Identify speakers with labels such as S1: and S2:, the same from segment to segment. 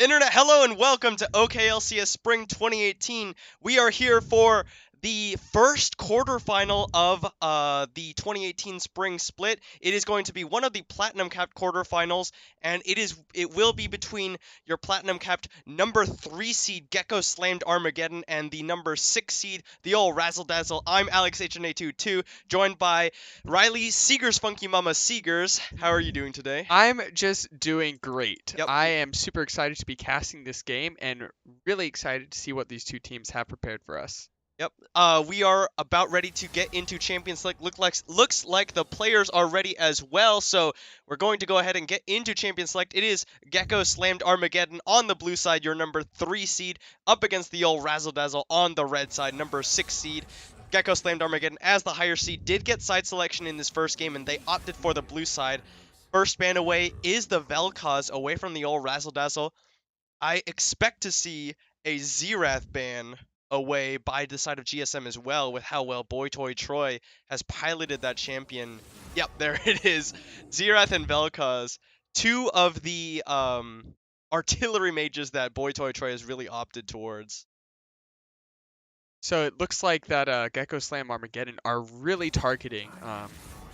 S1: Internet, hello and welcome to OKLCS Spring 2018. We are here for the first quarterfinal of the 2018 Spring Split. It is going to be one of the Platinum Capped quarterfinals, and it will be between your Platinum Capped number 3 seed Gecko Slammed Armageddon and the number 6 seed the old Razzle Dazzle. I'm Alex HNA22, joined by Riley Seegers Funky Mama Seegers. How are you doing today?
S2: I'm just doing great.
S1: Yep.
S2: I am super excited to be casting this game and really excited to see what these two teams have prepared for us.
S1: Yep. We are about ready to get into Champions League. Looks like the players are ready as well. So we're going to go ahead and get into Champions Select. It is Gecko Slammed Armageddon on the blue side, your number 3 seed, up against the old Razzle Dazzle on the red side, number 6 seed. Gecko Slammed Armageddon as the higher seed did get side selection in this first game, and they opted for the blue side. First ban away is the Vel'Koz away from the old Razzle Dazzle. I expect to see a Xerath ban away by the side of GSM as well, with how well BoyToyTroy has piloted that champion. Yep, there it is. Xerath and Vel'Koz, two of the artillery mages that BoyToyTroy has really opted towards.
S2: So it looks like that Gecko Slam Armageddon are really targeting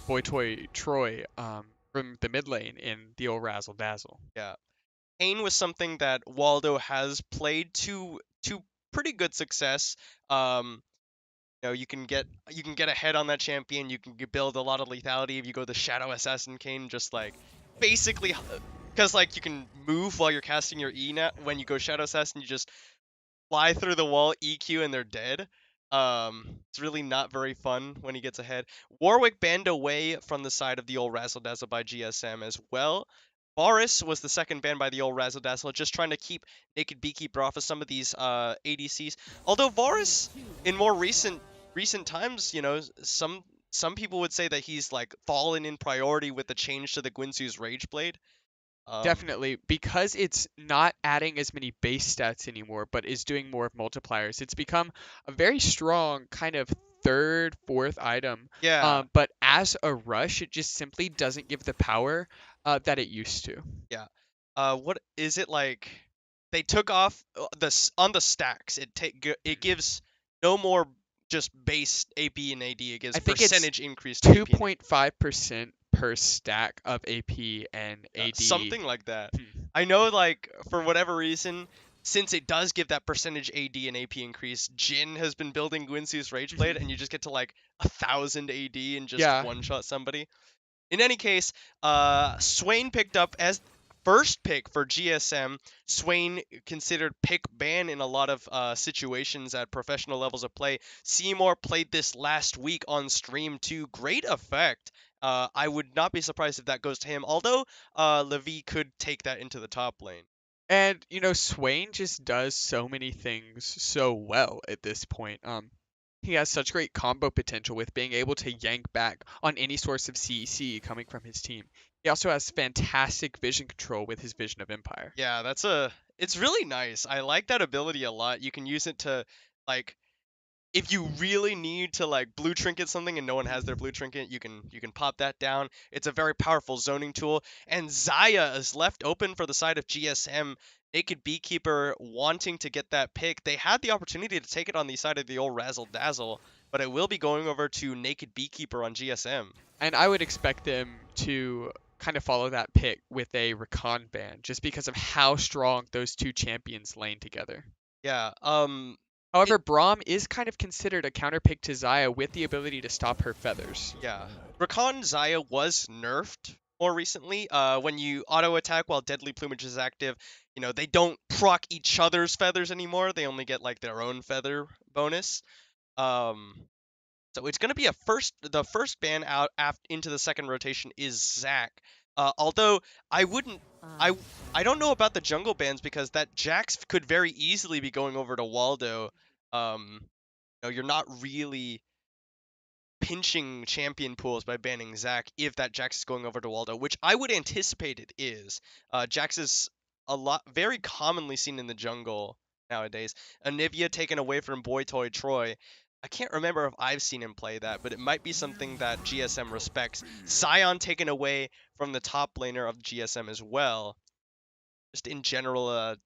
S2: BoyToyTroy from the mid lane in the old Razzle Dazzle.
S1: Yeah. Pain was something that Waldo has played to pretty good success. You can get ahead on that champion. You can build a lot of lethality if you go the Shadow Assassin Kane, just like basically because like you can move while you're casting your E now. When you go Shadow Assassin, you just fly through the wall, EQ, and they're dead. It's really not very fun when he gets ahead. Warwick banned away from the side of the old Razzle Dazzle by GSM as well. Boris was the second ban by the old Razzle Dazzle, just trying to keep Naked Beekeeper off of some of these ADCs. Although Boris, in more recent times, some people would say that he's like fallen in priority with the change to the Guinsoo's Rage Blade.
S2: Definitely, because it's not adding as many base stats anymore, but is doing more multipliers. It's become a very strong kind of third, fourth item.
S1: Yeah.
S2: But as a rush, it just simply doesn't give the power that it used to.
S1: Yeah. What is it like? They took off on the stacks. It gives no more just base AP and AD. It gives
S2: I think it's
S1: percentage increase to AP.
S2: 2.5% per stack of AP and AD.
S1: Something like that.
S2: Hmm.
S1: I know, like, for whatever reason, since it does give that percentage AD and AP increase, Jin has been building Guinsoo's Rage Blade, and you just get to like 1,000 AD and just
S2: Yeah.
S1: one-shot somebody. In any case, Swain picked up as first pick for GSM. Swain considered pick ban in a lot of situations at professional levels of play. Seymour played this last week on stream to great effect. I would not be surprised if that goes to him, although Levi could take that into the top lane.
S2: And Swain just does so many things so well at this point. He has such great combo potential with being able to yank back on any source of CEC coming from his team. He also has fantastic vision control with his Vision of Empire.
S1: Yeah, it's really nice. I like that ability a lot. You can use it to, like, if you really need to like blue trinket something and no one has their blue trinket, you can pop that down. It's a very powerful zoning tool. And Xayah is left open for the side of GSM. Naked Beekeeper wanting to get that pick. They had the opportunity to take it on the side of the old Razzle Dazzle, but it will be going over to Naked Beekeeper on GSM.
S2: And I would expect them to kind of follow that pick with a Recon ban, just because of how strong those two champions lane together.
S1: Yeah.
S2: However, Braum is kind of considered a counterpick to Xayah with the ability to stop her feathers.
S1: Yeah. Rakan Xayah was nerfed more recently. When you auto attack while Deadly Plumage is active, they don't proc each other's feathers anymore. They only get like their own feather bonus. So it's gonna be the first ban out into the second rotation is Zac. Although I wouldn't, I don't know about the jungle bans because that Jax could very easily be going over to Waldo. You're not really pinching champion pools by banning Zac if that Jax is going over to Waldo, which I would anticipate it is. Jax is very commonly seen in the jungle nowadays. Anivia taken away from BoyToyTroy. I can't remember if I've seen him play that, but it might be something that GSM respects. Sion taken away from the top laner of GSM as well. Just in general,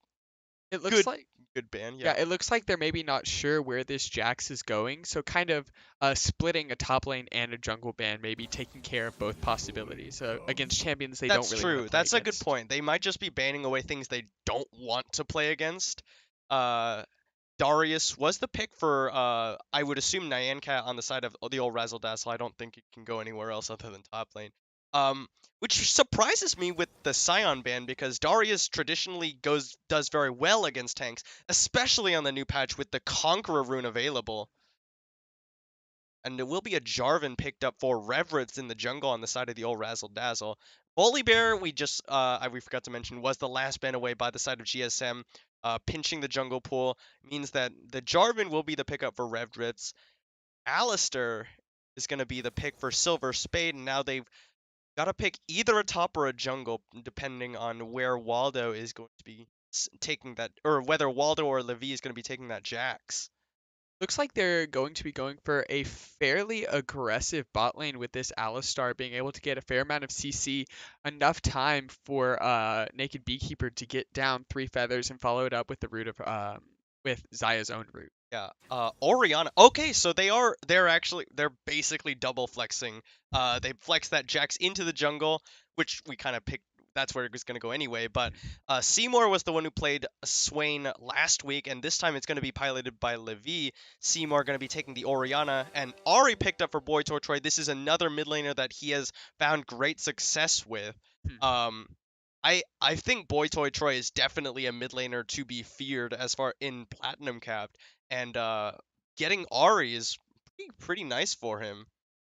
S2: It looks
S1: Good,
S2: like
S1: good ban.
S2: Yeah,
S1: Yeah.
S2: it looks like they're maybe not sure where this Jax is going, so kind of splitting a top lane and a jungle ban, maybe taking care of both possibilities against champions they don't
S1: That's
S2: really want to
S1: true.
S2: play
S1: That's a good
S2: against.
S1: point. They might just be banning away things they don't want to play against. Uh, Darius was the pick for, I would assume Nyan Cat on the side of the old Razzle Dazzle. I don't think it can go anywhere else other than top lane. Which surprises me with the Scion ban because Darius traditionally does very well against tanks, especially on the new patch with the Conqueror rune available. And there will be a Jarvan picked up for Reverence in the jungle on the side of the old Razzle Dazzle. Bully Bear, we forgot to mention, was the last ban away by the side of GSM. Pinching the jungle pool means that the Jarvan will be the pickup for Reverence. Alistair is going to be the pick for Silver Spade, and now they've got to pick either a top or a jungle, depending on where Waldo is going to be taking that, or whether Waldo or Levi is going to be taking that Jax.
S2: Looks like they're going to be going for a fairly aggressive bot lane with this Alistar being able to get a fair amount of CC, enough time for Naked Beekeeper to get down 3 feathers and follow it up with the root of with Zaya's own root.
S1: Yeah, Oriana. Okay, so they're basically double flexing. They flex that Jax into the jungle, which we kind of picked. That's where it was going to go anyway. But Seymour was the one who played Swain last week, and this time it's going to be piloted by Levi. Seymour going to be taking the Oriana, and Ari picked up for Boy Tortroy. This is another mid laner that he has found great success with.
S2: Hmm.
S1: Um, I think Boy Toy Troy is definitely a mid laner to be feared as far in Platinum Capped, and getting Ari is pretty nice for him.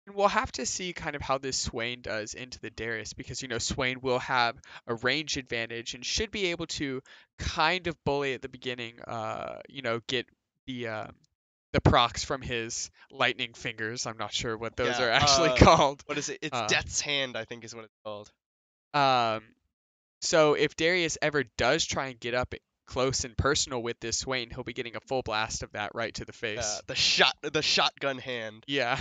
S2: And we'll have to see kind of how this Swain does into the Darius because, Swain will have a range advantage and should be able to kind of bully at the beginning, get the procs from his lightning fingers. I'm not sure what those
S1: Yeah.
S2: are actually called.
S1: What is it? It's
S2: Uh,
S1: Death's Hand, I think is what it's called.
S2: um, so if Darius ever does try and get up close and personal with this Swain, he'll be getting a full blast of that right to the
S1: Yeah,
S2: face.
S1: the shotgun hand.
S2: Yeah.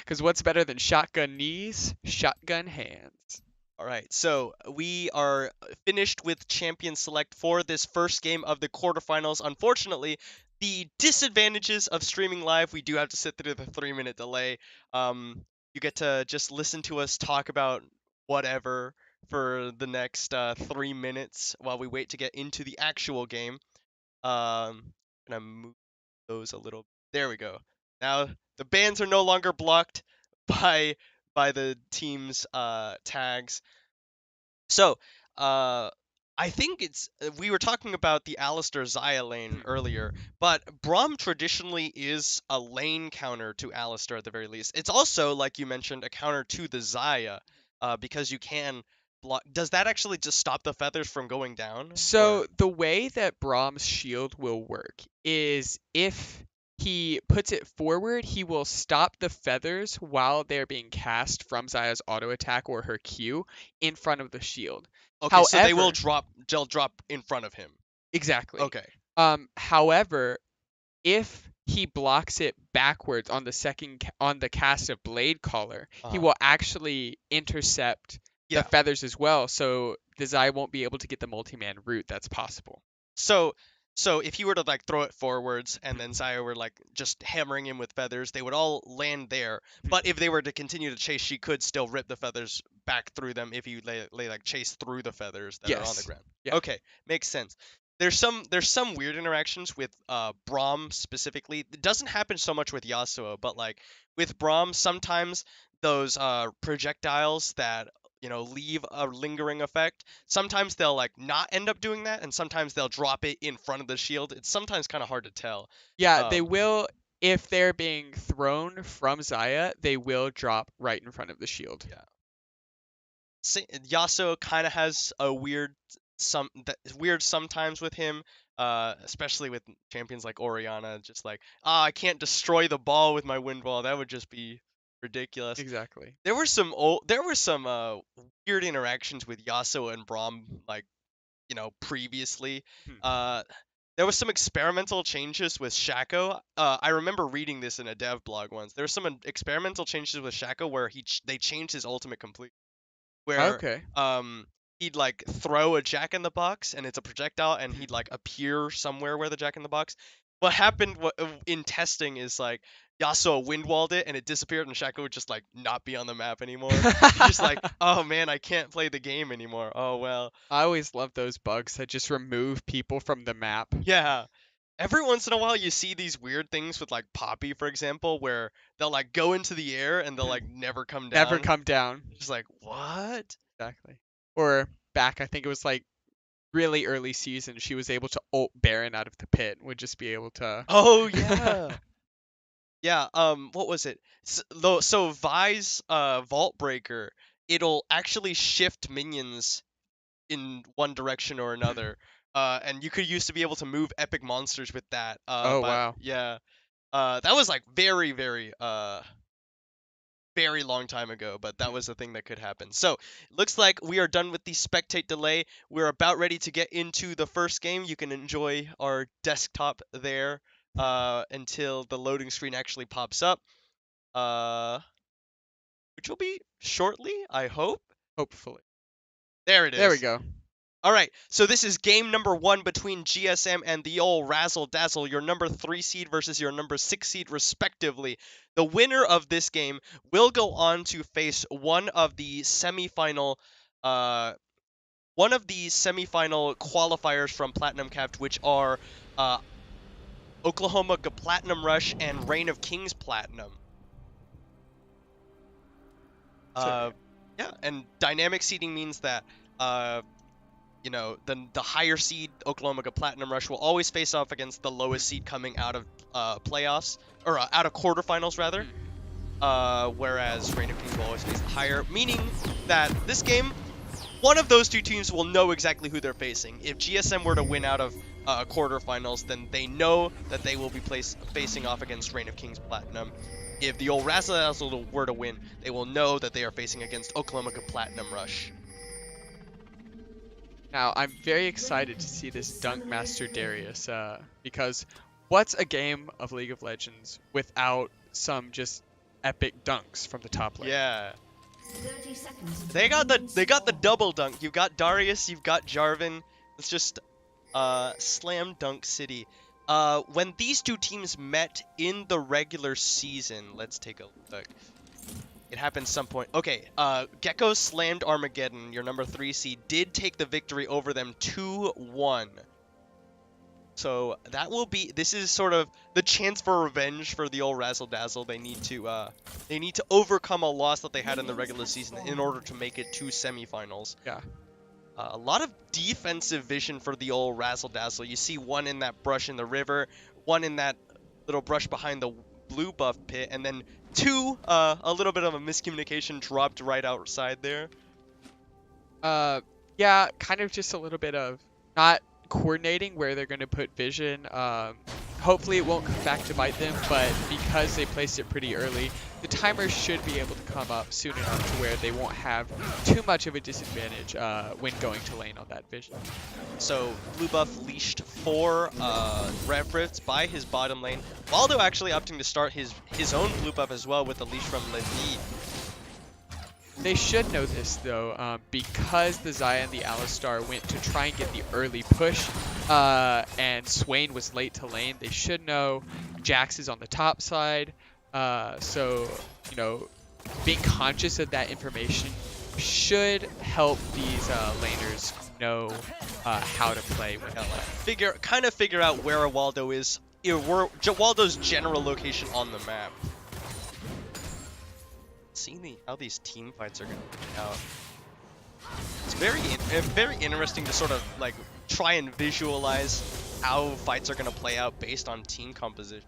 S2: Because what's better than shotgun knees? Shotgun hands.
S1: All right, so we are finished with Champion Select for this first game of the quarterfinals. Unfortunately, the disadvantages of streaming live, we do have to sit through the 3-minute delay. You get to just listen to us talk about whatever for the next 3 minutes while we wait to get into the actual game. Gonna move those a little. There we go. Now the bans are no longer blocked by the team's tags. So, I think we were talking about the Alistair Zaya lane
S2: Hmm.
S1: earlier, but Braum traditionally is a lane counter to Alistair at the very least. It's also, like you mentioned, a counter to the Zaya, because you can block. Does that actually just stop the feathers from going down, or?
S2: So the way that Brahm's shield will work is if he puts it forward, he will stop the feathers while they're being cast from Zaya's auto attack or her Q in front of the shield.
S1: Okay, so they will
S2: However,
S1: drop. They'll drop in front of him.
S2: exactly.
S1: Okay.
S2: However, if he blocks it backwards on on the cast of Blade Caller, he
S1: Uh-huh.
S2: will actually intercept the
S1: Yeah.
S2: feathers as well, so the Zai won't be able to get the multi-man route that's possible.
S1: So if you were to like throw it forwards and
S2: Hmm,
S1: then Zaya were like just hammering him with feathers, they would all land there.
S2: hmm.
S1: But if they were to continue to chase, she could still rip the feathers back through them if you lay like chase through the feathers that are on the
S2: Yes.
S1: ground.
S2: Yeah.
S1: Okay, makes sense. There's some weird interactions with Braum specifically. It doesn't happen so much with Yasuo, but like with Braum, sometimes those projectiles that leave a lingering effect, sometimes they'll like not end up doing that, and sometimes they'll drop it in front of the shield. It's sometimes kind of hard to tell.
S2: Yeah, they
S1: um
S2: will, if they're being thrown from Zaya, they will drop right in front of the shield.
S1: yeah. Yasuo kind of has a weird sometimes with him, especially with champions like Oriana. Just like, I can't destroy the ball with my wind wall. That would just be ridiculous.
S2: Exactly.
S1: There were some weird interactions with Yasuo and Braum, like, previously.
S2: Hmm.
S1: Uh, there was some experimental changes with Shaco. I remember reading this in a dev blog once. There were some experimental changes with Shaco where they changed his ultimate completely. Where
S2: Okay.
S1: he'd like throw a Jack-in-the-Box and it's a projectile and he'd like appear somewhere where the Jack-in-the-Box. What happened in testing is like Yasuo windwalled it and it disappeared and Shaco would just like not be on the map anymore. He's just like, oh man, I can't play the game anymore. Oh well.
S2: I always love those bugs that just remove people from the map.
S1: Yeah. Every once in a while you see these weird things with like Poppy, for example, where they'll like go into the air and they'll like never come
S2: Never
S1: down.
S2: come down.
S1: Just like, what?
S2: Exactly. Or back, I think it was like really early season, she was able to ult Baron out of the pit. Would just be able to.
S1: Oh yeah. Yeah, what was it? So Vi's Vault Breaker, it'll actually shift minions in one direction or another. And you could used to be able to move epic monsters with that.
S2: Oh
S1: But
S2: wow.
S1: yeah. That was like very, very long time ago, but that was the thing that could happen. So, looks like we are done with the spectate delay. We're about ready to get into the first game. You can enjoy our desktop there until the loading screen actually pops up, uh, which will be shortly, I hope.
S2: Hopefully.
S1: There it is.
S2: There we go.
S1: All right, so this is game number 1 between GSM and the old Razzle Dazzle, your number 3 seed versus your number 6 seed, respectively. The winner of this game will go on to face one of the semifinal qualifiers from Platinum Capped, which are Oklahoma Platinum Rush and Reign of Kings Platinum. Yeah, and dynamic seeding means that you know, the higher seed Oklahoma Platinum Rush will always face off against the lowest seed coming out of playoffs, or out of quarterfinals rather. Whereas Reign of Kings will always face the higher, meaning that this game, one of those two teams will know exactly who they're facing. If GSM were to win out of quarterfinals, then they know that they will be facing off against Reign of Kings Platinum. If the old Razzle were to win, they will know that they are facing against Oklahoma Platinum Rush.
S2: Now, I'm very excited to see this Dunk Master Darius, because what's a game of League of Legends without some just epic dunks from the top lane?
S1: Yeah. They got the double dunk. You've got Darius, you've got Jarvan. It's just slam dunk city. When these two teams met in the regular season, let's take a look. It happened some point. Okay, Gecko slammed Armageddon, your number 3 seed, did take the victory over them 2-1. So that will be, this is sort of the chance for revenge for the old Razzle Dazzle. They need to overcome a loss that they had in the regular season in order to make it to semifinals.
S2: Yeah.
S1: A lot of defensive vision for the old Razzle Dazzle. You see one in that brush in the river, one in that little brush behind the blue buff pit, and then two, a little bit of a miscommunication dropped right outside there.
S2: Yeah, kind of just a little bit of not coordinating where they're going to put vision. Hopefully it won't come back to bite them, but because they placed it pretty early, the timer should be able to come up soon enough to where they won't have too much of a disadvantage when going to lane on that vision.
S1: So blue buff leashed 4 Rev Rifts by his bottom lane. Waldo actually opting to start his own blue buff as well with a leash from Levi.
S2: They should know this though, because the Xayah and the Alistar went to try and get the early push, and Swain was late to lane. They should know Jax is on the top side, so you know, being conscious of that information should help these laners know how to play when
S1: figure out where Waldo is, Waldo's general location on the map. Seeing how these team fights are going to play out. It's very interesting to sort of like try and visualize how fights are going to play out based on team composition.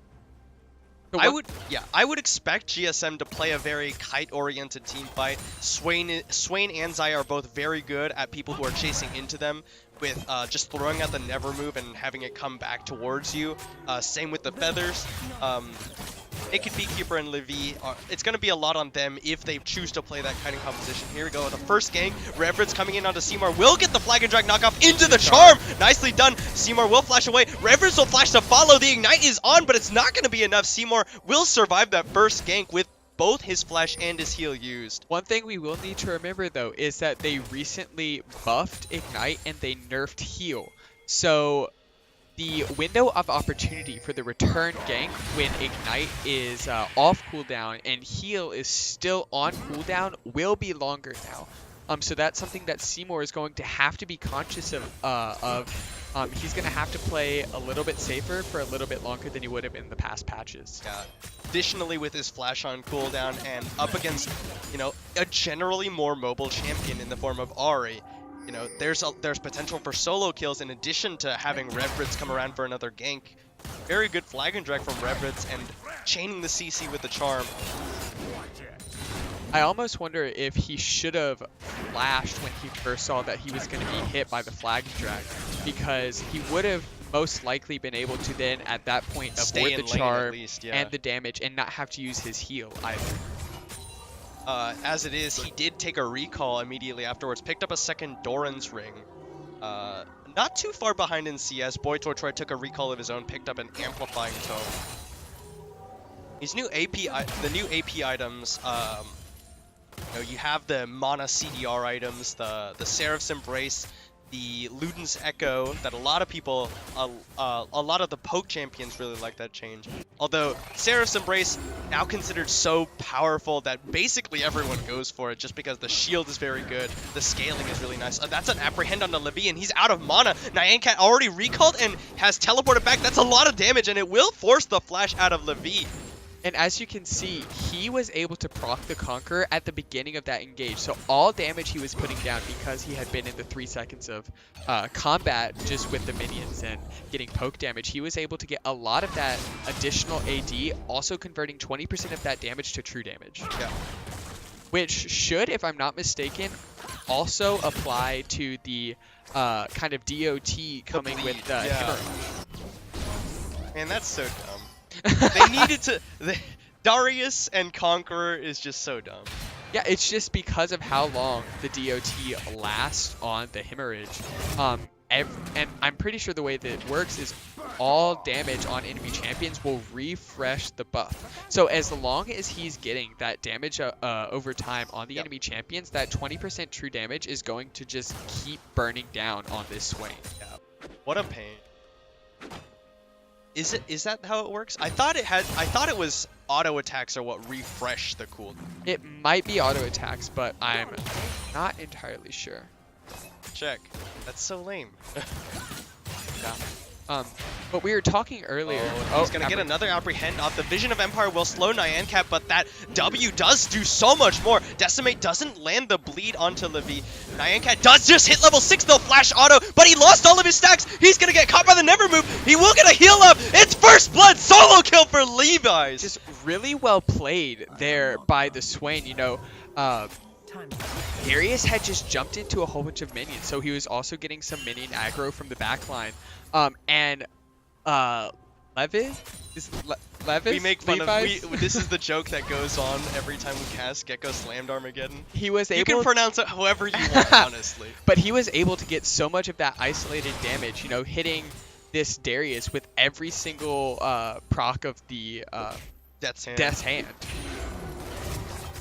S1: I would expect GSM to play a very kite-oriented team fight. Swain and Xayah are both very good at people who are chasing into them with just throwing out the never move and having it come back towards you. Same with the feathers. Naked Beekeeper and Levi, it's going to be a lot on them if they choose to play that kind of composition. Here we go, the first gank. Reverend's coming in onto Seymour, will get the Flag and Drag knockoff into the charm. Nicely done. Seymour will flash away. Reverend's will flash to follow. The Ignite is on, but it's not going to be enough. Seymour will survive that first gank with both his flash and his heal used.
S2: One thing we will need to remember, though, is that they recently buffed Ignite and they nerfed heal. So the window of opportunity for the return gank when Ignite is off cooldown and heal is still on cooldown will be longer now. So that's something that Seymour is going to have to be conscious of. He's going to have to play a little bit safer for a little bit longer than he would have in the past patches.
S1: Yeah. Additionally, with his flash on cooldown and up against, a generally more mobile champion in the form of Ahri, there's potential for solo kills in addition to having Revritz come around for another gank. Very good flag and drag from Revritz and chaining the CC with the charm.
S2: I almost wonder if he should have flashed when he first saw that he was going to be hit by the flag and drag, because he would have most likely been able to then at that point avoid the charm and the damage and not have to use his heal either.
S1: As it is, he did take a recall immediately afterwards, picked up a second Doran's ring. Not too far behind in CS, BoyToyTroy took a recall of his own, picked up an amplifying tome. These new the new AP items, you have the Mana CDR items, the Seraph's Embrace, the Luden's Echo, that a lot of people, a lot of the poke champions really like that change. Although Seraph's Embrace now considered so powerful that basically everyone goes for it just because the shield is very good, the scaling is really nice. That's an apprehend on the Levi and he's out of mana. Nyancat already recalled and has teleported back. That's a lot of damage and it will force the flash out of Levi.
S2: And as you can see, he was able to proc the Conqueror at the beginning of that engage. So all damage he was putting down because he had been in the 3 seconds of combat just with the minions and getting poke damage, he was able to get a lot of that additional AD, also converting 20% of that damage to true damage.
S1: Yeah.
S2: Which should, if I'm not mistaken, also apply to the kind of DOT coming with Himmer.
S1: Man, that's so dumb. They needed to... Darius and Conqueror is just so dumb.
S2: Yeah, it's just because of how long the DOT lasts on the Hemorrhage. And I'm pretty sure the way that it works is all damage on enemy champions will refresh the buff. So as long as he's getting that damage over time on the enemy champions, that 20% true damage is going to just keep burning down on this Swain.
S1: Yeah. What a pain. Is that how it works? I thought it was auto attacks are what refresh the cooldown.
S2: It might be auto attacks, but I'm not entirely sure.
S1: Check. That's so lame.
S2: Yeah. But we were talking earlier.
S1: He's gonna get another apprehend off. The Vision of Empire will slow Nyancat, but that W does do so much more. Decimate doesn't land the bleed onto Levi. Nyancat does just hit level 6 though, flash auto, but he lost all of his stacks. He's gonna get caught by the Never Move. He will get a heal up. It's first blood solo kill for Levi's.
S2: Just really well played there by the Swain. Darius had just jumped into a whole bunch of minions, so he was also getting some minion aggro from the backline. And Levis?
S1: We make fun of this is the joke that goes on every time we cast Gecko Slammed Armageddon.
S2: He was able.
S1: You can pronounce it however you want, honestly.
S2: But he was able to get so much of that isolated damage, hitting this Darius with every single proc of the Death's Hand.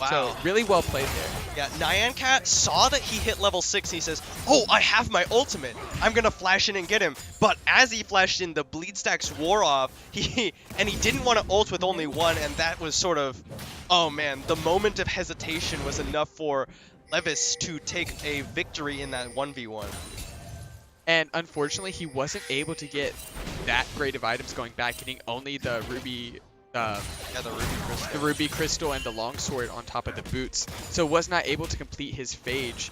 S1: Wow.
S2: So, really well played there.
S1: Yeah, Nyancat saw that he hit level 6 and he says, oh, I have my ultimate. I'm going to flash in and get him. But as he flashed in, the bleed stacks wore off. He didn't want to ult with only one, and that was sort of, oh man, the moment of hesitation was enough for Levis to take a victory in that 1v1.
S2: And unfortunately, he wasn't able to get that great of items going back, getting only the Ruby... the Ruby Crystal and the Longsword on top of the boots, so was not able to complete his phage,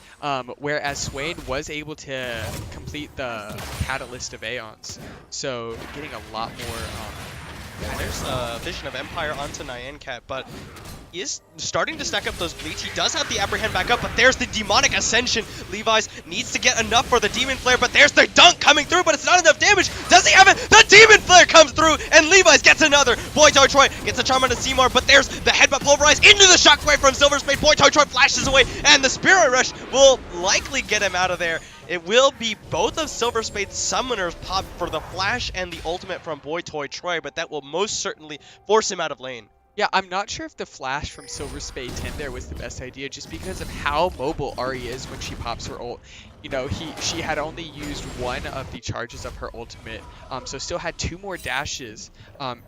S2: whereas Swain was able to complete the Catalyst of Aeons, so getting a lot more.
S1: There's a Vision of Empire onto Nyancat, but he is starting to stack up those bleeds. He does have the apprehend back up, but there's the demonic ascension. Levi's needs to get enough for the demon flare, but there's the dunk coming through, but it's not enough damage. Does he have it? The demon flare comes through, and Levi's gets another. BoyToyTroy gets a charm onto Seymour, but there's the headbutt pulverized into the shockwave from Silverspade. BoyToyTroy flashes away, and the Spirit Rush will likely get him out of there. It will be both of Silverspade's summoners popped for the flash and the ultimate from BoyToyTroy, but that will most certainly force him out of lane.
S2: Yeah, I'm not sure if the flash from Silver Spade 10 there was the best idea, just because of how mobile Ari is when she pops her ult. You know, she had only used one of the charges of her ultimate, so still had 2 more dashes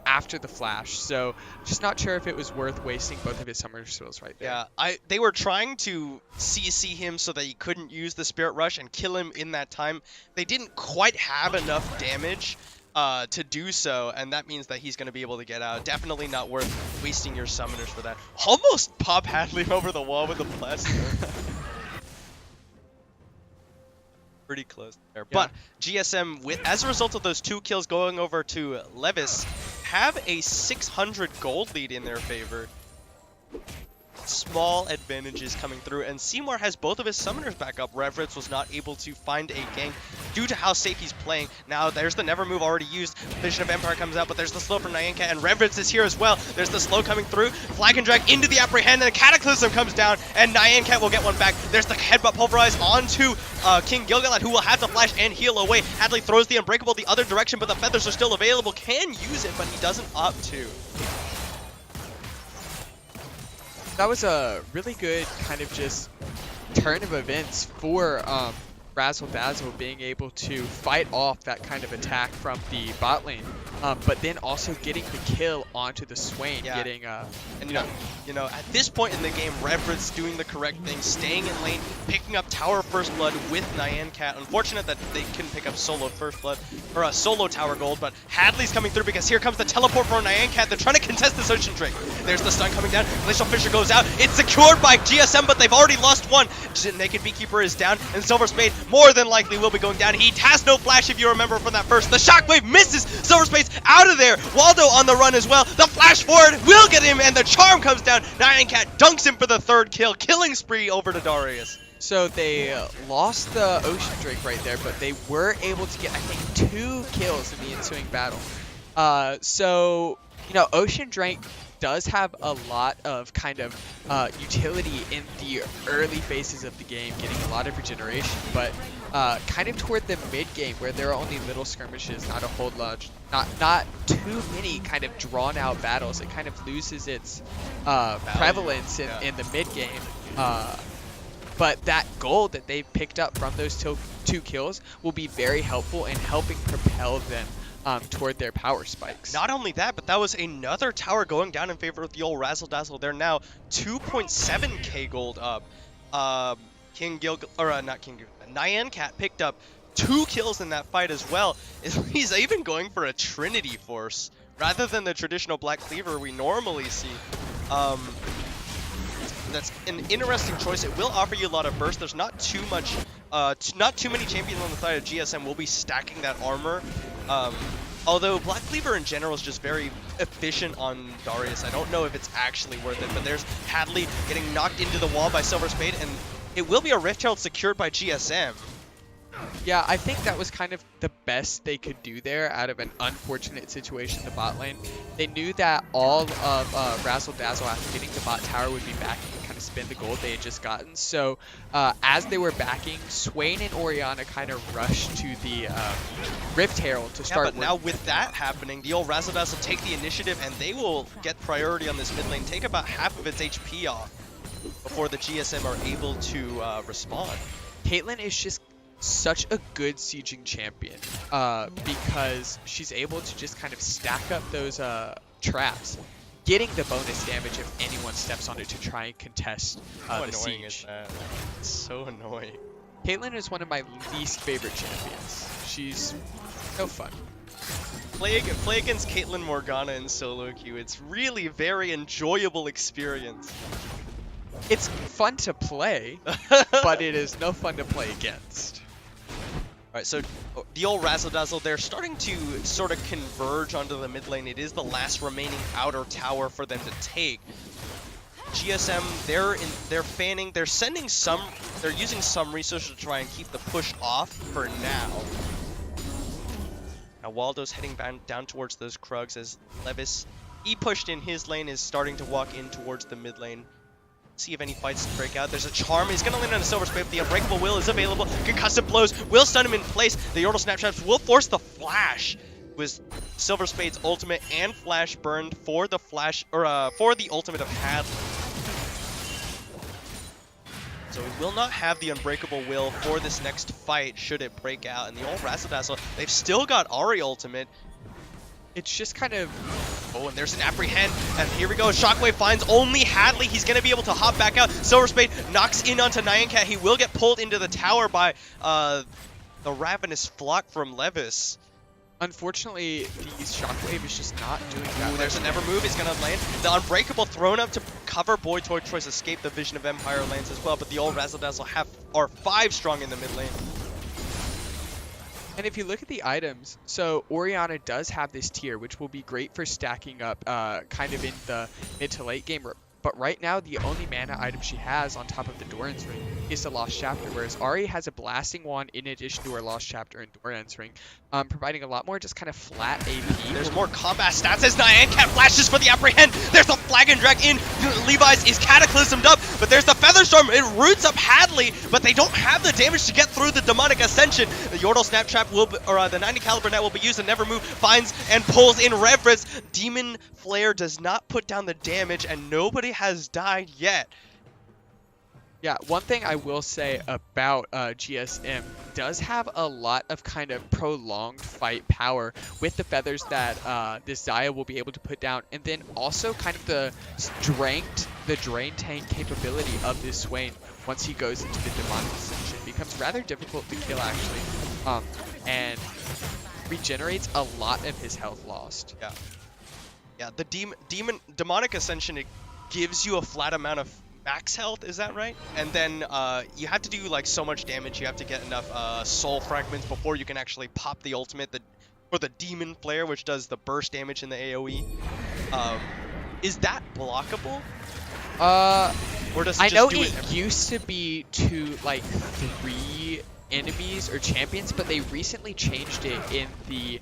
S2: after the flash. So just not sure if it was worth wasting both of his summoner skills right there.
S1: Yeah, they were trying to CC him so that he couldn't use the Spirit Rush and kill him in that time. They didn't quite have enough damage to do so, and that means that he's going to be able to get out. Definitely not worth wasting your summoners for that. Almost pop Hadley over the wall with a blast. Pretty close there.
S2: Yeah.
S1: But GSM, as a result of those 2 kills going over to Levis, have a 600 gold lead in their favor. Small advantages coming through, and Seymour has both of his summoners back up. Reverence was not able to find a gank due to how safe he's playing. Now there's the Never Move already used. Vision of Empire comes out, but there's the slow from Nyancat, and Reverence is here as well. There's the slow coming through. Flag and drag into the apprehend, and a Cataclysm comes down, and Nyancat will get one back. There's the headbutt pulverize onto King Gilgalad, who will have to flash and heal away. Hadley throws the Unbreakable the other direction, but the feathers are still available. Can use it, but he doesn't opt to.
S2: That was a really good kind of just turn of events for RZDZ being able to fight off that kind of attack from the bot lane, but then also getting the kill onto the Swain,
S1: Yeah.
S2: getting
S1: And you know, at this point in the game, Reverence doing the correct thing, staying in lane, picking up Tower First Blood with Nyancat. Unfortunate that they couldn't pick up solo First Blood, or a solo Tower Gold, but Hadley's coming through because here comes the teleport from Nyancat. They're trying to contest this Ocean Drake. There's the stun coming down. Glacial Fissure goes out. It's secured by GSM, but they've already lost one. Naked Beekeeper is down, and Silver Spade more than likely will be going down. He has no flash if you remember from that first. The Shockwave misses. Silver Spade's out of there. Waldo on the run as well. The flash forward will get him, and the charm comes down. Nyancat dunks him for the 3rd kill. Killing spree over to Darius.
S2: So they lost the Ocean Drake right there, but they were able to get, I think, 2 kills in the ensuing battle. So, you know, Ocean Drake does have a lot of kind of utility in the early phases of the game, getting a lot of regeneration, but kind of toward the mid game where there are only little skirmishes, not a whole lot, not too many kind of drawn out battles, it kind of loses its prevalence in the mid game. But that gold that they picked up from those 2 kills will be very helpful in helping propel them toward their power spikes.
S1: Not only that, but that was another tower going down in favor of the old RZDZ. They're now 2.7k gold up. Not King Nyancat picked up 2 kills in that fight as well. He's even going for a Trinity Force rather than the traditional Black Cleaver we normally see. That's an interesting choice. It will offer you a lot of burst. There's not too much, not too many champions on the side of GSM will be stacking that armor. Although Black Cleaver in general is just very efficient on Darius. I don't know if it's actually worth it, but there's Hadley getting knocked into the wall by Silver Spade, and it will be a Rift Herald secured by GSM.
S2: Yeah, I think that was kind of the best they could do there out of an unfortunate situation in the bot lane. They knew that all of RZDZ after getting the bot tower would be backing and kind of spend the gold they had just gotten. So as they were backing, Swain and Orianna kind of rushed to the Rift Herald to start.
S1: Yeah, but now with that happening, the old RZDZ will take the initiative and they will get priority on this mid lane, take about half of its HP off before the GSM are able to respond.
S2: Caitlyn is just such a good sieging champion because she's able to just kind of stack up those traps, getting the bonus damage if anyone steps on it to try and contest the siege.
S1: Is that? It's so annoying.
S2: Caitlyn is one of my least favorite champions. She's no fun.
S1: Play against Caitlyn Morgana in solo queue. It's really a very enjoyable experience.
S2: It's fun to play, but it is no fun to play against.
S1: Alright, so the old RZDZ, they're starting to sort of converge onto the mid lane. It is the last remaining outer tower for them to take. GSM, they're fanning, they're using some resources to try and keep the push off for now. Now Waldo's heading down towards those Krugs as Levis, he pushed in his lane, is starting to walk in towards the mid lane. See if any fights break out. There's a charm. He's going to land on a Silver Spade, but the Unbreakable Will is available. Concussive blows will stun him in place. The Yordle Snapshots will force the flash, was Silver Spade's ultimate and flash burned for the for the ultimate of Hadley. So we will not have the Unbreakable Will for this next fight should it break out. And the old RZDZ, they've still got Ahri ultimate.
S2: It's just kind of...
S1: Oh, and there's an Apprehend, and here we go. Shockwave finds only Hadley. He's going to be able to hop back out. Silver Spade knocks in onto Nyancat. He will get pulled into the tower by the Ravenous Flock from Levis.
S2: Unfortunately, the Shockwave is just not doing that.
S1: Ooh, there's a never move. It's going to land. The Unbreakable thrown up to cover Boy Toy Choice. Escape the Vision of Empire lands as well, but the old RZDZ are 5 strong in the mid lane.
S2: And if you look at the items, so Orianna does have this tier, which will be great for stacking up kind of in the mid to late game. But right now, the only mana item she has on top of the Doran's Ring is the Lost Chapter, whereas Ahri has a Blasting Wand in addition to her Lost Chapter and Doran's Ring, providing a lot more just kind of flat AP.
S1: There's more combat stats as Nyancat flashes for the Apprehend. There's a Flag and Drag in. Levi's is cataclysmed up, but there's the Featherstorm. It roots up Hadley, but they don't have the damage to get through the Demonic Ascension. The Yordle Snap Trap will be, or the 90 caliber net will be used, and Never Move finds and pulls in Reverence. Demon Flare does not put down the damage, and nobody has died yet.
S2: Yeah, one thing I will say about GSM does have a lot of kind of prolonged fight power with the feathers that this Xayah will be able to put down, and then also kind of the drain tank capability of this Swain once he goes into the Demonic Ascension becomes rather difficult to kill actually, and regenerates a lot of his health lost.
S1: Yeah, the Demonic Ascension, it gives you a flat amount of max health, is that right? And then you have to do like so much damage. You have to get enough soul fragments before you can actually pop the ultimate for the Demon Flare, which does the burst damage in the AoE. Is that blockable? Or does it
S2: I
S1: just
S2: know
S1: do
S2: it used to be to like 3 enemies or champions, but they recently changed it in the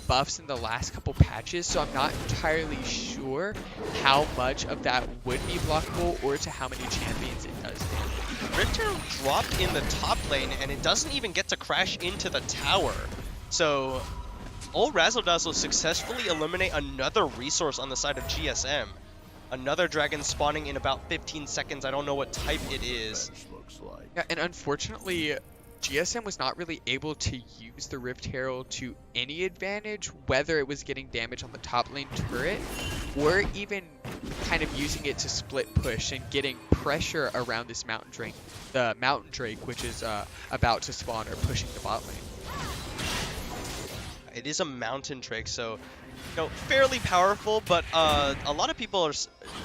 S2: buffs in the last couple patches, so I'm not entirely sure how much of that would be blockable or to how many champions it does damage.
S1: Richter dropped in the top lane, and it doesn't even get to crash into the tower. So, old RZDZ successfully eliminate another resource on the side of GSM. Another dragon spawning in about 15 seconds. I don't know what type it is.
S2: Yeah, and unfortunately, GSM was not really able to use the Rift Herald to any advantage, whether it was getting damage on the top lane turret, or even kind of using it to split push and getting pressure around this Mountain Drake, the Mountain Drake, which is about to spawn or pushing the bot lane.
S1: It is a Mountain Drake, so fairly powerful, but a lot of people are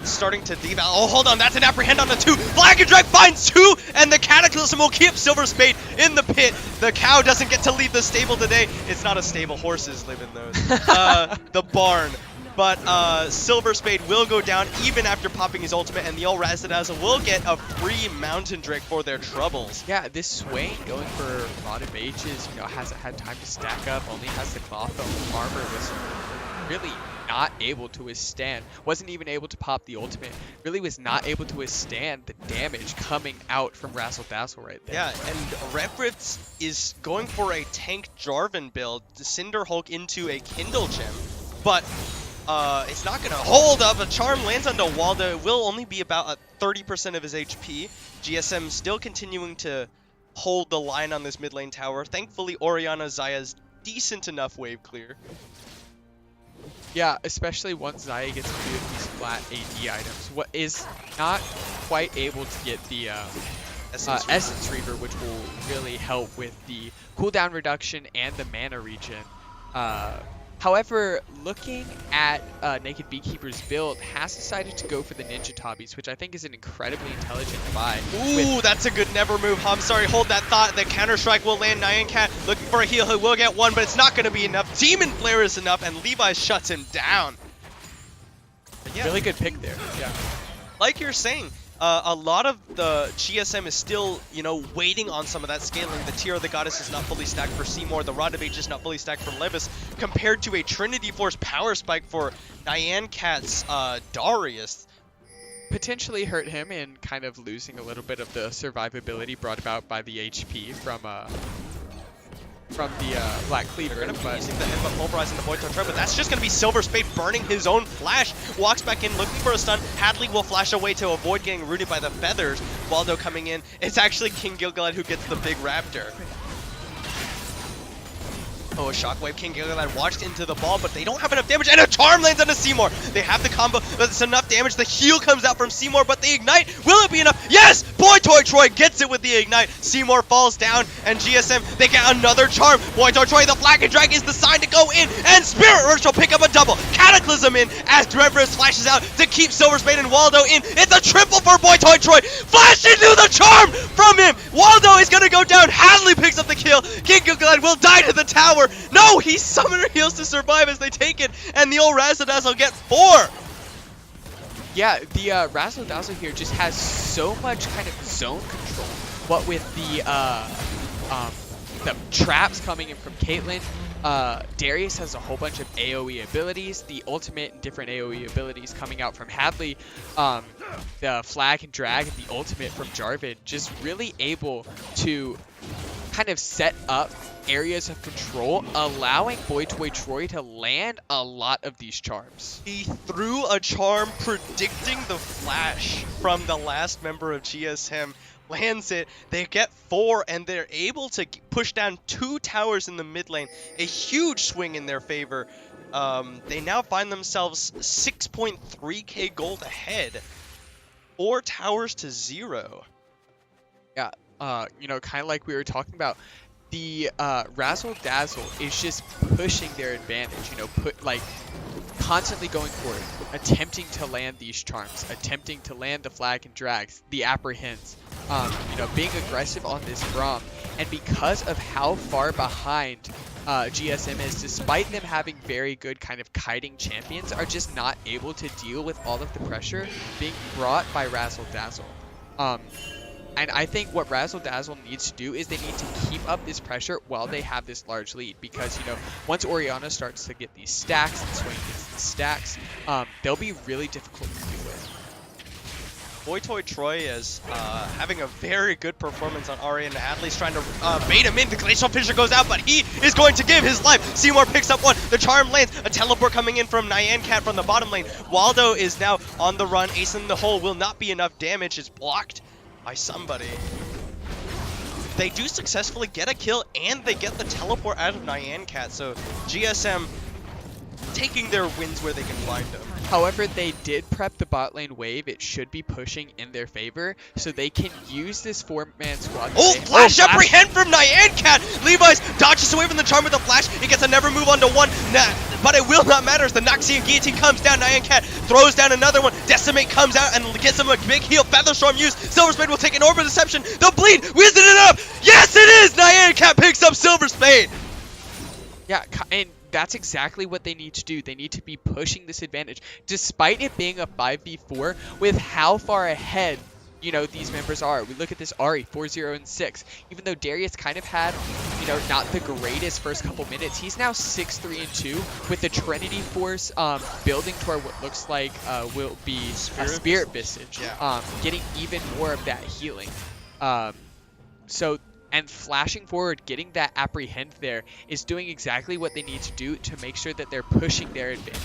S1: starting to devalue. Oh, hold on, that's an Apprehend on the 2. Flag and Drag finds 2, and the Cataclysm will keep Silver Spade in the pit. The cow doesn't get to leave the stable today. It's not a stable, horses live in those. The barn. But Silver Spade will go down even after popping his ultimate, and the old RZDZ will get a free Mountain Drake for their troubles.
S2: Yeah, this Swain going for Rod of Ages, hasn't had time to stack up, only has the Cloth armor, was really not able to withstand, wasn't even able to pop the ultimate, really was not able to withstand the damage coming out from Razzle Dazzle right there.
S1: Yeah, and Revrith is going for a tank Jarvan build, to Cinder Hulk into a Kindle Gem, but it's not going to hold up. A charm lands onto Waldo. It will only be about 30% of his HP. GSM still continuing to hold the line on this mid lane tower. Thankfully, Orianna Xayah's decent enough wave clear.
S2: Yeah, especially once Xayah gets to do these flat AD items. What is not quite able to get the Essence Reaver, which will really help with the cooldown reduction and the mana regen. However, looking at Naked Beekeeper's build, has decided to go for the Ninja Tabis, which I think is an incredibly intelligent buy.
S1: Ooh, that's a good never move. I'm sorry, hold that thought. The counter strike will land. Nyancat looking for a heal. He will get one, but it's not going to be enough. Demon Flare is enough, and Levi shuts him down.
S2: Yeah. Really good pick there. Yeah.
S1: Like you're saying, a lot of the GSM is still, waiting on some of that scaling. The Tear of the Goddess is not fully stacked for Seymour. The Rod of Age is not fully stacked for Levis, compared to a Trinity Force power spike for Nyancat's Darius.
S2: Potentially hurt him in kind of losing a little bit of the survivability brought about by the HP from from the Black
S1: They're
S2: Cleaver,
S1: going to be
S2: but
S1: using the headbutt pulverizing the Void Torch, but that's just going to be Silver Spade burning his own flash. Walks back in looking for a stun. Hadley will flash away to avoid getting rooted by the feathers. Waldo coming in. It's actually King Gilgalad who gets the big raptor. Oh, a Shockwave. King Gilgalad watched into the ball, but they don't have enough damage, and a Charm lands onto Seymour. They have the combo, but it's enough damage. The heal comes out from Seymour, but the Ignite, will it be enough? Yes! Boy Toy Troy gets it with the Ignite. Seymour falls down, and GSM, they get another Charm. Boy Toy Troy, the Flag and Drag is the sign to go in, and Spirit Rush will pick up a double. Cataclysm in, as Dreadfrist flashes out to keep Silver Spade and Waldo in. It's a triple for Boy Toy Troy. Flash into the Charm from him. Waldo is going to go down. Hadley picks up the kill. King Gilgalad will die to the tower. No, he summoner heals to survive as they take it, and the old RZDZ get 4.
S2: yeah, the Razzle Dazzle here just has so much kind of zone control. What with the traps coming in from Caitlyn, Darius has a whole bunch of AoE abilities, the ultimate and different AoE abilities coming out from Hadley, the Flag and Drag and the ultimate from Jarvan, just really able to kind of set up areas of control, allowing Boy Toy Troy to land a lot of these charms.
S1: He threw a charm predicting the flash from the last member of GSM, lands it, they get 4, and they're able to push down 2 towers in the mid lane, a huge swing in their favor. They now find themselves 6.3k gold ahead, 4 towers to 0.
S2: Yeah, you know, kind of like we were talking about, the Razzle Dazzle is just pushing their advantage, you know, constantly going for it, attempting to land these charms, attempting to land the Flag and Drags, the Apprehends, you know, being aggressive on this Braum. And because of how far behind GSM is, despite them having very good kind of kiting champions, are just not able to deal with all of the pressure being brought by Razzle Dazzle. And I think what Razzle Dazzle needs to do is they need to keep up this pressure while they have this large lead, because, you know, once Orianna starts to get these stacks and Swain gets the stacks, they'll be really difficult to deal with.
S1: Boy Toy Troy is having a very good performance on Ari, and Hadley's trying to bait him in. The Glacial Fissure goes out, but he is going to give his life. Seymour picks up one. The Charm lands. A teleport coming in from Nyan Cat from the bottom lane. Waldo is now on the run. Ace in the hole will not be enough damage. It's blocked by somebody. They do successfully get a kill, and they get the teleport out of Nyan Cat, so GSM taking their wins where they can find them.
S2: However, they did prep the bot lane wave. It should be pushing in their favor, so they can use this 4-man squad.
S1: Oh, flash apprehend from Nyan Cat! Levi's dodges away from the charm with a flash. He gets a never move onto one, but it will not matter as the Noxian Guillotine comes down. Nyan Cat throws down another one. Decimate comes out and gets him a big heal. Featherstorm used. Silver Spade will take an Orb of Deception. The bleed! Wizard it up! Yes, it is! Nyan Cat picks up Silver Spade!
S2: Yeah, and that's exactly what they need to do. They need to be pushing this advantage, despite it being a 5v4, with how far ahead, you know, these members are. We look at this Ari, 4-0 and 6. Even though Darius kind of had, you know, not the greatest first couple minutes, he's now 6-3 and 2 with the Trinity Force building toward what looks like will be a Spirit Visage,
S1: yeah.
S2: Getting even more of that healing. And flashing forward, getting that apprehend there is doing exactly what they need to do to make sure that they're pushing their advantage.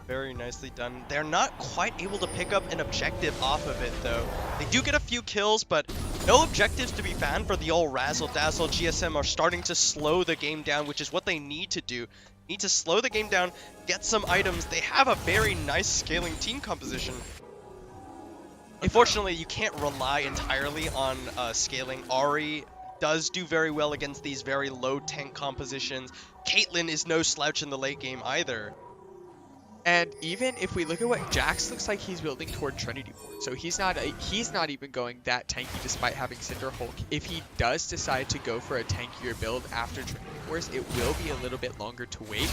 S1: Very nicely done. They're not quite able to pick up an objective off of it, though. They do get a few kills, but no objectives to be found for the old Razzle Dazzle. GSM are starting to slow the game down, which is what they need to do. Need to slow the game down, get some items. They have a very nice scaling team composition. Unfortunately, you can't rely entirely on scaling. Ari does do very well against these very low tank compositions. Caitlyn is no slouch in the late game either.
S2: And even if we look at what Jax looks like, he's building toward Trinity Force, so he's not even going that tanky despite having Cinder Hulk. If he does decide to go for a tankier build after Trinity Force, it will be a little bit longer to wait.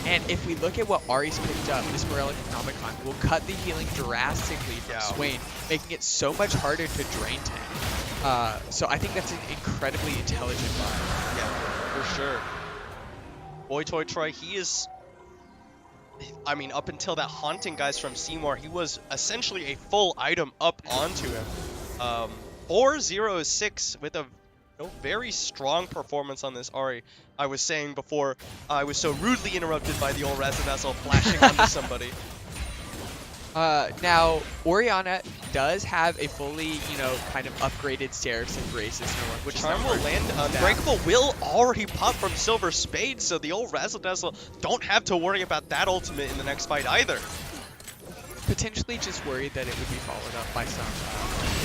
S2: And if we look at what Ari's picked up, this Morellic Nomicon will cut the healing drastically from Swain, making it so much harder to drain tank. So I think that's an incredibly intelligent buy.
S1: Yeah, for sure. Boy Toy Troy, he is... I mean, up until that Haunting guys from Seymour, he was essentially a full item up onto him. 4-0-6 with a No, very strong performance on this Ari. I was saying before, I was so rudely interrupted by the old RZDZ flashing onto somebody.
S2: Now, Oriana does have a fully, kind of upgraded Seraph and Braces.
S1: Which Charm will land. Unbreakable will already pop from Silver Spade, so the old RZDZ don't have to worry about that ultimate in the next fight either.
S2: Potentially just worried that it would be followed up by some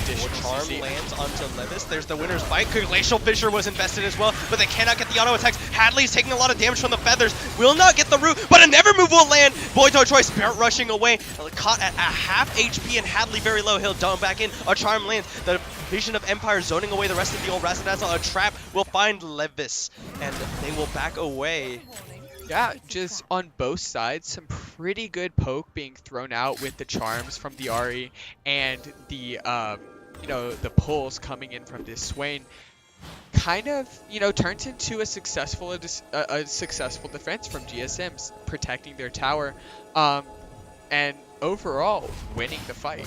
S2: additional
S1: Charm
S2: CC.
S1: lands onto Levis. There's the winner's fight. Glacial Fissure was invested as well, but they cannot get the auto attacks. Hadley's taking a lot of damage from the feathers. Will not get the root, but a never move will land. Boy-Toy Spirit rushing away. Caught at a half HP and Hadley very low. He'll down back in. A Charm lands. The Vision of Empire zoning away the rest of the old RZDZ. A trap will find Levis, and they will back away.
S2: Yeah, just on both sides, some pretty good poke being thrown out with the charms from the Ari and the, the pulls coming in from this Swain. Kind of, turns into a successful defense from GSM, protecting their tower, and overall winning the fight.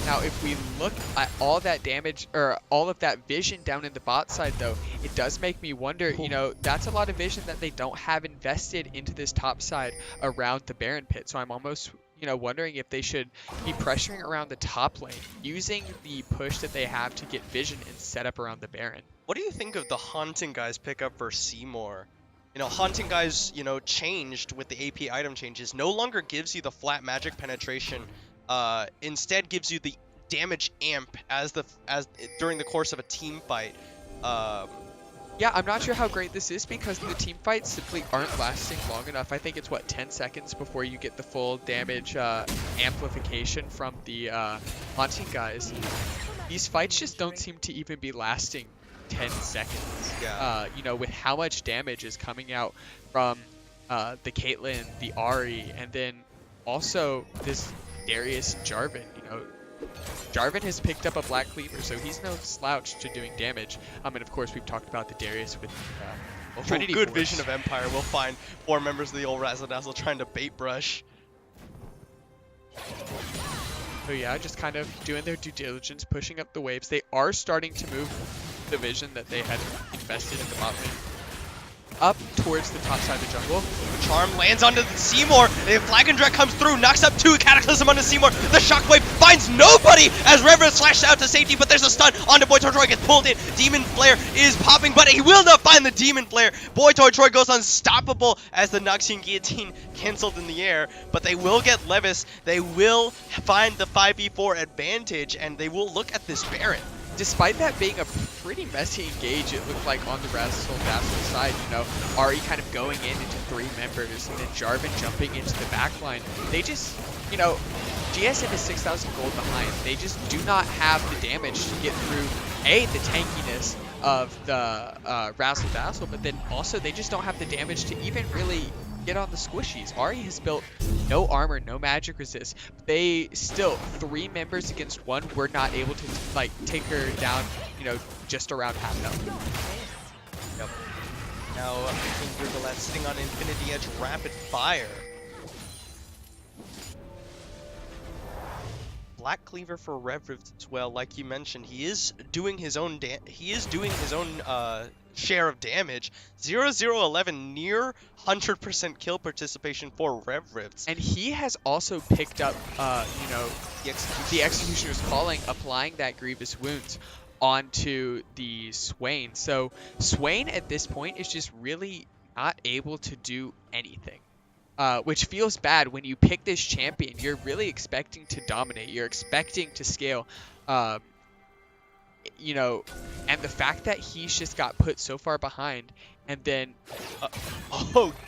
S2: Now, if we look at all that damage, or all of that vision down in the bot side, though, it does make me wonder, that's a lot of vision that they don't have invested into this top side around the Baron pit. So I'm almost, wondering if they should be pressuring around the top lane, using the push that they have to get vision and set up around the Baron.
S1: What do you think of the Haunting Guys pickup for Seymour? Haunting Guys, changed with the AP item changes. No longer gives you the flat magic penetration. Instead gives you the damage amp as during the course of a team fight.
S2: Yeah, I'm not sure how great this is because the team fights simply aren't lasting long enough. I think it's 10 seconds before you get the full damage amplification from the Haunting Guys. These fights just don't seem to even be lasting 10 seconds.
S1: Yeah.
S2: With how much damage is coming out from the Caitlyn, the Ari, and then also this Darius Jarvan. Jarvan has picked up a Black Cleaver, so he's no slouch to doing damage. And of course, we've talked about the Darius with Trinity
S1: good
S2: Force.
S1: Vision of Empire. We'll find 4 members of the old RZDZ trying to bait brush.
S2: So yeah, just kind of doing their due diligence, pushing up the waves. They are starting to move the vision that they had invested in the bot lane up towards the top side of the jungle.
S1: Charm lands onto the Seymour. Flag and Drek comes through, knocks up 2 Cataclysm onto Seymour. The Shockwave finds nobody as Reverend slashes out to safety, but there's a stun onto Boy Toy Troy, gets pulled in. Demon Flare is popping, but he will not find the Demon Flare. Boy Toy Troy goes unstoppable as the Noxian Guillotine canceled in the air, but they will get Levis. They will find the 5v4 advantage, and they will look at this Baron.
S2: Despite that being a pretty messy engage, it looked like on the RZDZ side, Ari kind of going into 3 members, and then Jarvan jumping into the backline. They just, GSM is 6,000 gold behind. They just do not have the damage to get through, the tankiness of the RZDZ, but then also they just don't have the damage to even really get on the squishies. Ari has built no armor, no magic resist. They still, 3 members against 1, were not able to take her down, just around half health.
S1: Yep. Now King Gurglet sitting on Infinity Edge Rapid Fire. Black Cleaver for Revrivt as well, like you mentioned. He is doing his own share of damage. 0-0-11, near 100% kill participation for Revrivt.
S2: And he has also picked up, the Executioner's Calling, applying that Grievous Wounds onto the Swain. So Swain at this point is just really not able to do anything. Which feels bad when you pick this champion. You're really expecting to dominate. You're expecting to scale. And the fact that he's just got put so far behind, and then...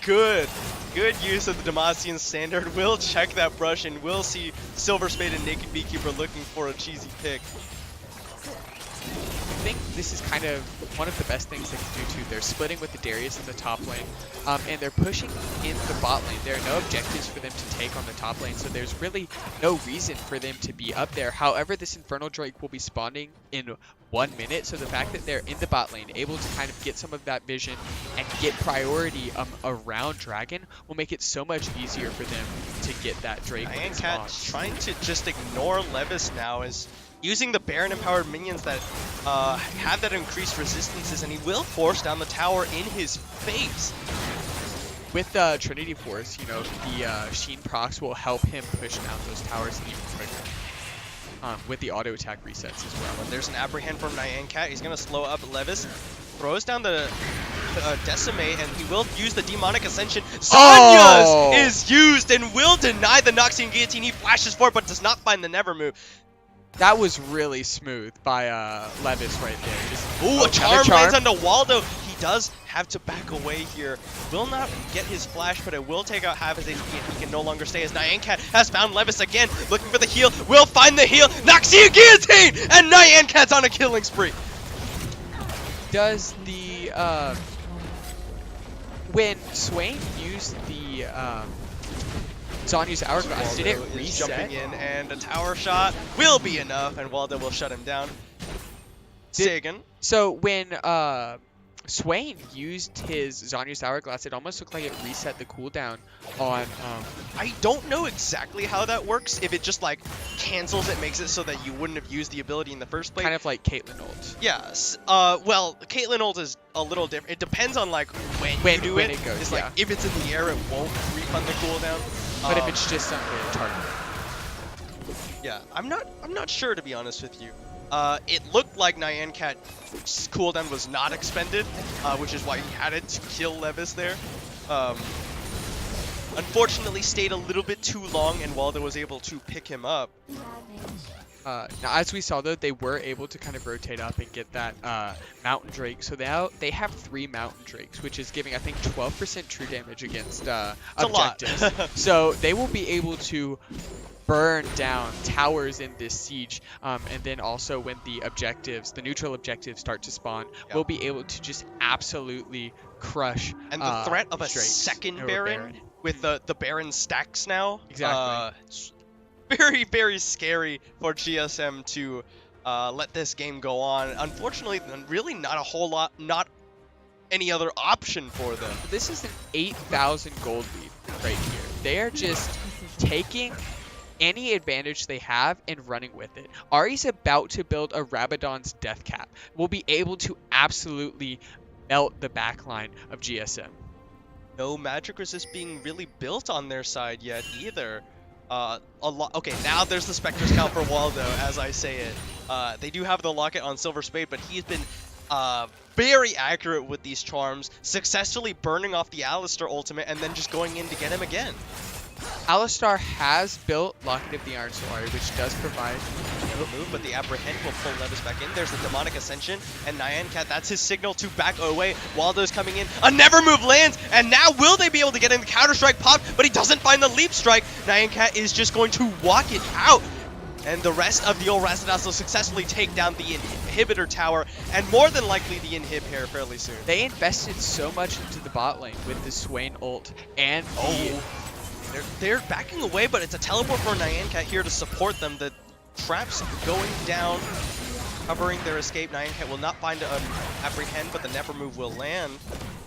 S2: good use of the Demacian Standard. We'll check that brush, and we'll see Silver Spade and Naked Beekeeper looking for a cheesy pick. I think this is kind of one of the best things they can do too. They're splitting with the Darius in the top lane, and they're pushing in the bot lane. There are no objectives for them to take on the top lane, so there's really no reason for them to be up there. However, this Infernal Drake will be spawning in 1 minute, so the fact that they're in the bot lane, able to kind of get some of that vision and get priority around Dragon, will make it so much easier for them to get that Drake.
S1: Cat trying to just ignore Levis now as using the Baron-empowered minions that have that increased resistances, and he will force down the tower in his face.
S2: With Trinity Force, you know, the Sheen procs will help him push down those towers even quicker. With the auto attack resets as well.
S1: But there's an apprehend from Nyan Cat. He's going to slow up Levis. Throws down the Decimate, and he will use the Demonic Ascension. Zanya's is used and will deny the Noxian Guillotine. He flashes for it, but does not find the Never Move.
S2: That was really smooth by Levis right there. Just,
S1: ooh, a charm lands onto Waldo. He does have to back away here. Will not get his flash, but it will take out half his HP, and he can no longer stay as Nyan Cat has found Levis again, looking for the heal. Will find the heal. Noxian Guillotine! And Nyan Cat's on a killing spree.
S2: Does the when Swain used the Zanya's Hourglass, did it reset?
S1: Jumping in, and a tower shot will be enough, and Waldo will shut him down. Sagan.
S2: So when Swain used his Zanya's Hourglass, it almost looked like it reset the cooldown on...
S1: I don't know exactly how that works, if it just like cancels it, makes it so that you wouldn't have used the ability in the first place.
S2: Kind of like Caitlyn ult.
S1: Yes. Well, Caitlyn ult is a little different. It depends on like when you do it.
S2: It goes,
S1: it's like if it's in the air, it won't refund the cooldown.
S2: But if it's just on the target.
S1: Yeah, I'm not sure, to be honest with you. It looked like Nyan Cat's cooldown was not expended, which is why he had it to kill Levis there. Unfortunately, stayed a little bit too long, and Waldo was able to pick him up.
S2: Now, as we saw, though, they were able to kind of rotate up and get that Mountain Drake. So now they have 3 Mountain Drakes, which is giving, I think, 12% true damage against objectives.
S1: A lot.
S2: So they will be able to burn down towers in this siege, and then also when the neutral objectives start to spawn, we'll be able to just absolutely crush.
S1: And the threat of a second Baron with the Baron stacks now.
S2: Exactly.
S1: Very, very scary for GSM to let this game go on. Unfortunately, really not a whole lot, not any other option for them.
S2: This is an 8,000 gold lead right here. They are just taking any advantage they have and running with it. Ari's about to build a Rabadon's Death Cap. We'll be able to absolutely melt the backline of GSM.
S1: No magic resist being really built on their side yet either. Okay, now there's the Spectre Scout for Waldo, as I say it. They do have the Locket on Silver Spade, but he's been very accurate with these charms, successfully burning off the Alistar ultimate and then just going in to get him again.
S2: Alistar has built Locket of the Iron Solari, which does provide
S1: a move, but the Apprehend will pull Levis back in. There's the Demonic Ascension, and Nyan Cat, that's his signal to back away. Waldo's coming in. A Never Move lands, and now will they be able to get in the Counter Strike pop, but he doesn't find the Leap Strike. Nyan Cat is just going to walk it out. And the rest of the old RZDZ will successfully take down the Inhibitor Tower, and more than likely the Inhib here fairly soon.
S2: They invested so much into the bot lane with the Swain ult and the...
S1: They're backing away, but it's a teleport for Nyan Cat here to support them. The traps going down, covering their escape. Nyan Cat will not find an Apprehend, but the Never Move will land.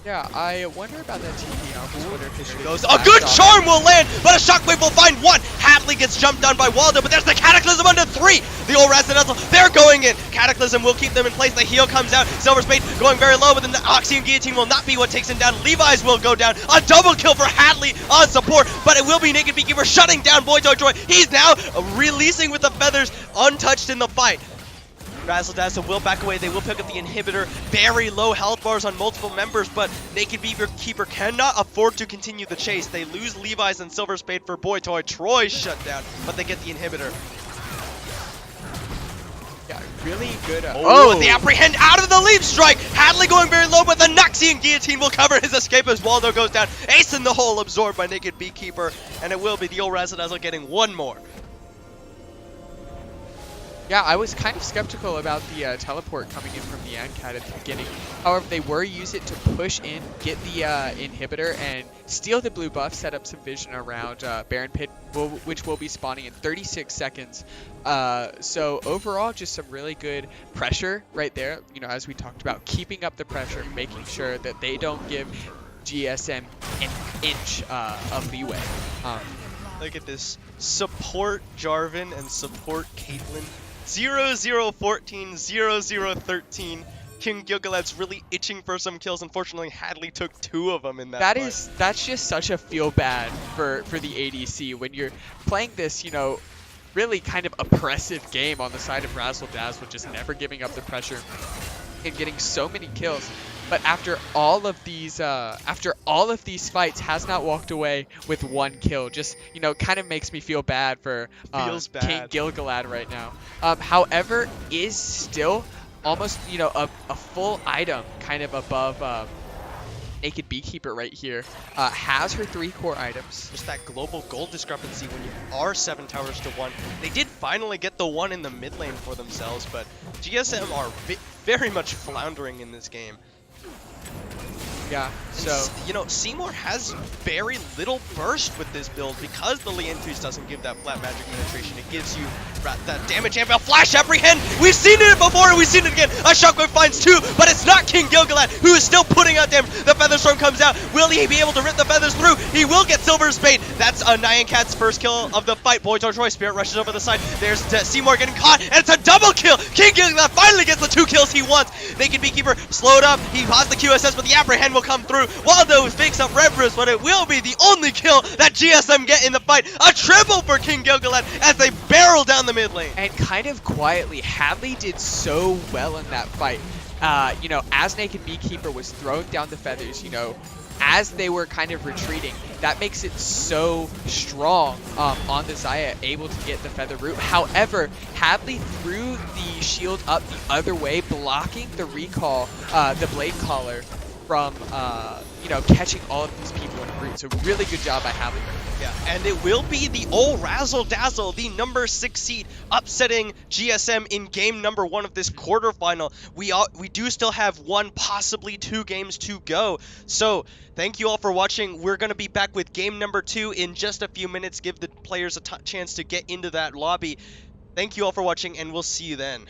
S2: Yeah, I wonder about that TP. I almost wonder if it
S1: goes. A good charm will land, but a Shockwave will find 1. Hadley gets jumped down by Waldo, but there's the Cataclysm under 3. The old RZDZ, they're going in. Cataclysm will keep them in place. The heal comes out. Silver Spade going very low, but then the Noxian Guillotine will not be what takes him down. Levi's will go down. A double kill for Hadley on support, but it will be Naked Beekeeper shutting down Boy Toy Troy. He's now releasing with the feathers, untouched in the fight. RZDZ will back away. They will pick up the Inhibitor. Very low health bars on multiple members, but Naked Beekeeper cannot afford to continue the chase. They lose Levi's and Silver Spade for Boy Toy. Troy shut down, but they get the Inhibitor.
S2: Yeah, really good.
S1: Oh, the Apprehend out of the Leap Strike. Hadley going very low, but the Noxian Guillotine will cover his escape as Waldo goes down. Ace in the hole absorbed by Naked Beekeeper, and it will be the old RZDZ getting 1 more.
S2: Yeah, I was kind of skeptical about the teleport coming in from the Cat at the beginning. However, they were use it to push in, get the Inhibitor, and steal the blue buff, set up some vision around Baron Pit, which will be spawning in 36 seconds. So overall, just some really good pressure right there. You know, as we talked about, keeping up the pressure, making sure that they don't give GSM an inch of leeway.
S1: Look at this. Support Jarvan and support Caitlyn 0-0-14, 0-0-13. King Gilgalad's really itching for some kills. Unfortunately, Hadley took 2 of them in that fight.
S2: That's just such a feel bad for the ADC when you're playing this, you know, really kind of oppressive game on the side of Razzle Dazzle, just never giving up the pressure and getting so many kills. But after all of these fights, has not walked away with 1 kill. Just, you know, kind of makes me feel bad for
S1: Feels
S2: King
S1: bad.
S2: Gilgalad right now. However, is still almost, you know, a full item kind of above Naked Beekeeper right here. Has her 3 core items.
S1: Just that global gold discrepancy when you are 7 towers to 1. They did finally get the 1 in the mid lane for themselves, but GSM are very much floundering in this game.
S2: Yeah, so
S1: you know, Seymour has very little burst with this build because the Lientus doesn't give that flat magic penetration. It gives you that damage amp, flash apprehend. We've seen it before and we've seen it again. A shockwave finds 2, but it's not King Gilgalad who is still putting out damage. The Featherstorm comes out. Will he be able to rip the feathers through? He will get Silver's bait. That's a Nyan Cat's first kill of the fight. Boy George Roy Spirit rushes over the side. There's Seymour getting caught, and it's a double kill. King Gilgalad finally gets the 2 kills he wants. Naked Beekeeper slowed up. He paused the QSS, but the apprehend will come through. Waldo picks up Red Bruce, but it will be the only kill that GSM get in the fight. A triple for King Gilgalad as they barrel down the mid lane.
S2: And kind of quietly, Hadley did so well in that fight. You know, as Naked Beekeeper was throwing down the feathers, you know, as they were kind of retreating, that makes it so strong on the Xayah, able to get the feather root. However, Hadley threw the shield up the other way, blocking the recall, the Blade Caller, from you know, catching all of these people in route. So really good job by Hadley.
S1: Yeah, and it will be the old Razzle Dazzle, the number 6 seed, upsetting GSM in game number 1 of this quarterfinal. We do still have 1, possibly 2 games to go. So thank you all for watching. We're going to be back with game number 2 in just a few minutes. Give the players a chance to get into that lobby. Thank you all for watching, and we'll see you then.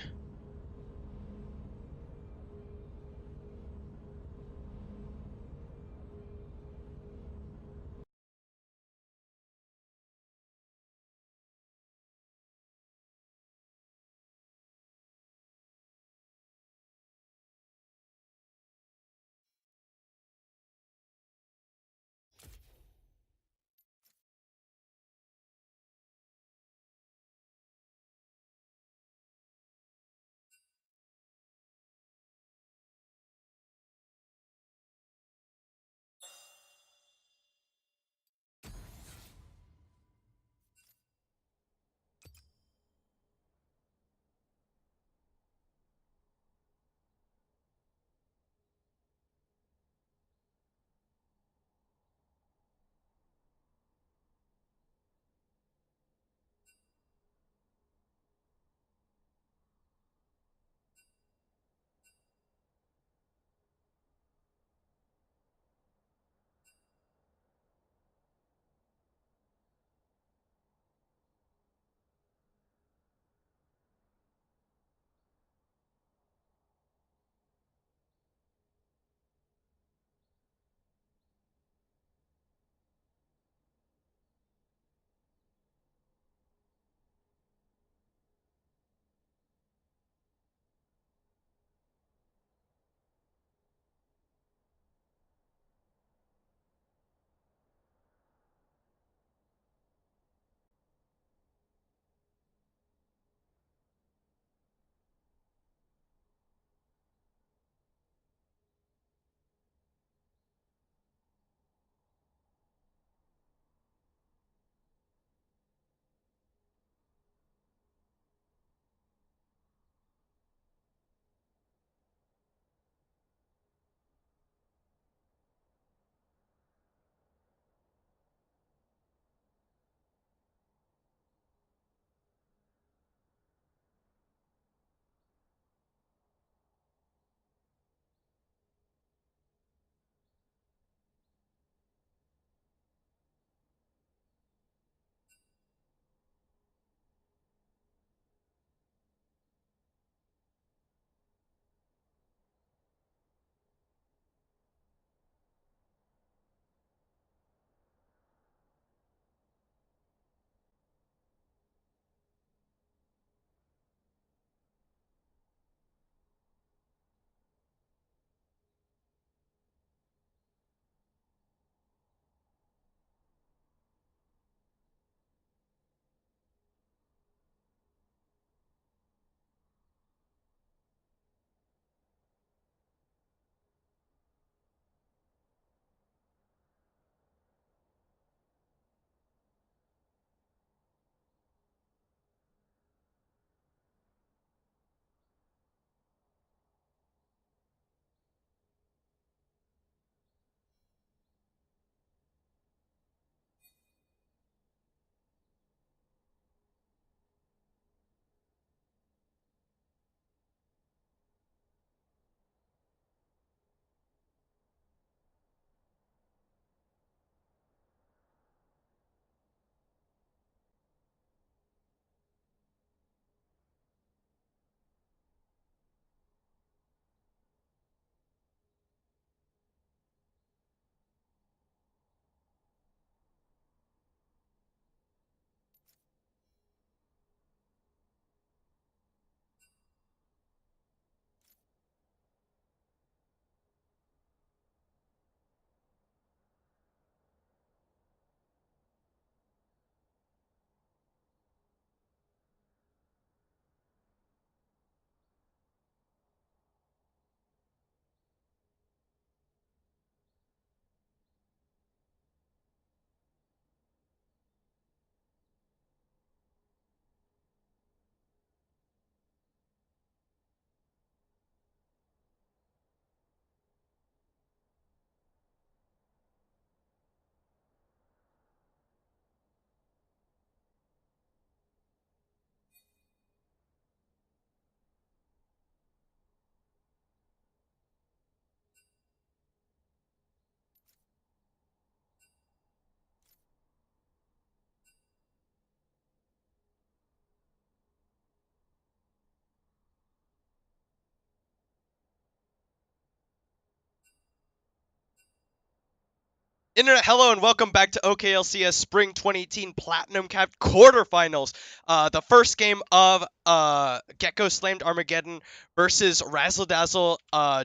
S1: Internet, hello and welcome back to OKLCS Spring 2018 Platinum Capped Quarterfinals. The first game of Gecko Slammed Armageddon versus RZDZ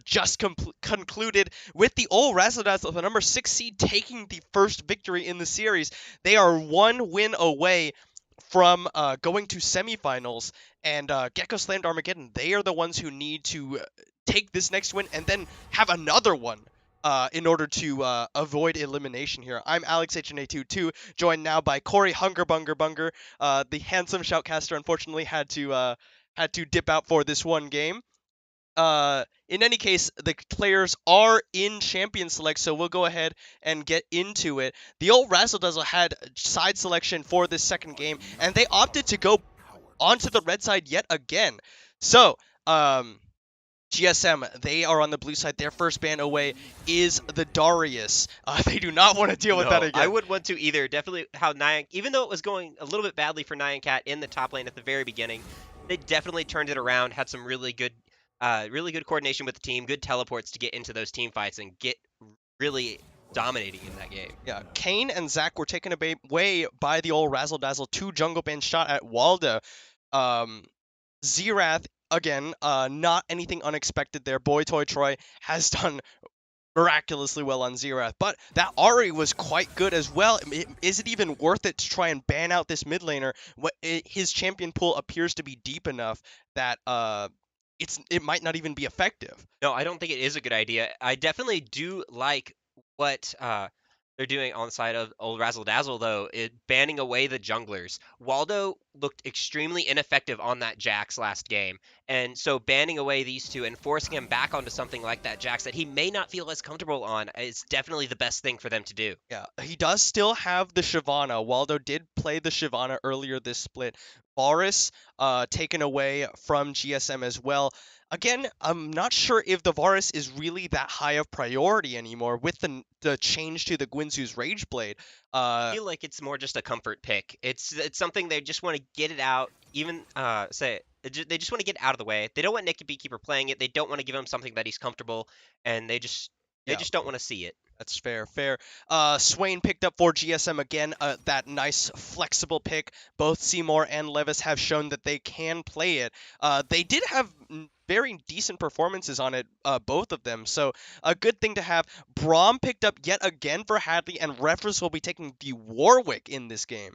S1: just concluded with the old RZDZ, the number 6 seed, taking the first victory in the series. They are one win away from going to semifinals, and Gecko Slammed Armageddon, they are the ones who need to take this next win and then have another one in order to avoid elimination here. I'm Alex HNA22, joined now by Corey Bunger. The handsome shoutcaster unfortunately had to dip out for this one game. In any case, the players are in champion select, so we'll go ahead and get into it. The old Razzle Dazzle had side selection for this second game, and they opted to go onto the red side yet again. So, GSM, they are on the blue side. Their first ban away is the Darius. They do not want to deal with that again.
S3: I wouldn't want to either. Definitely how Nyan, even though it was going a little bit badly for Nyan Cat in the top lane at the very beginning, they definitely turned it around, had some really good coordination with the team, good teleports to get into those team fights and get really dominating in that game.
S1: Yeah, Kane and Zach were taken away by the old Razzle Dazzle. 2 jungle ban shot at Waldo. Zerath, again, not anything unexpected there. Boy Toy Troy has done miraculously well on Zerath, but that Ahri was quite good as well. Is it even worth it to try and ban out this mid laner? His champion pool appears to be deep enough that it might not even be effective.
S3: No, I don't think it is a good idea. I definitely do like what they're doing on the side of old Razzle Dazzle, though, banning away the junglers. Waldo looked extremely ineffective on that Jax last game, and so banning away these two and forcing him back onto something like that Jax that he may not feel as comfortable on is definitely the best thing for them to do.
S1: Yeah, he does still have the Shyvana. Waldo did play the Shyvana earlier this split. Varus taken away from GSM as well. Again, I'm not sure if the Varus is really that high of priority anymore with the change to the Guinsoo's Rage Blade.
S3: I feel like it's more just a comfort pick. It's something they just want to get it out. Even they just want to get it out of the way. They don't want Naked Beekeeper playing it. They don't want to give him something that he's comfortable, and they just don't want to see it.
S1: That's fair. Swain picked up for GSM again, that nice flexible pick. Both Seymour and Levis have shown that they can play it. They did have very decent performances on it, both of them, so a good thing to have. Braum picked up yet again for Hadley, and Refrus will be taking the Warwick in this game.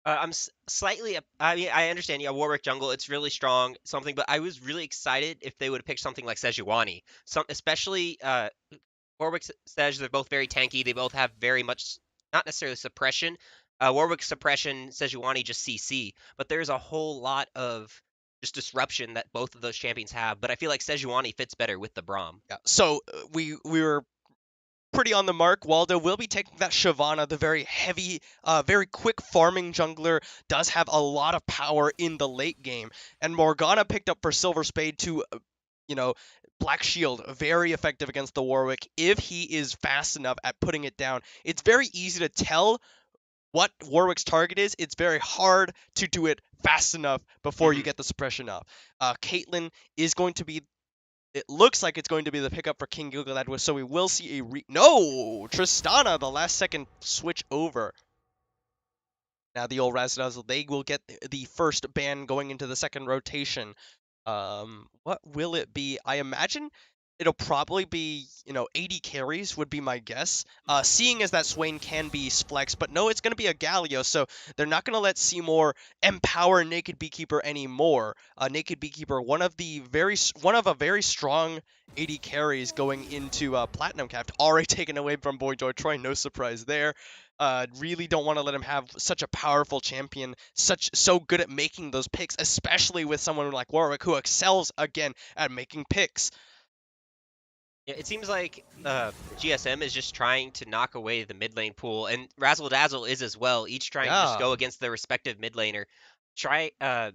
S3: I'm slightly. I mean, I understand. Yeah, Warwick jungle. It's really strong, something. But I was really excited if they would have picked something like Sejuani. Especially Warwick, Sej. They're both very tanky. They both have very much, not necessarily suppression. Warwick suppression, Sejuani just CC. But there's a whole lot of just disruption that both of those champions have. But I feel like Sejuani fits better with the Braum.
S1: Yeah. So we were pretty on the mark. Waldo will be taking that Shyvana, the very heavy, very quick farming jungler, does have a lot of power in the late game. And Morgana picked up for Silver Spade to, Black Shield, very effective against the Warwick. If he is fast enough at putting it down, it's very easy to tell what Warwick's target is. It's very hard to do it fast enough before you get the suppression up. Caitlyn is going to be, it looks like it's going to be the pickup for King Gilgalad, so we will see a no! Tristana, the last second switch over. Now the old Razzle, they will get the first ban going into the second rotation. What will it be? I imagine it'll probably be, 80 carries would be my guess. Seeing as that Swain can be flex, but no, it's going to be a Galio, so they're not going to let Seymour empower Naked Beekeeper anymore. Naked Beekeeper, one of a very strong 80 carries going into Platinum Capped, already taken away from Boy Toy Troy, no surprise there. Really don't want to let him have such a powerful champion, so good at making those picks, especially with someone like Warwick who excels again at making picks.
S3: Yeah, it seems like GSM is just trying to knock away the mid lane pool, and Razzle Dazzle is as well, each trying to just go against their respective mid laner. For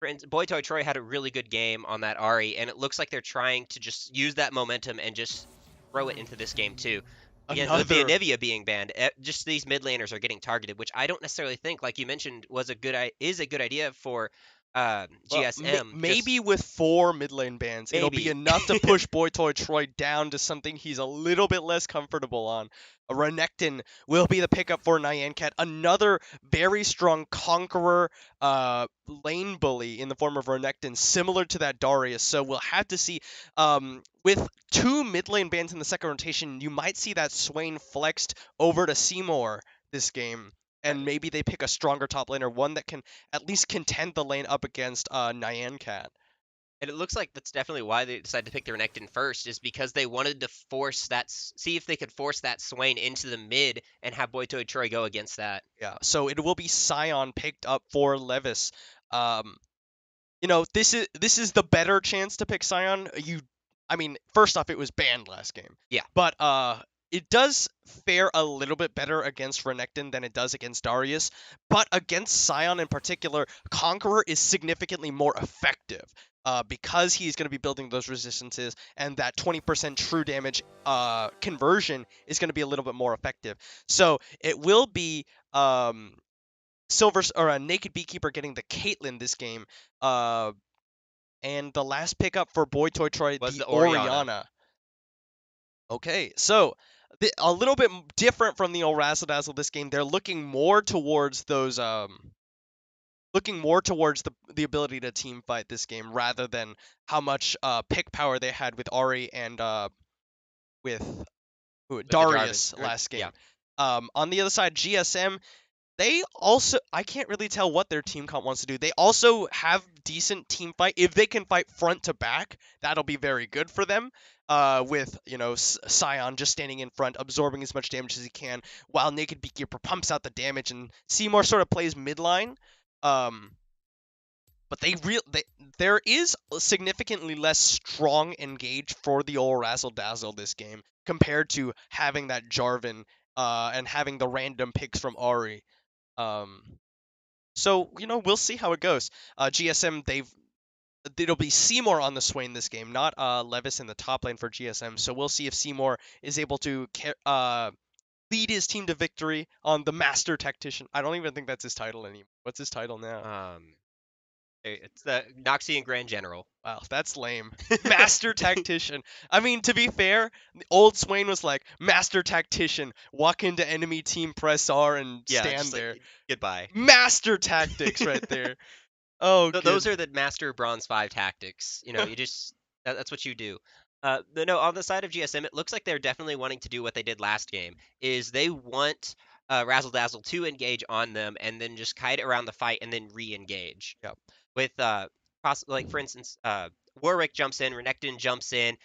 S3: instance, Boy Toy Troy had a really good game on that Ahri, and it looks like they're trying to just use that momentum and just throw it into this game too. Again, with the Anivia being banned, just these mid laners are getting targeted, which I don't necessarily think, like you mentioned, is a good idea for
S1: Well,
S3: GSM.
S1: maybe with 4 mid lane bans, it'll be
S3: Maybe.
S1: enough to push Boy Toy Troy down to something he's a little bit less comfortable on. Renekton will be the pickup for Nyancat, another very strong conqueror lane bully in the form of Renekton, similar to that Darius. So we'll have to see. With 2 mid lane bans in the second rotation, you might see that Swain flexed over to Seymour this game. And maybe they pick a stronger top laner, one that can at least contend the lane up against Nyancat.
S3: And it looks like that's definitely why they decided to pick the Renekton first, is because they wanted to force that, see if they could force that Swain into the mid and have Boytoy Troy go against that.
S1: Yeah, so it will be Sion picked up for Levis. This is the better chance to pick Sion. First off, it was banned last game.
S3: Yeah.
S1: But it does fare a little bit better against Renekton than it does against Darius. But against Sion in particular, Conqueror is significantly more effective. Because he's going to be building those resistances, and that 20% true damage conversion is going to be a little bit more effective. So it will be Silver or a Naked Beekeeper getting the Caitlyn this game. And the last pickup for Boy Toy Troy,
S3: Was
S1: the
S3: the Orianna.
S1: Orianna. Okay, so a little bit different from the old Razzle Dazzle this game. They're looking more towards those the ability to team fight this game rather than how much pick power they had with Ari and with Darius last game.
S3: Yeah.
S1: On the other side, GSM, they also, I can't really tell what their team comp wants to do. They also have decent team fight. If they can fight front to back, that'll be very good for them. With, Sion just standing in front, absorbing as much damage as he can, while Naked Beekeeper pumps out the damage, and Seymour sort of plays midline. But there is significantly less strong engage for the old Razzle Dazzle this game compared to having that Jarvan and having the random picks from Ari. So we'll see how it goes. GSM, it'll be Seymour on the Swain this game, not Levis in the top lane for GSM. So we'll see if Seymour is able to lead his team to victory on the Master Tactician. I don't even think that's his title anymore. What's his title now?
S3: It's the Noxian Grand General.
S1: Wow, that's lame. Master Tactician. I mean, to be fair, old Swain was like, Master Tactician, walk into enemy team, press R, and stand there.
S3: Goodbye.
S1: Master Tactics right there. Oh,
S3: Those are the Master Bronze 5 tactics. You just, that's what you do. No, on the side of GSM, it looks like they're definitely wanting to do what they did last game, is they want Razzle Dazzle to engage on them and then just kite around the fight and then re-engage.
S1: Yep.
S3: With for instance, Warwick jumps in, Renekton jumps in,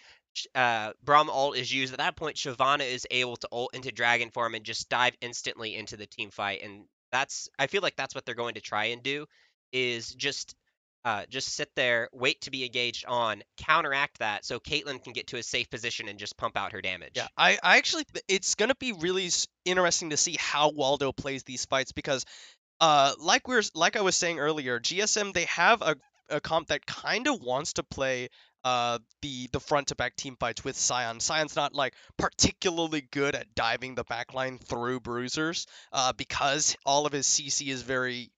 S3: Braum ult is used. At that point, Shyvana is able to ult into Dragon form and just dive instantly into the team fight. And I feel like that's what they're going to try and do, is just sit there, wait to be engaged on, counteract that, so Caitlyn can get to a safe position and just pump out her damage.
S1: Yeah, I actually, it's gonna be really interesting to see how Waldo plays these fights because like I was saying earlier, GSM, they have a comp that kind of wants to play the front to back team fights with Sion. Sion's not like particularly good at diving the backline through bruisers because all of his CC is very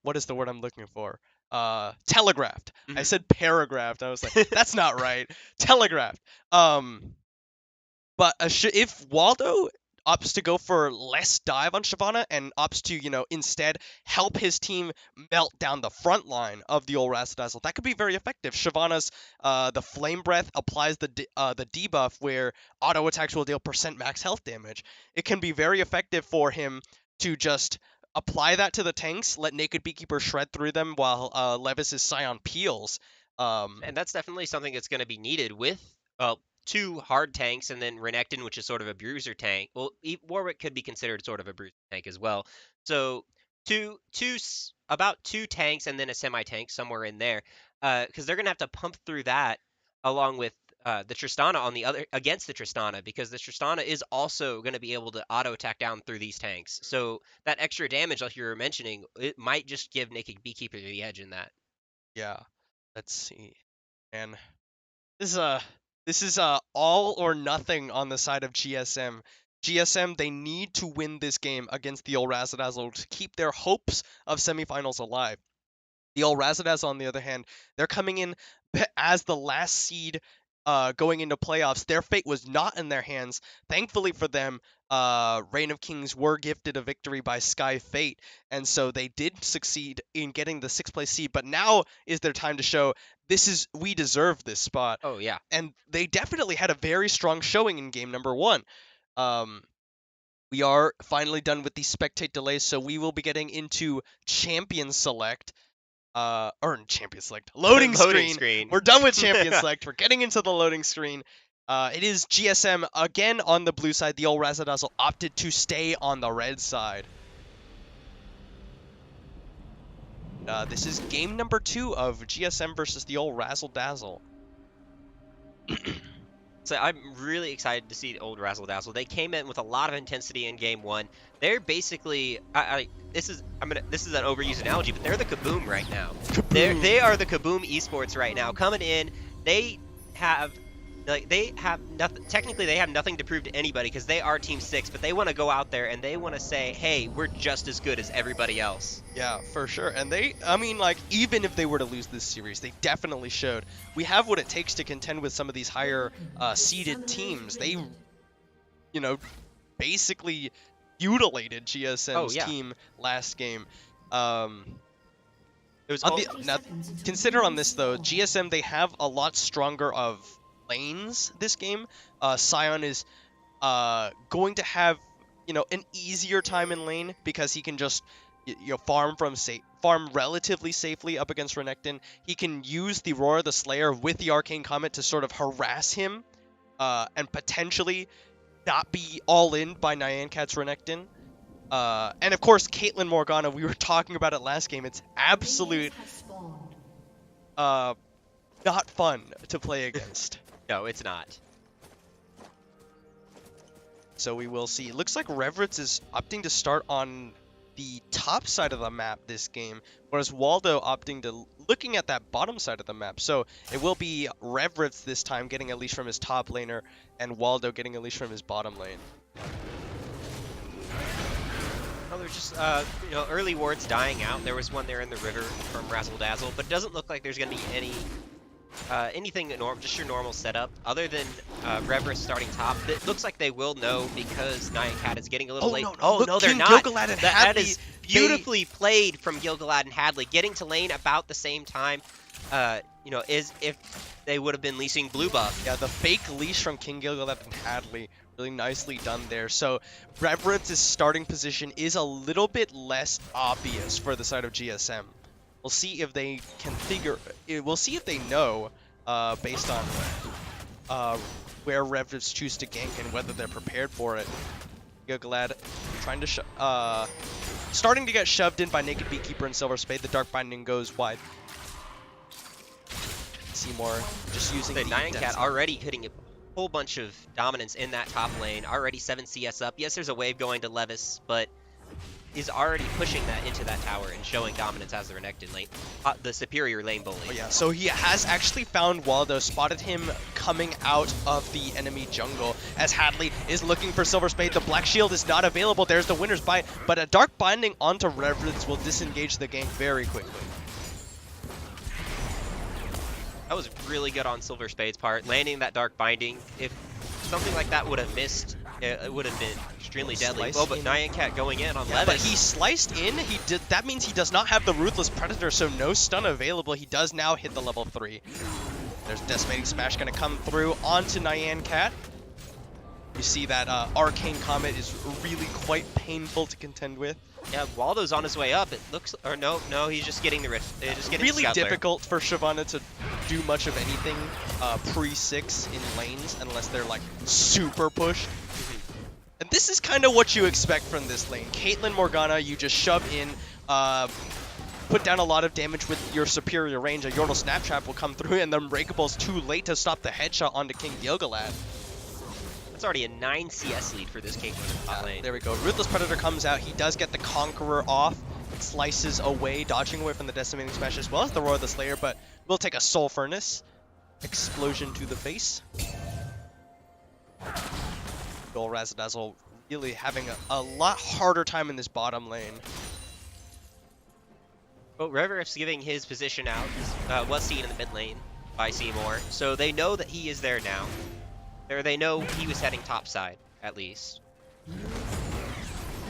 S1: what is the word I'm looking for? Telegraphed.
S3: Mm-hmm.
S1: I said paragraphed. I was like, that's not right. Telegraphed. But if Waldo opts to go for less dive on Shyvana and opts to, instead help his team melt down the front line of the old Razzle Dazzle, that could be very effective. Shyvana's the Flame Breath applies the debuff where auto attacks will deal % max health damage. It can be very effective for him to just apply that to the tanks, let Naked Beekeeper shred through them while Levis's Scion peels.
S3: And that's definitely something that's going to be needed with 2 hard tanks and then Renekton, which is sort of a bruiser tank. Well, Warwick could be considered sort of a bruiser tank as well. So about 2 tanks and then a semi-tank somewhere in there, because they're going to have to pump through that along with the Tristana on the other against the Tristana, because the Tristana is also going to be able to auto attack down through these tanks. So that extra damage, like you were mentioning, it might just give Naked Beekeeper the edge in that.
S1: Yeah, let's see, and this is all or nothing on the side of GSM. GSM, they need to win this game against the old RZDZ to keep their hopes of semifinals alive. The old RZDZ, on the other hand, they're coming in as the last seed going into playoffs. Their fate was not in their hands. Thankfully for them, Reign of Kings were gifted a victory by Sky Fate, and so they did succeed in getting the 6th place seed. But now is their time to show we deserve this spot.
S3: Oh yeah.
S1: And they definitely had a very strong showing in game number 1. We are finally done with the spectate delays, so we will be getting into Champion Select. Or Champion Select. Loading screen. We're done with Champion Select. We're getting into the loading screen. It is GSM again on the blue side. The old RZDZ opted to stay on the red side. This is game number 2 of GSM versus the old RZDZ.
S3: So I'm really excited to see the old RZDZ. They came in with a lot of intensity in game 1. They're basically, this is an overused analogy, but they're the Kaboom right now. They are the Kaboom esports right now. Coming in, they have nothing. Technically, they have nothing to prove to anybody because they are Team 6, but they want to go out there and they want to say, hey, we're just as good as everybody else.
S1: Yeah, for sure. And even if they were to lose this series, they definitely showed we have what it takes to contend with some of these higher seeded teams. They, basically mutilated GSM's team last game. Now, consider on this though, GSM, they have a lot stronger of lanes this game. Sion is going to have an easier time in lane because he can just farm relatively safely up against Renekton. He can use the Roar of the Slayer with the Arcane Comet to sort of harass him and potentially not be all in by Nyan-Cat's Renekton. And of course, Caitlyn Morgana, we were talking about it last game. It's absolute not fun to play against.
S3: No, it's not.
S1: So we will see. It looks like Reverence is opting to start on the top side of the map this game, whereas Waldo opting to looking at that bottom side of the map. So it will be Reverence this time getting a leash from his top laner, and Waldo getting a leash from his bottom lane.
S3: Well, they're just, early wards dying out. There was one there in the river from RZDZ, but it doesn't look like there's going to be anything just your normal setup, other than Reverence starting top. It looks like they will know because Nyan-Cat is getting a little late.
S1: No,
S3: they're
S1: King
S3: not.
S1: Gilgalad and
S3: That
S1: Hadley,
S3: is beautifully played from Gilgalad and Hadley, getting to lane about the same time. Is if they would have been leashing blue buff.
S1: Yeah, the fake leash from King Gilgalad and Hadley, really nicely done there. So Reverence's starting position is a little bit less obvious for the side of GSM. We'll see if they can we'll see if they know, based on where Reverence choose to gank and whether they're prepared for it. Gilgalad trying to starting to get shoved in by Naked Beekeeper and Silver Spade. The Dark Binding goes wide. Seymour just using the
S3: Nyan-Cat already hitting a whole bunch of dominance in that top lane. Already 7 CS up. Yes, there's a wave going to Levis, but is already pushing that into that tower and showing dominance as the Renekton lane, the superior lane bully.
S1: Oh yeah, so he has actually found Waldo, spotted him coming out of the enemy jungle as Hadley is looking for Silver Spade. The Black Shield is not available. There's the winner's bite, but a Dark Binding onto Reverence will disengage the gank very quickly.
S3: That was really good on Silver Spade's part, landing that Dark Binding. If something like that would have missed, it would have been extremely deadly. Well, but Nyan-Cat going in on Levis.
S1: But he sliced in. That means he does not have the Ruthless Predator, so no stun available. He does now hit the level 3. There's Decimating Smash going to come through onto Nyan-Cat. You see that Arcane Comet is really quite painful to contend with.
S3: Yeah, Waldo's on his way up. It looks, or no, he's just getting the rift. Just getting
S1: really difficult for Shyvana to do much of anything pre-6 in lanes unless they're like super pushed. And this is kind of what you expect from this lane. Caitlyn Morgana, you just shove in, put down a lot of damage with your superior range. A Yordle Snaptrap will come through, and the Unbreakable's too late to stop the headshot onto King Gilgalad.
S3: That's already a 9 CS lead for this Caitlyn in the top lane.
S1: There we go. Ruthless Predator comes out. He does get the Conqueror off. Slices away, dodging away from the Decimating Smash as well as the Roar of the Slayer, but will take a Soul Furnace. Explosion to the face. Goal RZDZ really having a lot harder time in this bottom lane.
S3: Well, Reverif's giving his position out. Was seen in the mid lane by Seymour, so they know that he is there now. Or they know he was heading top side, at least.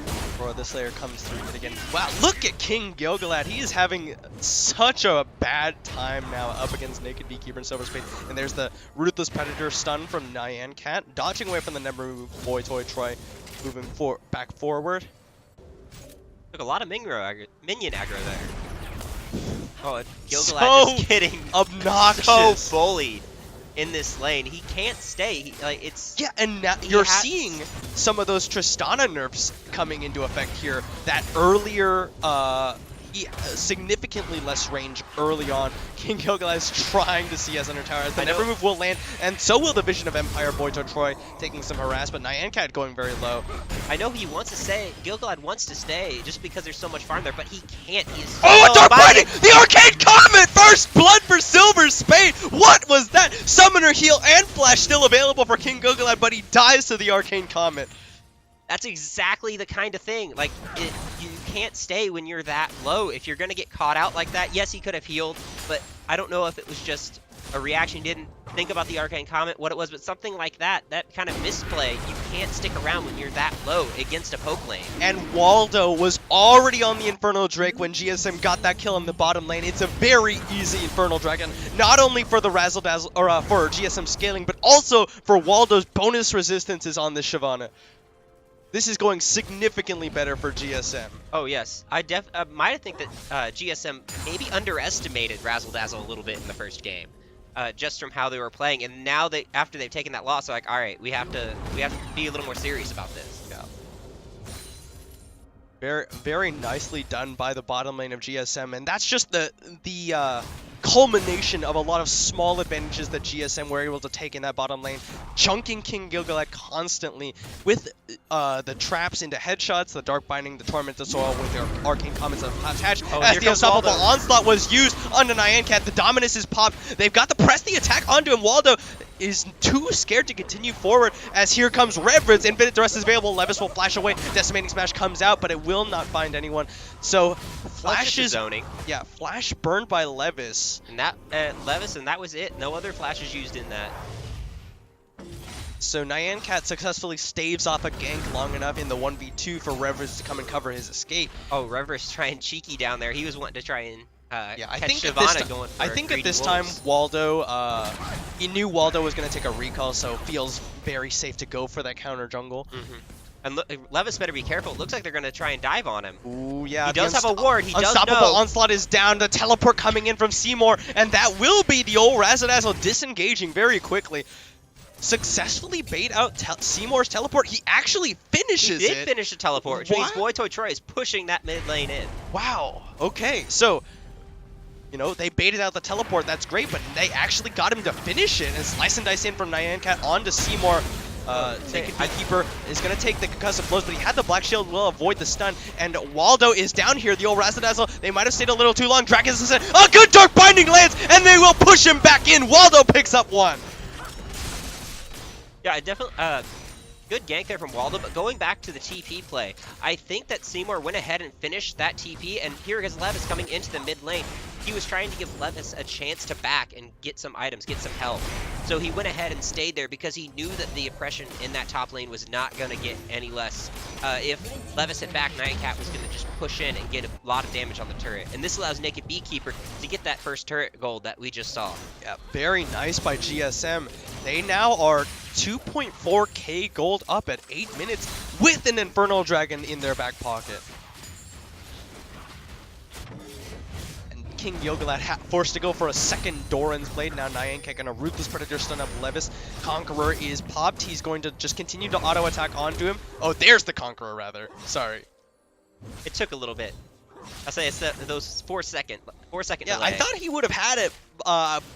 S1: Before this layer comes through it again. Wow, look at King Gilgalad. He is having such a bad time now up against Naked Beekeeper and Silver Spade. And there's the Ruthless Predator stun from Nyan Cat, dodging away from the never move Boy Toy Troy, moving back forward.
S3: Took a lot of minion aggro there. Oh, Gilgalad just getting
S1: obnoxious.
S3: so bullied in this lane. He can't stay.
S1: Yeah, and now you're seeing some of those Tristana nerfs coming into effect here. That earlier, significantly less range early on. King Gilgalad is trying to CS under tower as the never move will land, and so will the Vision of Empire. Boito Troy taking some harass, but Nyan Cat going very low.
S3: I know he wants to stay. Gilgalad wants to stay just because there's so much farm there, but he can't. He is so
S1: a dark binding! The Arcane Comet! First blood for Silver Spade! What was that? Summoner heal and flash still available for King Gilgalad, but he dies to the Arcane Comet.
S3: That's exactly the kind of thing. Like, you can't stay when you're that low. If you're going to get caught out like that, yes, he could have healed, but I don't know if it was just a reaction. He didn't think about the Arcane Comet, what it was, but something like that, that kind of misplay, you can't stick around when you're that low against a poke lane.
S1: And Waldo was already on the Infernal Drake when GSM got that kill in the bottom lane. It's a very easy Infernal Dragon, not only for the Razzle Dazzle, or for GSM scaling, but also for Waldo's bonus resistances on this Shyvana. This is going significantly better for GSM.
S3: Oh, yes. I might think that GSM maybe underestimated Razzle Dazzle a little bit in the first game, just from how they were playing. And now after they've taken that loss, they're like, all right, we have to be a little more serious about this.
S1: Yeah. Very, very nicely done by the bottom lane of GSM, and that's just the culmination of a lot of small advantages that GSM were able to take in that bottom lane, chunking King Gilgalad constantly with the traps into headshots, the Dark Binding, the Tormented Soil with their Arcane Comets attached.
S3: Oh,
S1: as the Unstoppable Onslaught was used onto Nyan Cat, the Dominus is popped. They've got to press the attack onto him. Waldo is too scared to continue forward as here comes Reverence. Infinite Duress is available. Levis will flash away. Decimating Smash comes out, but it will not find anyone. So Flash is
S3: zoning.
S1: Yeah, Flash burned by Levis.
S3: And that Levis, and that was it. No other flashes used in that.
S1: So Nyan Cat successfully staves off a gank long enough in the 1v2 for Reverence to come and cover his escape.
S3: Oh, Reverence trying cheeky down there. He was wanting to try and
S1: yeah, I
S3: catch
S1: think
S3: Shyvana going for
S1: I think at this time Waldo, he knew Waldo was going to take a recall, so feels very safe to go for that counter jungle.
S3: And Levis better be careful. It looks like they're going to try and dive on him.
S1: Ooh, yeah.
S3: He does have a ward. He does know.
S1: Unstoppable Onslaught is down. The teleport coming in from Seymour, and that will be the old RZDZ disengaging very quickly. Successfully bait out Seymour's teleport. He actually finishes it.
S3: He did finish the teleport, which means Boy Toy Troy is pushing that mid lane in.
S1: Wow. Okay, so you know, they baited out the teleport. That's great, but they actually got him to finish it. And slice and dice in from Nyan Cat onto Seymour. Naked Beekeeper is going to take the concussive blows, but he had the Black Shield, will avoid the stun, and Waldo is down here. The old RZDZ, they might have stayed a little too long. Dragon's Ascent, a good Dark Binding lands, and they will push him back in. Waldo picks up one.
S3: Yeah, definitely. Good gank there from Waldo, but going back to the TP play, I think that Seymour went ahead and finished that TP, and here is Levis coming into the mid lane. He was trying to give Levis a chance to back and get some items, get some help. So he went ahead and stayed there because he knew that the oppression in that top lane was not going to get any less. If Levis hit back, Nyan Cat was going to just push in and get a lot of damage on the turret. And this allows Naked Beekeeper to get that first turret gold that we just saw.
S1: Yeah, very nice by GSM. They now are 2.4k gold up at 8 minutes with an Infernal Dragon in their back pocket. And King Gilgalad forced to go for a second Doran's Blade. Now Nyan Cat gonna Ruthless Predator stun up Levis. Conqueror is popped. He's going to just continue to auto attack onto him. Oh, there's the Conqueror rather. Sorry.
S3: It took a little bit. I say it's those 4 second
S1: yeah,
S3: delay.
S1: I thought he would have had it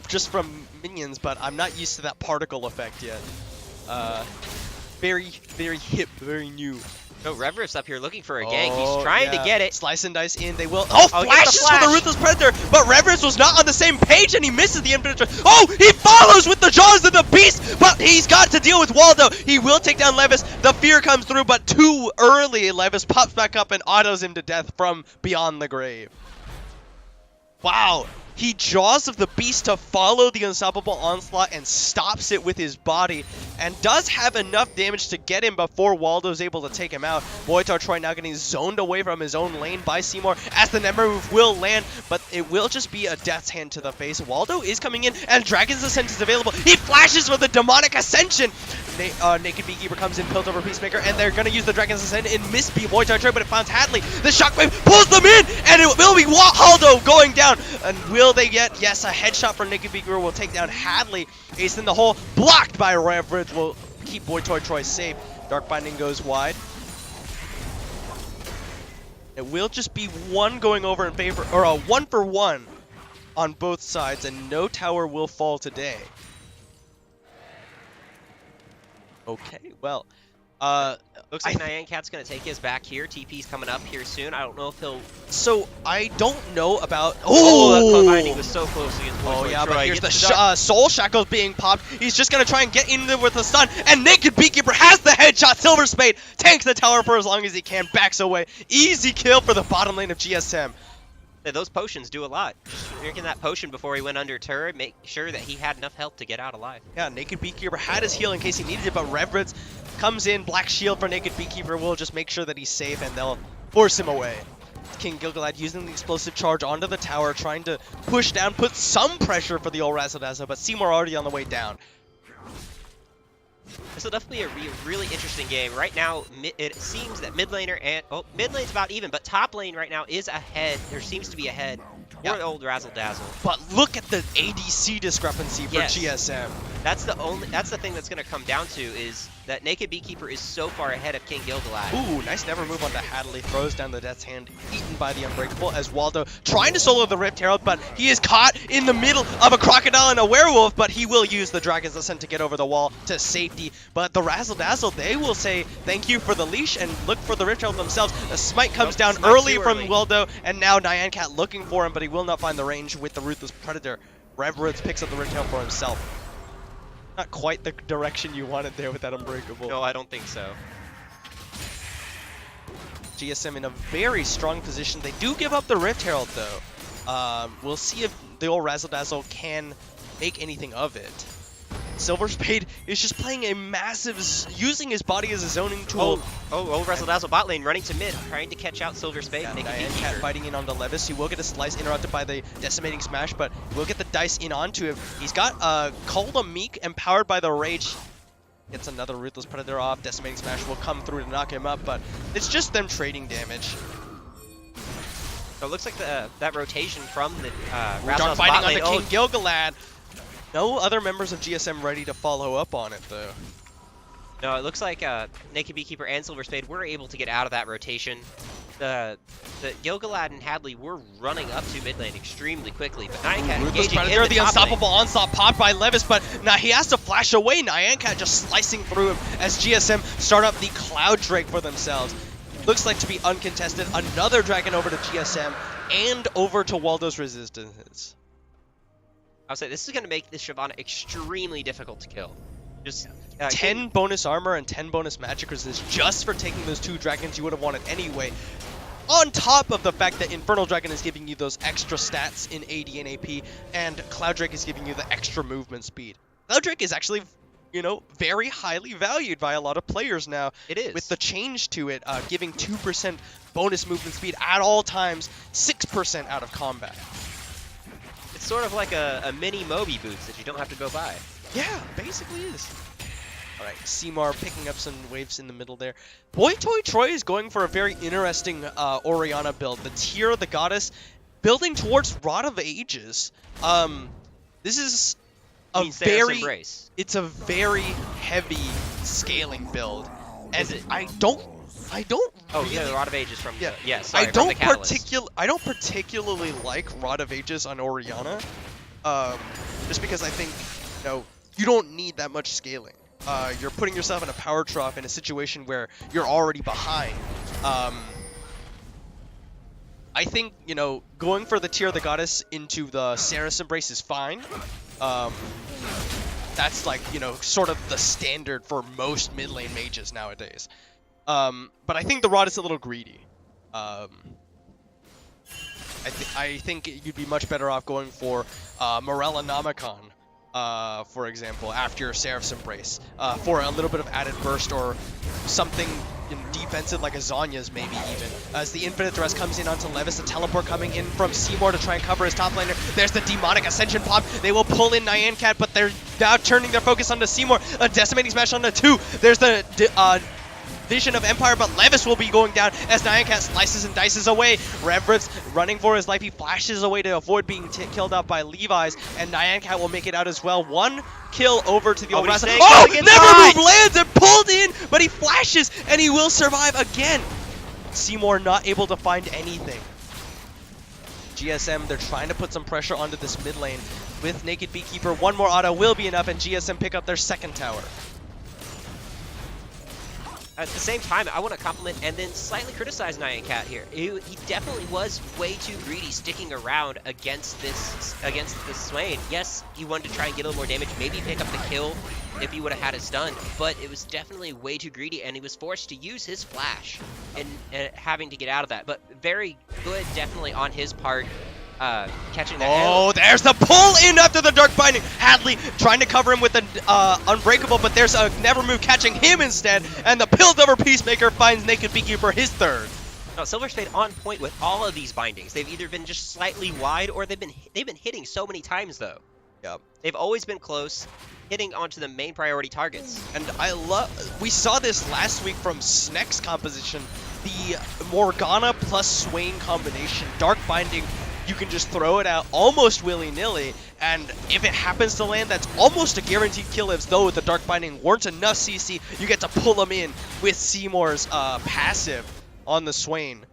S1: just from minions, but I'm not used to that particle effect yet. Very hip, very new.
S3: No, Reverif's up here looking for a gank. He's trying to get it.
S1: Slice and dice in. They will. Oh, flashes for the Ruthless Predator, but Reverence was not on the same page, and he misses the Infinite. Oh, he follows with the Jaws of the Beast, but he's got got to deal with Waldo. He will take down Levis. The fear comes through, but too early. Levis pops back up and autos him to death from beyond the grave. Wow. He Jaws of the Beast to follow the unstoppable onslaught and stops it with his body, and does have enough damage to get him before Waldo's able to take him out. Voitar Troy now getting zoned away from his own lane by Seymour as the Nemmer move will land, but it will just be a death's hand to the face. Waldo is coming in, and Dragon's Ascent is available. He flashes with the Demonic Ascension. Naked Beekeeper comes in, built over Peacemaker, and they're going to use the Dragon's Ascent in Misbeat Voitar Troy, but it finds Hadley. The Shockwave pulls them in, and it will be Waldo going down. And will they get, yes, a headshot from Naked Beaker will take down Hadley. Ace in the hole, blocked by Reverend, will keep Voitar Troy safe. Dark Binding goes wide. It will just be one going over in favor, or a 1-for-1 on both sides, and no tower will fall today. Okay, well,
S3: Looks like Nyan gonna take his back here. TP's coming up here soon. I don't know if he'll.
S1: So I don't know about.
S3: Oh, that Cloud Binding was so close against
S1: Oh
S3: Voitar
S1: yeah,
S3: Troy.
S1: but here's the Soul Shackles being popped. He's just gonna try and get in there with the stun, and Naked Beekeeper has the headshot. Silver Spade tanks the tower for as long as he can, backs away. Easy kill for the bottom lane of GSM.
S3: Yeah, those potions do a lot. Just drinking that potion before he went under turret, make sure that he had enough health to get out alive.
S1: Yeah, Naked Beekeeper had his heal in case he needed it, but Reverence comes in, Black Shield for Naked Beekeeper will just make sure that he's safe, and they'll force him away. King Gilgalad using the explosive charge onto the tower, trying to push down, put some pressure for the old RZDZ, but Seymour already on the way down.
S3: This will definitely be a really interesting game. Right now, it seems that mid laner and mid lane's about even, but top lane right now is ahead. There seems to be ahead for the old RZDZ.
S1: But look at the ADC discrepancy for GSM.
S3: That's the thing that's going to come down to is that Naked Beekeeper is so far ahead of King Gilgalad.
S1: Ooh, nice never move onto Hadley. Throws down the Death's Hand, eaten by the Unbreakable as Waldo trying to solo the Rift Herald, but he is caught in the middle of a crocodile and a werewolf, but he will use the Dragon's Ascent to get over the wall to safety. But the RZDZ, they will say thank you for the leash and look for the Rift Herald themselves. The Smite comes down early from Waldo, and now Nyan looking for him, but he will not find the range with the Ruthless Predator. Reverence picks up the Rift Herald for himself. Not quite the direction you wanted there with that Unbreakable.
S3: No, I don't think so.
S1: GSM in a very strong position. They do give up the Rift Herald though. We'll see if the old RZDZ can make anything of it. Silver Spade is just playing a massive, using his body as a zoning tool.
S3: Old RZDZ bot lane running to mid, trying to catch out Silver Spade.
S1: Yeah, Nyan fighting in onto Levis. He will get a slice interrupted by the Decimating Smash, but will get the dice in onto him. He's got Called a Meek, empowered by the Rage. Gets another Ruthless Predator off. Decimating Smash will come through to knock him up, but it's just them trading damage.
S3: So it looks like that rotation from the
S1: Dark
S3: RZDZ
S1: fighting
S3: bot lane.
S1: on the King Gilgalad. No other members of GSM ready to follow up on it, though.
S3: No, it looks like Naked Beekeeper and Silver Spade were able to get out of that rotation. The Gilgalad and Hadley were running up to mid lane extremely quickly, but Nyan engaging in
S1: the unstoppable onslaught popped by Levis, but now he has to flash away. Nyan just slicing through him as GSM start up the Cloud Drake for themselves. Looks like to be uncontested. Another Dragon over to GSM and over to Waldo's Resistance.
S3: I would say this is going to make this Shyvana extremely difficult to kill. Just
S1: 10 bonus armor and 10 bonus magic resist just for taking those two dragons you would have wanted anyway. On top of the fact that Infernal Dragon is giving you those extra stats in AD and AP, and Cloud Drake is giving you the extra movement speed. Cloud Drake is actually, you know, very highly valued by a lot of players now.
S3: It is.
S1: With the change to it, giving 2% bonus movement speed at all times, 6% out of combat.
S3: It's sort of like a mini Moby boots that you don't have to go buy.
S1: Yeah, basically is. Alright, Seymour picking up some waves in the middle there. Voitar Troy is going for a very interesting Orianna build. The Tear of the Goddess, building towards Rod of Ages. This is a it's a very heavy scaling build. And I don't
S3: Oh,
S1: really,
S3: yeah, the Rod of Ages from
S1: I don't particularly like Rod of Ages on Orianna. Just because I think, you know, you don't need that much scaling. You're putting yourself in a power trough in a situation where you're already behind. I think, you know, going for the Tear of the Goddess into the Saracen Embrace is fine. That's like, you know, sort of the standard for most mid lane mages nowadays. But I think the Rod is a little greedy. I think you'd be much better off going for Morella Nomicon, for example, after your Seraph's Embrace, for a little bit of added burst or something defensive like a Zonya's maybe even. As the Infinite Duress comes in onto Levis, a teleport coming in from Seymour to try and cover his top laner. There's the Demonic Ascension pop. They will pull in Nyan Cat, but they're now turning their focus onto Seymour. A Decimating Smash onto 2. There's the Vision of Empire, but Levis will be going down as Nyan Cat slices and dices away. Reverence running for his life. He flashes away to avoid being killed out by Levi's, and Nyan Cat will make it out as well. One kill over to the old Raza. Oh, Never Move lands and pulled in, but he flashes, and he will survive again. Seymour not able to find anything. GSM, they're trying to put some pressure onto this mid lane with Naked Beekeeper. One more auto will be enough, and GSM pick up their second tower.
S3: At the same time, I want to compliment and then slightly criticize Nyan Cat here. He definitely was way too greedy sticking around against this Swain. Yes, he wanted to try and get a little more damage, maybe pick up the kill if he would have had it stun, but it was definitely way too greedy, and he was forced to use his flash and having to get out of that. But very good, definitely on his part. Catching that.
S1: Oh, there's the pull in after the Dark Binding. Hadley trying to cover him with an Unbreakable, but there's a Never Move catching him instead, and the Piltover Peacemaker finds Naked Beekeeper his third.
S3: No, Silver Spade on point with all of these bindings. They've either been just slightly wide, or they've been hitting so many times though.
S1: Yep.
S3: They've always been close, hitting onto the main priority targets.
S1: And we saw this last week from Sneck's composition, the Morgana plus Swain combination, Dark Binding. You can just throw it out almost willy-nilly, and if it happens to land, that's almost a guaranteed kill. As though the Dark Binding weren't enough CC, you get to pull them in with Seymour's passive on the Swain.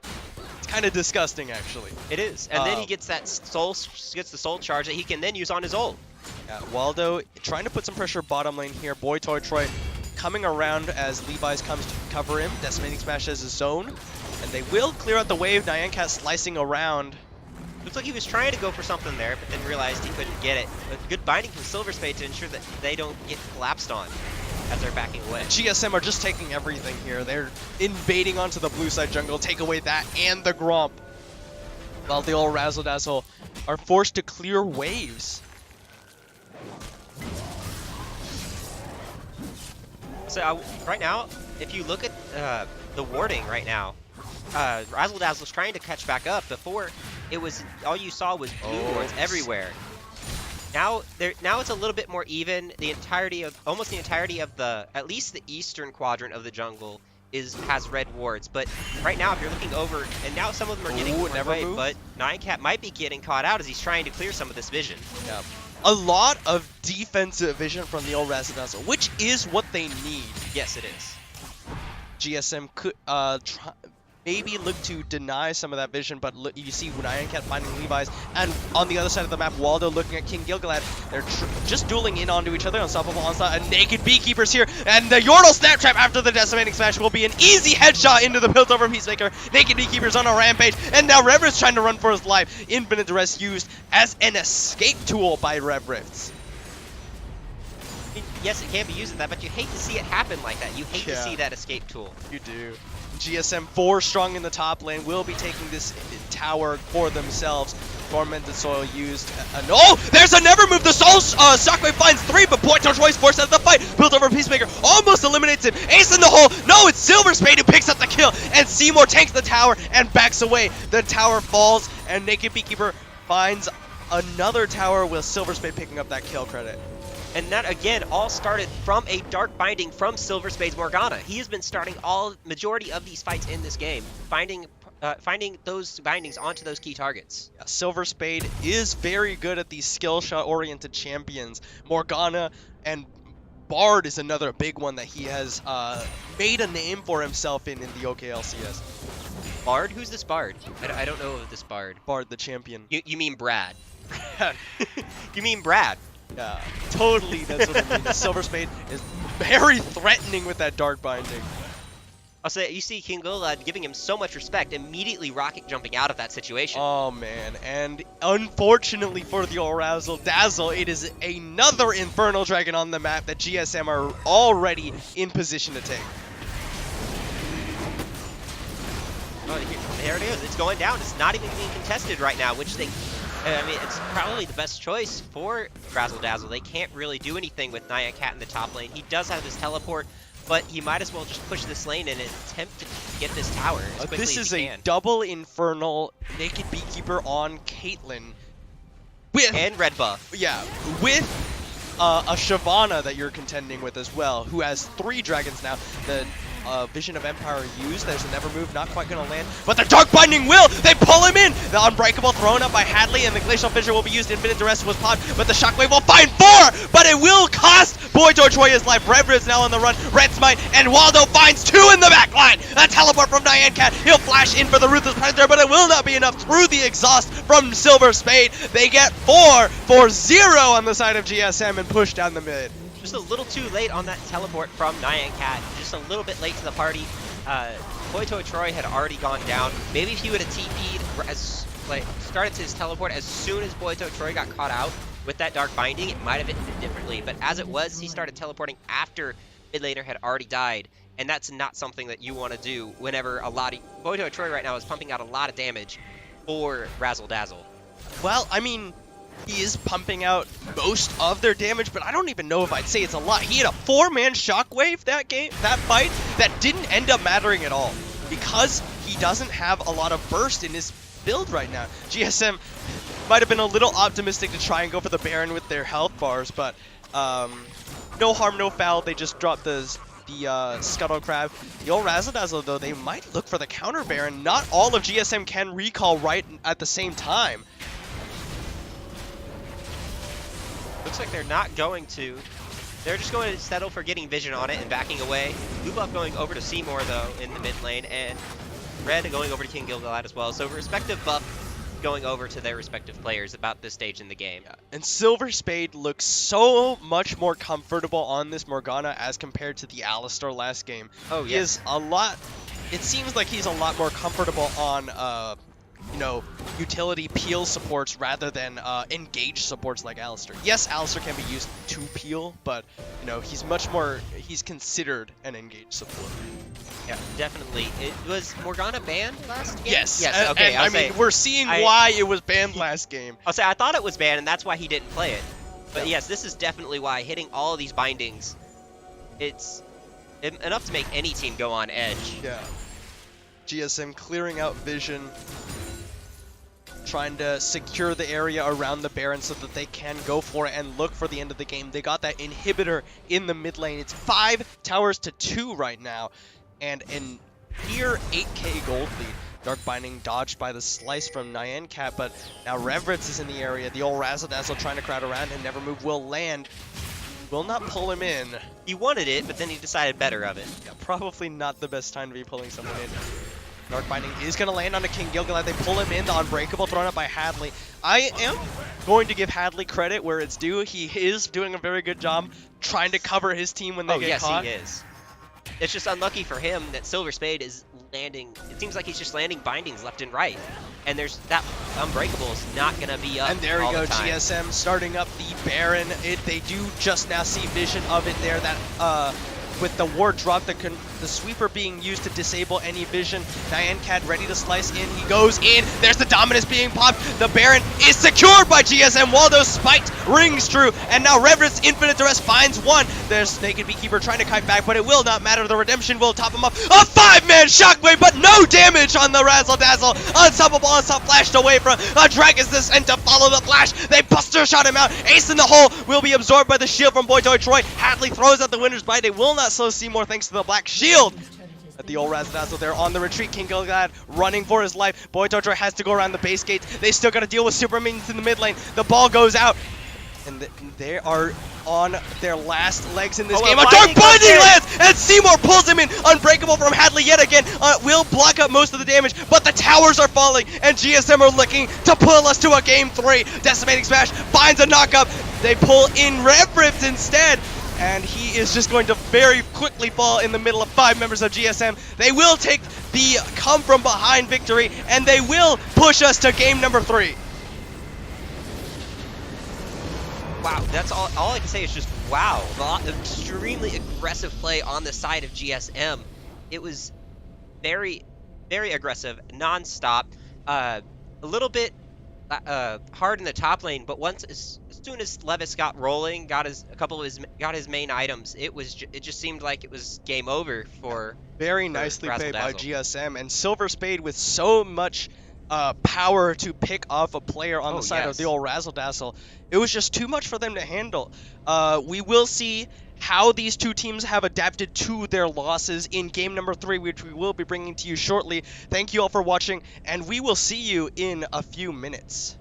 S1: It's kind of disgusting, actually.
S3: It is, and then he gets that the soul charge that he can then use on his ult.
S1: Yeah, Waldo trying to put some pressure bottom lane here. Boy Toy Troy coming around as Levi's comes to cover him. Decimating Smash as his zone. And they will clear out the wave. Nyan Cat slicing around.
S3: Looks like he was trying to go for something there, but then realized he couldn't get it. But good binding from Silver Spade to ensure that they don't get collapsed on as they're backing away.
S1: GSM are just taking everything here. They're invading onto the blue side jungle, take away that and the Gromp. While the old Razzle Dazzle are forced to clear waves.
S3: So right now, if you look at the warding right now, Razzle Dazzle's trying to catch back up. Before, it was all you saw was blue wards everywhere. Now it's a little bit more even. Almost the entirety of at least the eastern quadrant of the jungle has red wards. But right now, if you're looking over, and now some of them are getting away, but Nyan Cat might be getting caught out as he's trying to clear some of this vision.
S1: Yeah. A lot of defensive vision from the old RZDZ, which is what they need.
S3: Yes, it is.
S1: GSM could maybe look to deny some of that vision, but you see Nyan Cat finding Levi's, and on the other side of the map, Waldo looking at King Gilgalad. They're just dueling in onto each other. Unstoppable onslaught, and Naked Beekeeper's here, and the Yordle Snap Trap after the Decimating Smash will be an easy headshot into the Piltover Peacemaker. Naked Beekeeper's on a rampage, and now Reverence trying to run for his life. Infinite Duress used as an escape tool by Reverence.
S3: Yes, it can be used as that, but you hate to see it happen like that. You hate to see that escape tool.
S1: You do. GSM 4 strong in the top lane will be taking this tower for themselves. Tormented Soil used. Oh, there's a Never Move. The Soul Shockwave finds 3, but Boy Toy Troy's forced out of the fight. Piltover Peacemaker almost eliminates him. Ace in the hole. No, it's Silver Spade who picks up the kill, and Seymour tanks the tower and backs away. The tower falls, and Naked Beekeeper finds another tower with Silver Spade picking up that kill credit.
S3: And that, again, all started from a Dark Binding from Silver Spade's Morgana. He has been starting majority of these fights in this game, finding those bindings onto those key targets.
S1: Yeah, Silver Spade is very good at these skill shot-oriented champions. Morgana and Bard is another big one that he has made a name for himself in the OKLCS.
S3: Bard? Who's this Bard? I don't know of this Bard.
S1: Bard, the champion.
S3: You mean Brad. You mean Brad.
S1: Yeah, totally, that's what I mean. The Silver Spade is very threatening with that Dark Binding.
S3: I'll say you see King Golad giving him so much respect, immediately rocket jumping out of that situation.
S1: Oh man, and unfortunately for the RZDZ, it is another Infernal Dragon on the map that GSM are already in position to take.
S3: Oh, there it is. It's going down. It's not even being contested right now, which they... I mean, it's probably the best choice for RZDZ. They can't really do anything with Nyan Cat in the top lane. He does have his teleport, but he might as well just push this lane and attempt to get this tower as quickly
S1: This
S3: as
S1: is
S3: he
S1: a
S3: can.
S1: double Infernal Naked Beekeeper on Caitlyn. With,
S3: And red buff.
S1: yeah, with a Shyvana that you're contending with as well, who has 3 dragons now. The Vision of Empire used. There's a never move, not quite going to land. But the Dark Binding will! They pull him in! The Unbreakable thrown up by Hadley, and the Glacial Fissure will be used. Infinite Duress was popped, but the Shockwave will find 4! But it will cost Boyto Troy his life. Rever is now on the run. Red Smite, and Waldo finds 2 in the back line! A teleport from Nyan Cat. He'll flash in for the Ruthless Predator, but it will not be enough. Through the exhaust from Silver Spade, they get 4-0 on the side of GSM and push down the mid.
S3: Just a little too late on that teleport from Nyan Cat. Just a little bit late to the party. Boyto Troy had already gone down. Maybe if he would have TP'd, started his teleport as soon as Boyto Troy got caught out with that Dark Binding, it might have ended differently. But as it was, he started teleporting after mid laner had already died. And that's not something that you want to do whenever Boyto Troy right now is pumping out a lot of damage for RZDZ.
S1: Well, I mean, he is pumping out most of their damage, but I don't even know if I'd say it's a lot. He had a 4-man Shockwave that fight, that didn't end up mattering at all because he doesn't have a lot of burst in his build right now. GSM might have been a little optimistic to try and go for the Baron with their health bars, but no harm, no foul. They just dropped the Scuttle Crab. The old RZDZ, though, they might look for the counter Baron. Not all of GSM can recall right at the same time.
S3: Looks like they're not going to. They're just going to settle for getting vision on it and backing away. Blue buff going over to Seymour, though, in the mid lane, and red going over to King Gilgalad as well. So respective buff going over to their respective players about this stage in the game.
S1: Yeah. And Silver Spade looks so much more comfortable on this Morgana as compared to the Alistar last game.
S3: Oh,
S1: He
S3: yeah.
S1: is a lot... It seems like he's a lot more comfortable on... you know, utility peel supports rather than engage supports like Alistar. Yes, Alistar can be used to peel, but, you know, he's considered an engage support.
S3: Yeah, definitely. It was Morgana banned last game?
S1: Yes.
S3: Yes, okay.
S1: And, I mean, we're seeing why it was banned last game.
S3: I'll say I thought it was banned, and that's why he didn't play it. But yes, this is definitely why hitting all of these bindings, it's enough to make any team go on edge.
S1: Yeah. GSM clearing out vision, trying to secure the area around the Baron so that they can go for it and look for the end of the game. They got that inhibitor in the mid lane. It's 5 towers to 2 right now, and in near 8k gold lead. Dark Binding dodged by the slice from Nyan Cat, but now Reverence is in the area. The old RZDZ trying to crowd around and Never Move will land. Will not pull him in.
S3: He wanted it, but then he decided better of it.
S1: Yeah, probably not the best time to be pulling someone in. Dark Binding is going to land on a King Gilgalad. They pull him in. The Unbreakable thrown up by Hadley. I am going to give Hadley credit where it's due. He is doing a very good job trying to cover his team when they get caught.
S3: He is. It's just unlucky for him that Silver Spade is landing. It seems like he's just landing bindings left and right. And there's that Unbreakable is not going to be up.
S1: And there we
S3: all
S1: go,
S3: the time.
S1: GSM starting up the Baron. They do just now see vision of it there. That with the ward drop, the sweeper being used to disable any vision. Nyan Cat ready to slice in. He goes in. There's the Dominus being popped. The Baron is secured by GSM. Waldo's spiked rings true. And now Reverence Infinite Duress finds one. There's Naked Beekeeper trying to kite back, but it will not matter. The Redemption will top him up. A 5-man Shockwave, but no damage on the RZDZ. Unstoppable Onslaught flashed away from a Dragon's Descent to follow the flash. They Buster shot him out. Ace in the hole will be absorbed by the shield from Boytoy Troy. Hadley throws out the Winner's Bite. They will not slow Seymour thanks to the Black Shield. At the old RZDZ, they're on the retreat. King Gilgalad running for his life. Boytoy Troy has to go around the base gates. They still got to deal with super minions in the mid lane. The ball goes out. And they are on their last legs in this game. A Dark Binding lands, and Seymour pulls him in. Unbreakable from Hadley yet again. Will block up most of the damage, but the towers are falling, and GSM are looking to pull us to a game 3. Decimating Smash finds a knockup. They pull in Reverence instead. and he is just going to very quickly fall in the middle of 5 members of GSM. They will take the come from behind victory, and they will push us to game number 3.
S3: Wow, that's all I can say is just wow. Extremely aggressive play on the side of GSM. It was very, very aggressive, non-stop. A little bit hard in the top lane, but as soon as Levis got rolling, got his main items, it just seemed like it was game over for
S1: Very nicely played by
S3: RZDZ.
S1: GSM, and Silver Spade with so much power to pick off a player on the side of the old Razzle Dazzle. It was just too much for them to handle. We will see how these two teams have adapted to their losses in game number 3, which we will be bringing to you shortly. Thank you all for watching, and we will see you in a few minutes.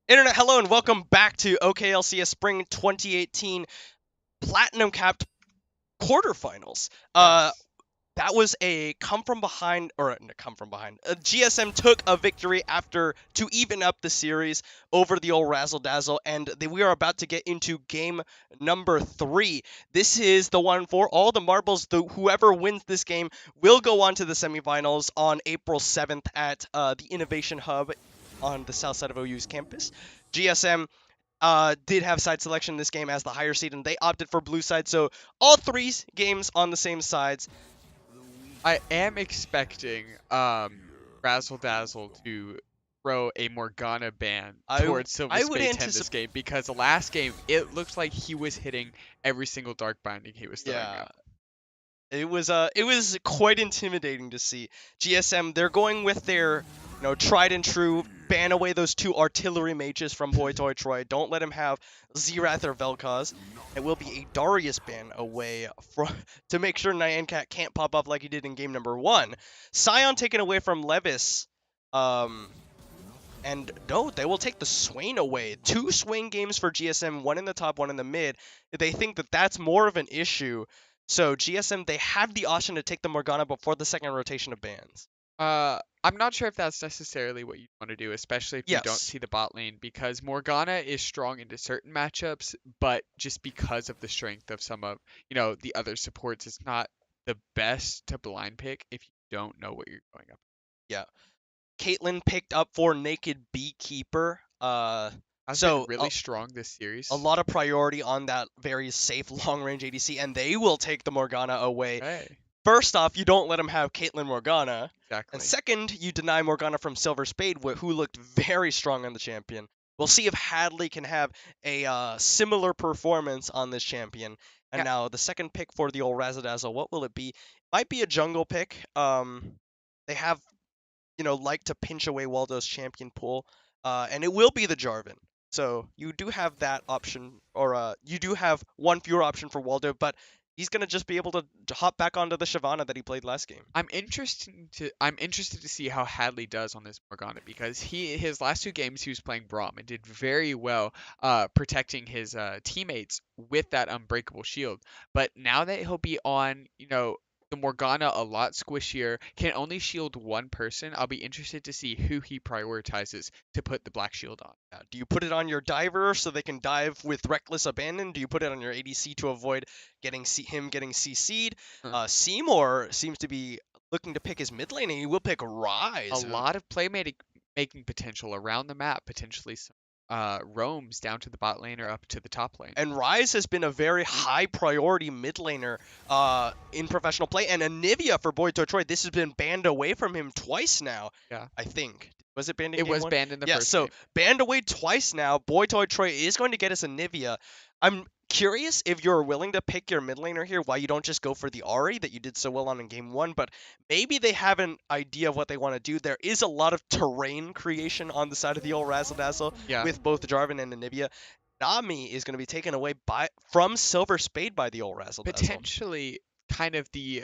S1: Internet, hello and welcome back to OKLCS Spring 2018 Platinum Capped Quarterfinals.
S2: Yes.
S1: That was a come from behind, or no, come from behind. GSM took a victory after to even up the series over the old Razzle Dazzle, and we are about to get into game number 3. This is the one for all the marbles. Whoever wins this game will go on to the semifinals on April 7th at the Innovation Hub on the south side of OU's campus. GSM did have side selection in this game as the higher seed, and they opted for blue side. So all 3 games on the same sides.
S2: I am expecting Razzle Dazzle to throw a Morgana ban towards Silver
S1: I would
S2: Spade 10 this game because the last game it looked like he was hitting every single dark binding he was throwing
S1: Yeah,
S2: up.
S1: it was quite intimidating to see. GSM, they're going with their tried and true, ban away those 2 artillery mages from Boy Toy Troy. Don't let him have Zerath or Vel'Koz. It will be a Darius ban away to make sure Nyan Cat can't pop up like he did in game number 1. Scion taken away from Levis. And no, they will take the Swain away. 2 Swain games for GSM, 1 in the top, 1 in the mid. They think that that's more of an issue. So GSM, they have the option to take the Morgana before the second rotation of bans.
S2: I'm not sure if that's necessarily what you want to do, especially if you don't
S1: Yes.
S2: see the bot lane, because Morgana is strong into certain matchups, but just because of the strength of some of, the other supports, it's not the best to blind pick if you don't know what you're going up.
S1: Yeah. Caitlyn picked up for Naked Beekeeper.
S2: Has been really strong this series.
S1: A lot of priority on that very safe long-range ADC, and they will take the Morgana away.
S2: Hey,
S1: First off, you don't let him have Caitlyn Morgana.
S2: exactly.
S1: And second, you deny Morgana from Silver Spade, who looked very strong on the champion. We'll see if Hadley can have a similar performance on this champion. And now the second pick for the old RZDZ, what will it be? Might be a jungle pick. They have, like to pinch away Waldo's champion pool. And it will be the Jarvan. So you do have that option, or you do have one fewer option for Waldo, but he's gonna just be able to hop back onto the Shyvana that he played last game.
S2: I'm interested to see how Hadley does on this Morgana because his last 2 games he was playing Braum and did very well protecting his teammates with that unbreakable shield. But now that he'll be on, the Morgana a lot squishier, can only shield one person, I'll be interested to see who he prioritizes to put the black shield on.
S1: Do you put it on your diver so they can dive with reckless abandon? Do you put it on your ADC to avoid him getting CC'd? Seymour seems to be looking to pick his mid lane, and he will pick Rise.
S2: A lot of playmaking potential around the map, potentially some roams down to the bot lane or up to the top lane.
S1: And Rise has been a very high priority mid laner in professional play. And Anivia for Boy Toy Troy, this has been banned away from him twice now.
S2: Yeah.
S1: I think. Was it banned in
S2: It
S1: game
S2: was
S1: 1?
S2: banned in the
S1: Yeah,
S2: first
S1: so
S2: game.
S1: banned away twice now. Boy Toy Troy is going to get us Anivia. I'm curious if you're willing to pick your mid laner here, why you don't just go for the Ahri that you did so well on in game 1, but maybe they have an idea of what they want to do. There is a lot of terrain creation on the side of the old Razzle Dazzle with both Jarvan and Anivia. Nami is going to be taken away from Silver Spade by the old Razzle Dazzle.
S2: Potentially kind of the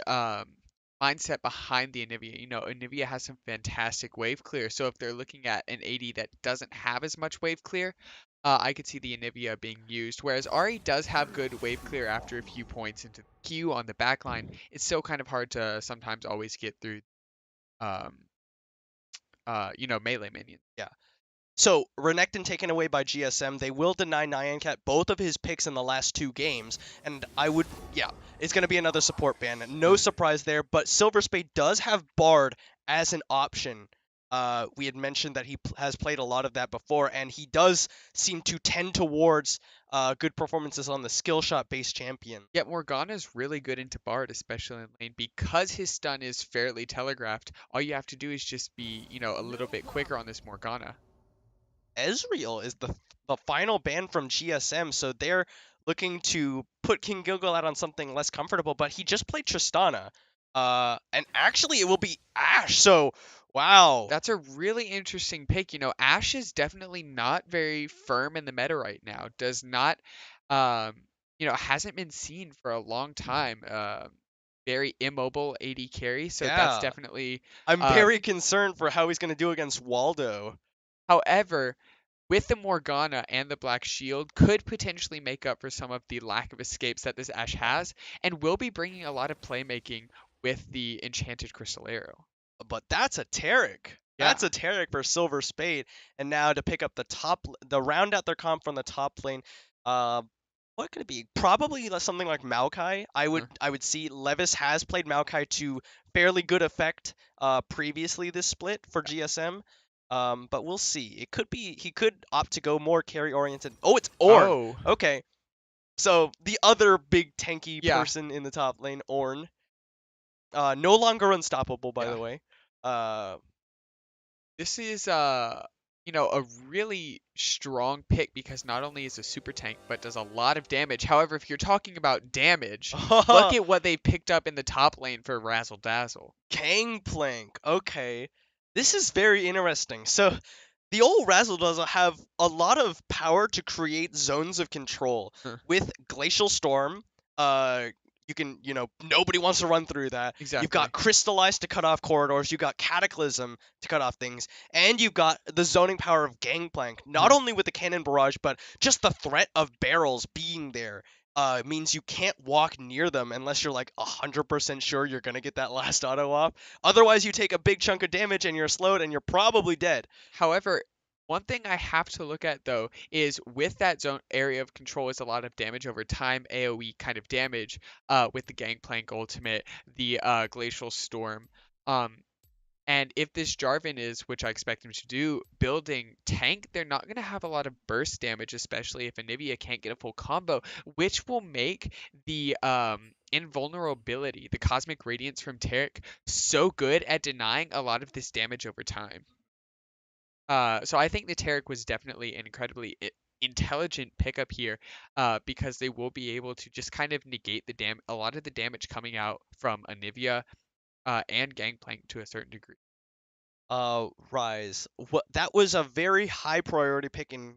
S2: mindset behind the Anivia. Anivia has some fantastic wave clear, so if they're looking at an AD that doesn't have as much wave clear, I could see the Anivia being used, whereas Ahri does have good wave clear after a few points into the queue on the backline. It's still kind of hard to sometimes always get through, melee minions.
S1: Yeah. So, Renekton taken away by GSM. They will deny Nyancat both of his picks in the last 2 games. And it's going to be another support ban. No surprise there, but Silver Spade does have Bard as an option. We had mentioned that he has played a lot of that before, and he does seem to tend towards good performances on the skill shot based champion.
S2: Yet Morgana's really good into Bard, especially in lane, because his stun is fairly telegraphed. All you have to do is just be, a little bit quicker on this Morgana.
S1: Ezreal is the final ban from GSM, so they're looking to put King Gilgal out on something less comfortable, but he just played Tristana. And actually it will be Ashe, so wow.
S2: That's a really interesting pick. Ashe is definitely not very firm in the meta right now. Does not, hasn't been seen for a long time. Very immobile AD carry, so that's definitely...
S1: I'm very concerned for how he's going to do against Waldo.
S2: However, with the Morgana and the Black Shield, could potentially make up for some of the lack of escapes that this Ashe has, and will be bringing a lot of playmaking with the Enchanted Crystal Arrow.
S1: But that's a Tarek.
S2: Yeah.
S1: That's a Tarek for Silver Spade. And now to pick up the round out their comp from the top lane. Uh, what could it be? Probably something like Maokai. I would see Levis has played Maokai to fairly good effect previously this split for GSM. But we'll see. It could be he could opt to go more carry oriented. Oh, it's Ornn.
S2: Oh,
S1: Okay. So the other big tanky
S2: yeah,
S1: person in the top lane, Ornn. No longer unstoppable, by
S2: yeah.
S1: the way. Uh,
S2: This is a really strong pick because not only is a super tank but does a lot of damage. However, if you're talking about damage, look at what they picked up in the top lane for Razzle Dazzle.
S1: Gangplank. Okay. This is very interesting. So, the old Razzle Dazzle have a lot of power to create zones of control.
S2: Huh.
S1: With Glacial Storm, you can, nobody wants to run through that. You've
S2: Exactly.
S1: got Crystallize to cut off corridors, you've got Cataclysm to cut off things, and you've got the zoning power of Gangplank. Not only with the Cannon Barrage, but just the threat of barrels being there. Means you can't walk near them unless you're like 100% sure you're gonna get that last auto off. Otherwise, you take a big chunk of damage and you're slowed and you're probably dead.
S2: However, one thing I have to look at though is with that zone area of control is a lot of damage over time, AoE kind of damage, with the Gangplank ultimate, the Glacial Storm. Um, And if this Jarvan is, which I expect him to do, building tank, they're not going to have a lot of burst damage, especially if Anivia can't get a full combo, which will make the invulnerability, the Cosmic Radiance from Taric, so good at denying a lot of this damage over time. So I think the Taric was definitely an incredibly intelligent pickup here, because they will be able to just kind of negate a lot of the damage coming out from Anivia, and Gangplank to a certain degree.
S1: Rise. That was a very high priority pick in,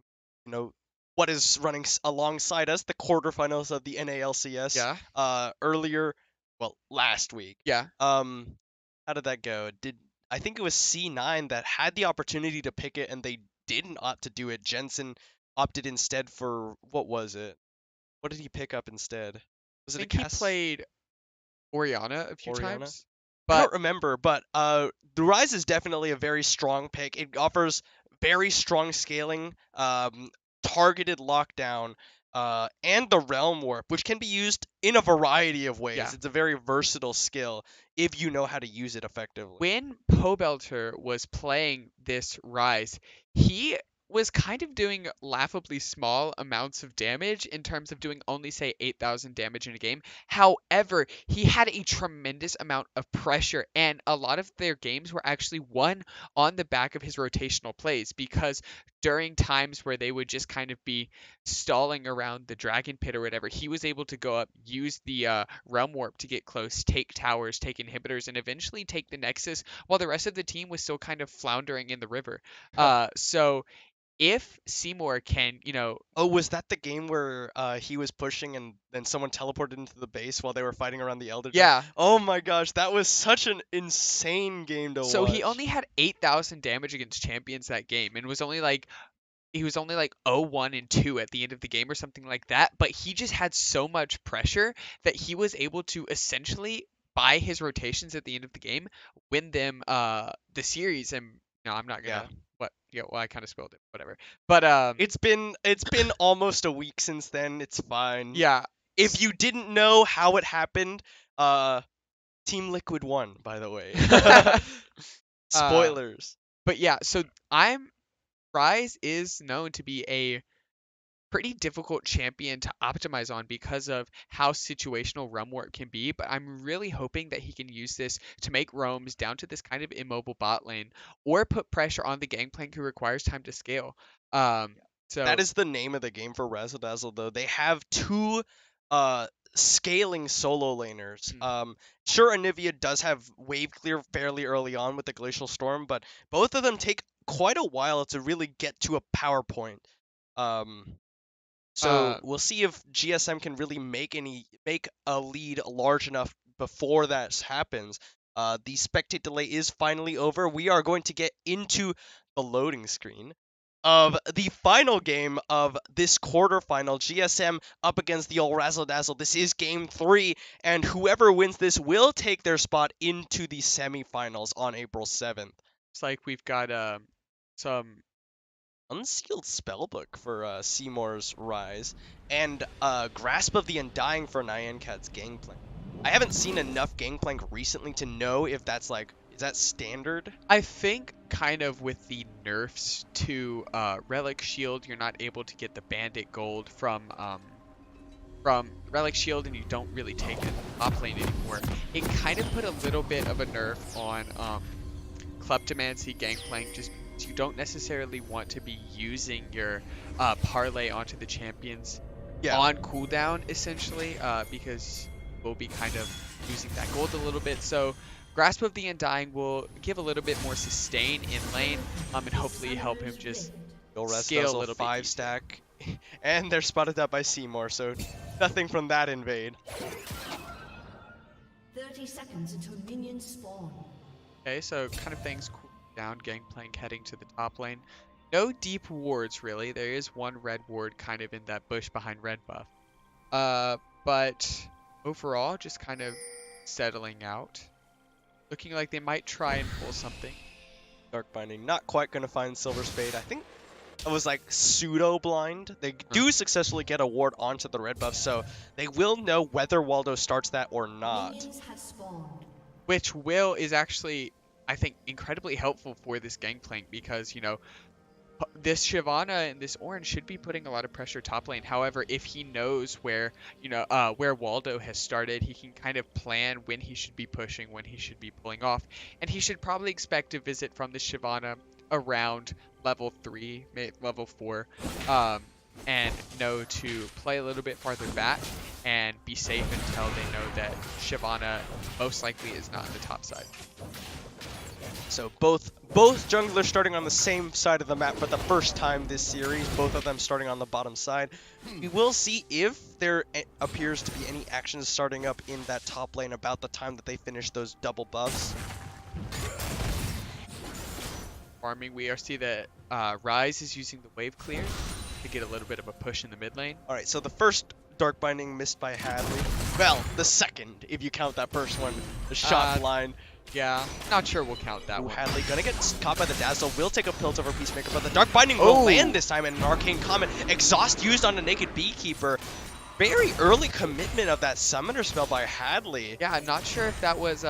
S1: what is running alongside us, the quarterfinals of the NALCS.
S2: Yeah,
S1: Earlier, well, last week.
S2: yeah.
S1: How did that go? I think it was C9 that had the opportunity to pick it and they didn't opt to do it. Jensen opted instead for what was it? What did he pick up instead? Was
S2: I
S1: it a
S2: think he
S1: cast
S2: played Orianna a few
S1: Oriana?
S2: times,
S1: I
S2: but
S1: don't remember, but the Rise is definitely a very strong pick. It offers very strong scaling, targeted lockdown, and the Realm Warp, which can be used in a variety of ways.
S2: yeah.
S1: It's a very versatile skill if you know how to use it effectively.
S2: When Pobelter was playing this Rise, he was kind of doing laughably small amounts of damage in terms of doing only, say, 8,000 damage in a game. However, he had a tremendous amount of pressure, and a lot of their games were actually won on the back of his rotational plays because during times where they would just kind of be stalling around the Dragon Pit or whatever, he was able to go up, use the Realm Warp to get close, take towers, take inhibitors, and eventually take the Nexus while the rest of the team was still kind of floundering in the river. So if Seymour can,
S1: Oh, was that the game where he was pushing and then someone teleported into the base while they were fighting around the Elder Dragon?
S2: yeah.
S1: Oh my gosh, that was such an insane game to
S2: So he
S1: watch.
S2: only had 8,000 damage against champions that game and was only like he was only like 0-1 and 2 at the end of the game or something like that, but he just had so much pressure that he was able to essentially by his rotations at the end of the game win them the series. And no, I'm not
S1: Yeah.
S2: gonna well, I kind of spoiled it, whatever. But
S1: It's been almost a week since then. It's fine.
S2: yeah.
S1: If you didn't know how it happened, Team Liquid won, by the way.
S2: uh
S1: Spoilers.
S2: but yeah, so Rise is known to be a pretty difficult champion to optimize on because of how situational Realm Warp can be, but I'm really hoping that he can use this to make roams down to this kind of immobile bot lane or put pressure on the Gangplank who requires time to scale. Um,
S1: That
S2: so
S1: is the name of the game for RZDZ, though. They have two uh scaling solo laners.
S2: mm,
S1: Sure, Anivia does have wave clear fairly early on with the Glacial Storm, but both of them take quite a while to really get to a power point. Um, so
S2: uh,
S1: we'll see if GSM can really make a lead large enough before that happens. The spectate delay is finally over. We are going to get into the loading screen. of the final game of this quarterfinal. GSM up against the old RZDZ. This is game 3, and whoever wins this will take their spot into the semifinals on April 7th.
S2: It's like we've got some
S1: Unsealed Spellbook for Seymour's Rise, and Grasp of the Undying for Nyankat's Gangplank. I haven't seen enough Gangplank recently to know if that's like, is that standard?
S2: I think kind of with the nerfs to Relic Shield, you're not able to get the Bandit Gold from Relic Shield, and you don't really take it top lane anymore. It kind of put a little bit of a nerf on Kleptomancy Gangplank, just because you don't necessarily want to be using your parlay onto the champions on cooldown, essentially, because we'll be kind of using that gold a little bit. So Grasp of the Undying will give a little bit more sustain in lane, and hopefully help him just scale a little
S1: 5
S2: bit.
S1: stack, and they're spotted up by Seymour, so nothing from that invade.
S4: 30 seconds until minions spawn.
S2: Okay, so kind of things cool down. Gangplank heading to the top lane. No deep wards really. There is one red ward kind of in that bush behind red buff. But overall, just kind of settling out. Looking like they might try and pull something.
S1: Dark Binding, not quite going to find Silver Spade. I think it was like pseudo blind. They do successfully get a ward onto the red buff, so they will know whether Waldo starts that or not.
S4: Minions have spawned.
S2: Which is actually, I think, incredibly helpful for this Gangplank, because, you know, this Shyvana and this Orange should be putting a lot of pressure top lane. However, if he knows where, you know, where Waldo has started, he can kind of plan when he should be pushing, when he should be pulling off, and he should probably expect a visit from the Shyvana around level 3, maybe level 4, and know to play a little bit farther back and be safe until they know that Shyvana most likely is not on the top side.
S1: So both junglers starting on the same side of the map for the first time this series, both of them starting on the bottom side. We will see if there appears to be any actions starting up in that top lane about the time that they finish those double buffs.
S2: Farming, we see that Rise is using the wave clear to get a little bit of a push in the mid lane.
S1: Alright, so the first Dark Binding missed by Hadley. Well, the second, if you count that first one, the shot line.
S2: Yeah, not sure we'll count that one.
S1: Hadley gonna get caught by the Dazzle, will take a pilt over Peacemaker, but the Dark Binding will land this time, and an Arcane Comment. Exhaust used on the Naked Beekeeper. Very early commitment of that Summoner spell by Hadley.
S2: Yeah, I'm not sure if that was,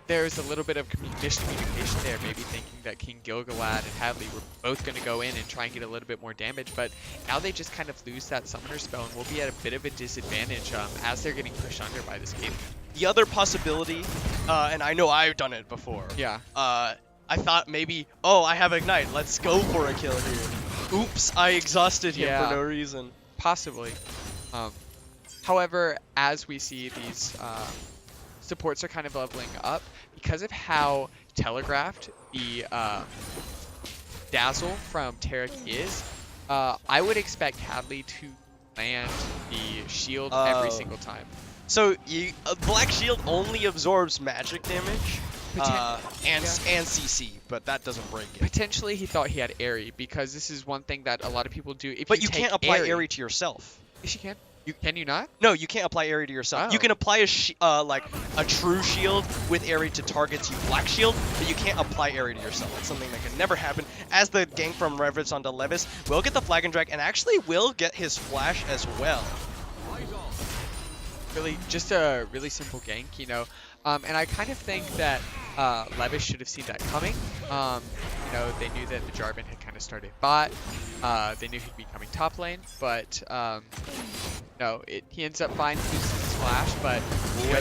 S2: there's a little bit of miscommunication there, maybe thinking that King Gilgalad and Hadley were both going to go in and try and get a little bit more damage, but now they just kind of lose that Summoner spell and will be at a bit of a disadvantage as they're getting pushed under by this game.
S1: The other possibility, and I know I've done it before.
S2: Yeah.
S1: I thought maybe, oh, I have Ignite, let's go for a kill here. Oops, I exhausted him for no reason.
S2: Possibly. However, as we see these supports are kind of leveling up, because of how telegraphed the Dazzle from Taric is, I would expect Hadley to land the shield every single time.
S1: So Black Shield only absorbs magic damage and CC, but that doesn't break it.
S2: Potentially he thought he had Airy, because this is one thing that a lot of people do.
S1: But you can't apply Airy to yourself.
S2: Yes, you can. Can you not?
S1: No, you can't apply Airy to yourself.
S2: Oh.
S1: You can apply like a true shield with Airy to targets you Black Shield, but you can't apply Airy to yourself. That's something that can never happen. As the gank from Reverence onto Levis will get the Flag and Drag, and actually will get his flash as well.
S2: Really, just a really simple gank, you know. And I kind of think that Levis should have seen that coming. You know, they knew that the Jarvan had kind of started bot. They knew he'd be coming top lane, but no, he ends up finding his flash, but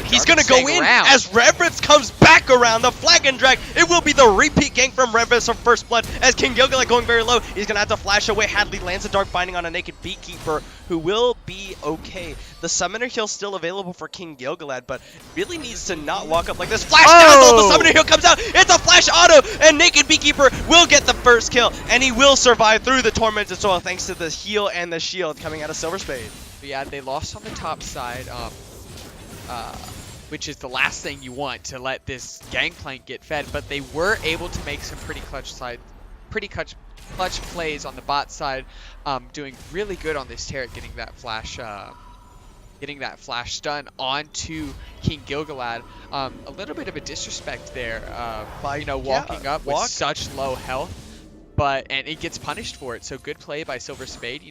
S1: he's gonna go in as Reverence comes back around the Flag and Drag. It will be the repeat gank from Reverence from First Blood as King Gilgalad going very low. He's gonna have to flash away. Hadley lands a Dark Binding on a Naked Beekeeper, who will be okay. The Summoner Heal still available for King Gilgalad, but really needs to not walk up like this. Flash Dazzle, the Summoner Heal comes out. It's a flash auto, and Naked Beekeeper will get the first kill, and he will survive through the Tormented Soil thanks to the heal and the shield coming out of Silver Spade.
S2: But yeah, they lost on the top side, which is the last thing you want, to let this Gangplank get fed, but they were able to make some pretty clutch pretty clutch plays on the bot side, doing really good on this turret, getting that flash stun onto King Gilgalad. A little bit of a disrespect there, by walking up with such low health, and it gets punished for it. So good play by Silver Spade.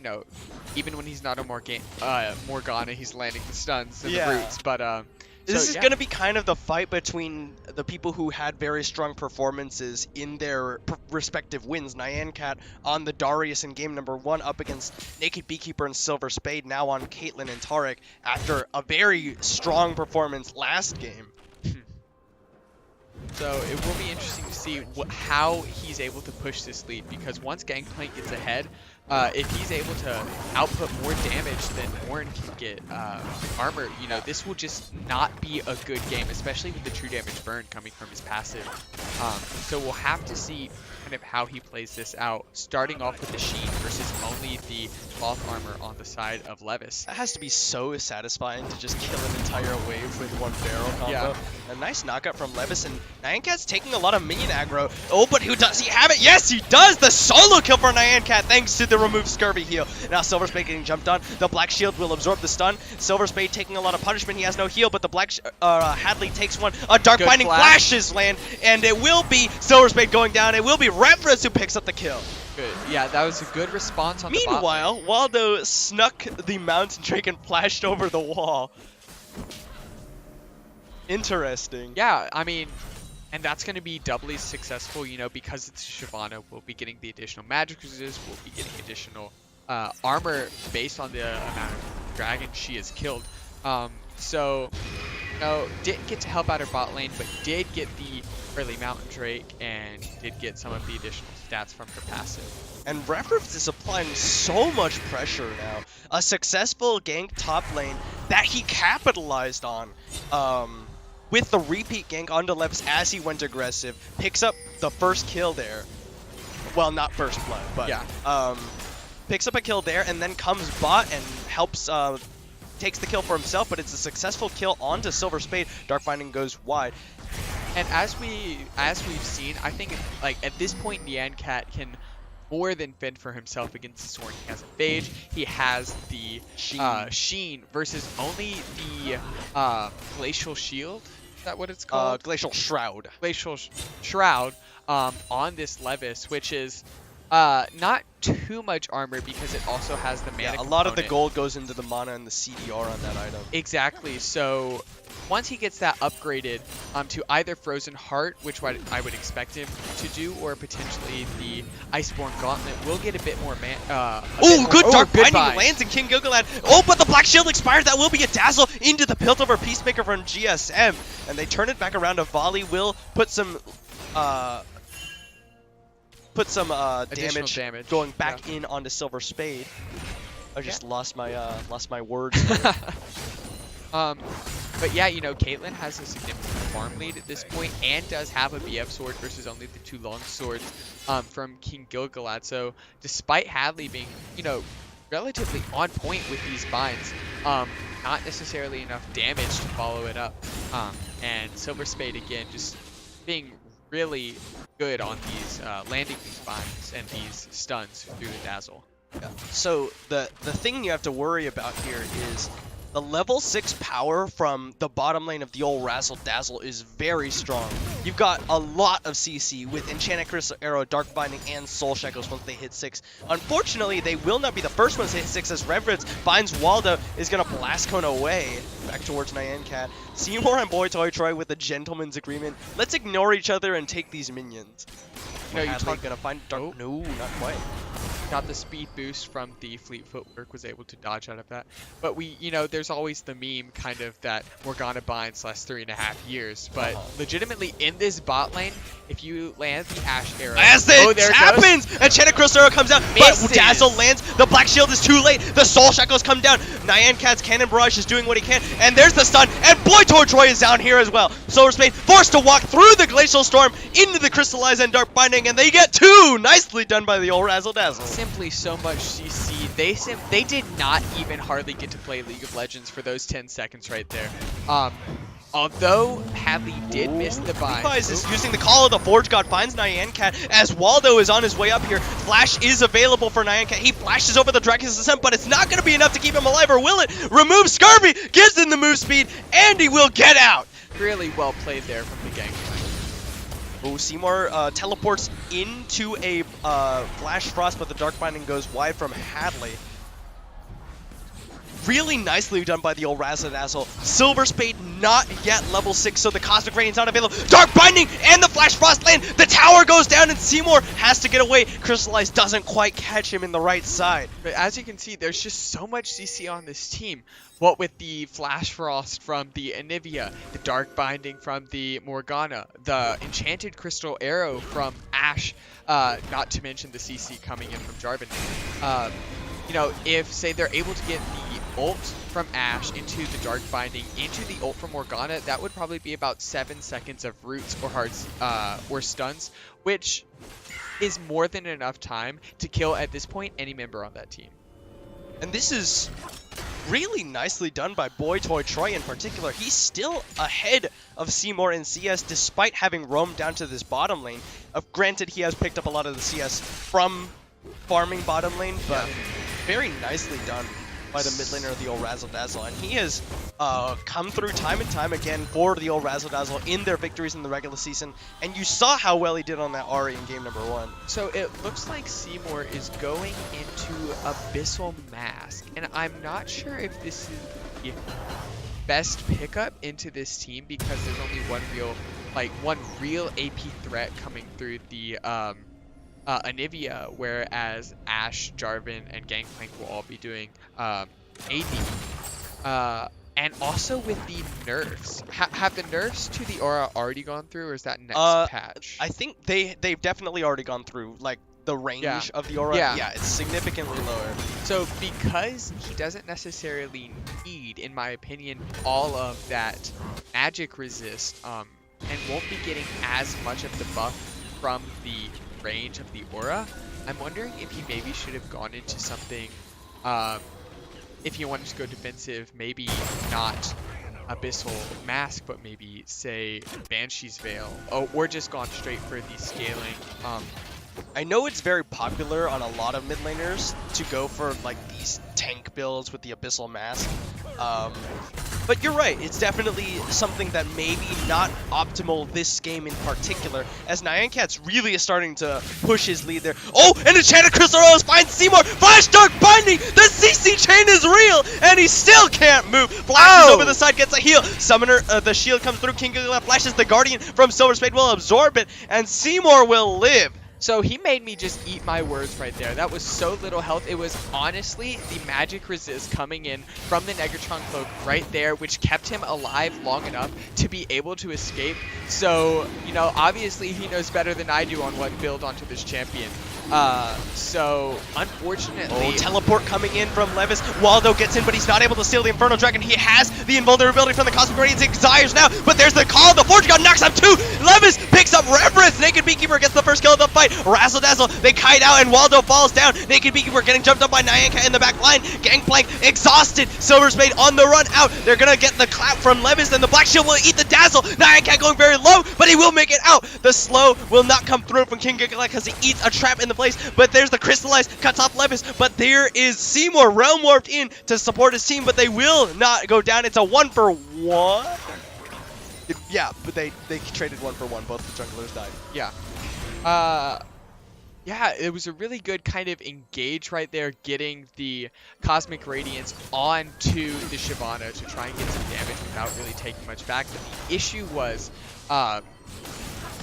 S2: Even when he's not a Morgana, he's landing the stuns and the roots. But
S1: this is going to be kind of the fight between the people who had very strong performances in their respective wins. Nyan Cat on the Darius in game number 1 up against Naked Beekeeper and Silver Spade, now on Caitlyn and Tarek after a very strong performance last game.
S2: So it will be interesting to see how he's able to push this lead, because once Gangplank gets ahead, if he's able to output more damage than Warren can get armor, this will just not be a good game, especially with the true damage burn coming from his passive. So we'll have to see kind of how he plays this out, starting off with the Sheen versus only the cloth armor on the side of Levis.
S1: That has to be so satisfying to just kill an entire wave with one barrel combo.
S2: Yeah.
S1: A nice knockout from Levis, and Nyan Cat's taking a lot of minion aggro. Oh, but who does he have it? Yes, he does! The solo kill for Nyan Cat thanks to the removed Scurvy heal. Now Silver Spade getting jumped on. The Black Shield will absorb the stun. Silver Spade taking a lot of punishment. He has no heal, but the Hadley takes one. A Dark
S2: Good
S1: Binding
S2: flash.
S1: flashes land, and it will be Silver Spade going down. It will be Reverence who picks up the kill.
S2: Good. Yeah, that was a good response on the bot.
S1: Meanwhile, Waldo snuck the Mountain Drake and flashed over the wall. Interesting.
S2: Yeah, I mean, and that's going to be doubly successful, because it's Shyvana. We'll be getting the additional magic resist, we'll be getting additional armor based on the amount of dragons she has killed. So, didn't get to help out her bot lane, but did get the early Mountain Drake and did get some of the additional stats from her passive.
S1: And Reverence is applying so much pressure now. A successful gank top lane that he capitalized on. With the repeat gank onto Levis as he went aggressive, picks up the first kill there. Well, not first blood, but
S2: yeah.
S1: Picks up a kill there and then comes bot and helps, takes the kill for himself, but it's a successful kill onto Silver Spade. Dark Binding goes wide.
S2: And as we've seen, I think at this point, Nyan Cat can more than fend for himself against the Sorin. He has a Phage, he has the Sheen versus only the Glacial Shield. Is that what it's called?
S1: Glacial Shroud.
S2: Glacial Shroud on this Levis, which is not too much armor because it also has the mana
S1: Yeah, a
S2: component.
S1: lot of the gold goes into the mana and the CDR on that item.
S2: Exactly. So once he gets that upgraded to either Frozen Heart, which I would expect him to do, or potentially the Iceborne Gauntlet, we'll get a bit more
S1: Good Dark Binding
S2: bind.
S1: lands in King Gilgalad. Oh, but the Black Shield expires. That will be a dazzle into the Piltover Peacemaker from GSM. And they turn it back around. A volley will put some damage going back in onto Silver Spade. I just lost my words there.
S2: But yeah, Caitlyn has a significant farm lead at this point and does have a BF sword versus only the 2 long swords from King Gilgalad. So despite Hadley being, relatively on point with these binds, not necessarily enough damage to follow it up. And Silver Spade again just being really good on these landing these binds and these stuns through the dazzle.
S1: Yeah. So the thing you have to worry about here is the level 6 power from the bottom lane of the old Razzle Dazzle is very strong. You've got a lot of CC with Enchanted Crystal Arrow, Dark Binding, and Soul Shackles once they hit 6. Unfortunately, they will not be the first ones to hit 6 as Reverence finds Waldo, is going to blast Cone away back towards Nyan Cat. Seymour and Boy Toy Troy with a gentleman's agreement. Let's ignore each other and take these minions.
S2: No, you're
S1: gonna find Dark. No, not quite.
S2: Got the speed boost from the fleet footwork, was able to dodge out of that. But there's always the meme kind of that Morgana binds last 3.5 years. But legitimately in this bot lane, if you land the Ash Arrow,
S1: as it happens, Enchanted Crystal Arrow comes down, but Dazzle lands. The Black Shield is too late. The Soul Shackles come down. Nyan Cat's Cannon Barrage is doing what he can, and there's the stun. And Boy Toy Troy is down here as well. Silver Spade forced to walk through the Glacial Storm into the Crystallize and Dark Binding, and they get 2. Nicely done by the old Razzle Dazzle.
S2: Simply so much CC. They did not even hardly get to play League of Legends for those 10 seconds right there. Although Hadley did miss the buy.
S1: Levi's is using the Call of the Forge God, finds Nyancat as Waldo is on his way up here. Flash is available for Nyancat. He flashes over the Dragon's Ascent, but it's not going to be enough to keep him alive, or will it? Removes Scurvy, gives him the move speed, and he will get out.
S2: Really well played there from the Gangplank.
S1: Oh, Seymour teleports into a Flash Frost, but the Dark Binding goes wide from Hadley. Really nicely done by the old RZDZ. Silver Spade not yet level 6, so the Cosmic Radiance not available. Dark Binding and the Flash Frost land. The tower goes down and Seymour has to get away. Crystallize doesn't quite catch him in the right side.
S2: But as you can see, there's just so much CC on this team. What with the Flash Frost from the Anivia, the Dark Binding from the Morgana, the Enchanted Crystal Arrow from Ashe, not to mention the CC coming in from Jarvan. You know, if, say, they're able to get the ult from Ashe into the Dark Binding, into the ult from Morgana, that would probably be about 7 seconds of roots or hearts or stuns, which is more than enough time to kill, at this point, any member on that team.
S1: And this is really nicely done by Boy Toy Troy in particular. He's still ahead of Seymour in CS despite having roamed down to this bottom lane. Granted, he has picked up a lot of the CS from farming bottom lane, but very nicely done by the mid laner of the old RZDZ, and he has come through time and time again for the old RZDZ in their victories in the regular season, and you saw how well he did on that Ahri in game number 1.
S2: So it looks like Seymour is going into Abyssal Mask, and I'm not sure if this is the best pickup into this team because there's only one real AP threat coming through the Anivia, whereas Ashe, Jarvan, and Gangplank will all be doing AD. And also with the nerfs. Have the nerfs to the aura already gone through, or is that next patch?
S1: I think they've definitely already gone through, like, the range of the aura.
S2: Yeah,
S1: it's significantly lower.
S2: So because he doesn't necessarily need, in my opinion, all of that magic resist, and won't be getting as much of the buff from the range of the aura, I'm wondering if he maybe should have gone into something, if he wanted to go defensive, maybe not Abyssal Mask, but maybe, say, Banshee's Veil, or just gone straight for the scaling.
S1: I know it's very popular on a lot of mid laners to go for, like, these tank builds with the Abyssal Mask. But you're right, it's definitely something that maybe not optimal this game in particular, as Nyancat's really is starting to push his lead there. Oh, and Enchanted Crystal Rose finds Seymour! Flash Dark Binding! The CC chain is real! And he still can't move! Flashes over the side, gets a heal! Summoner, the shield comes through, King Gigala flashes the Guardian from Silver Spade, will absorb it, and Seymour will live!
S2: So he made me just eat my words right there. That was so little health. It was honestly the magic resist coming in from the Negatron cloak right there, which kept him alive long enough to be able to escape. So, you know, obviously he knows better than I do on what build onto this champion. So unfortunately,
S1: oh, teleport coming in from Levis. Waldo gets in, but he's not able to steal the Infernal Dragon. He has the invulnerability from the Cosmic Radiance. Desires now, but there's the call. The Forge God knocks out 2. Levis picks up Reverence. Naked Beekeeper gets the first kill of the fight. RZDZ, they kite out, and Waldo falls down. Naked Beekeeper getting jumped up by Nyancat in the back line. Gangplank exhausted. Silver Spade on the run out. They're gonna get the clap from Levis, and the Black Shield will eat the dazzle. Nyancat going very low, but he will make it out. The slow will not come through from King Gigala because he eats a trap in the place, but there's the Crystallize, cuts off Levis, but there is Seymour Realm Warped in to support his team, but they will not go down. It's a 1-for-1. Yeah, but they traded 1-for-1. Both the junglers died.
S2: Yeah. Yeah, it was a really good kind of engage right there, getting the Cosmic Radiance onto the Shyvana to try and get some damage without really taking much back. But the issue was,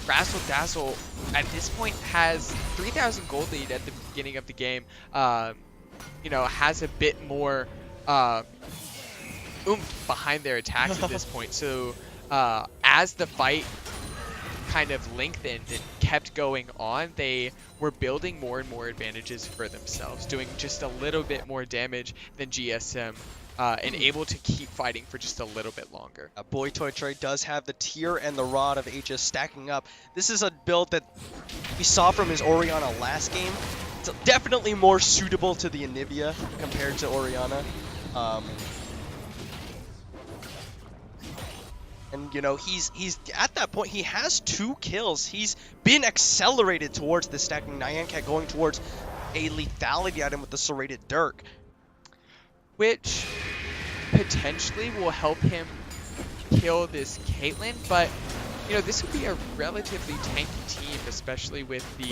S2: RZDZ at this point has 3,000 gold lead at the beginning of the game. You know, has a bit more oomph behind their attacks at this point. So as the fight kind of lengthened and kept going on, they were building more and more advantages for themselves, doing just a little bit more damage than GSM. And able to keep fighting for just a little bit longer.
S1: Boy Toy Troy does have the Tear and the Rod of Aegis stacking up. This is a build that we saw from his Orianna last game. It's definitely more suitable to the Anivia compared to Orianna. And, you know, he's at that point, he has 2 kills. He's been accelerated towards the stacking Nyan Cat, going towards a lethality item with the serrated Dirk.
S2: Which potentially will help him kill this Caitlyn, but you know, this would be a relatively tanky team, especially with the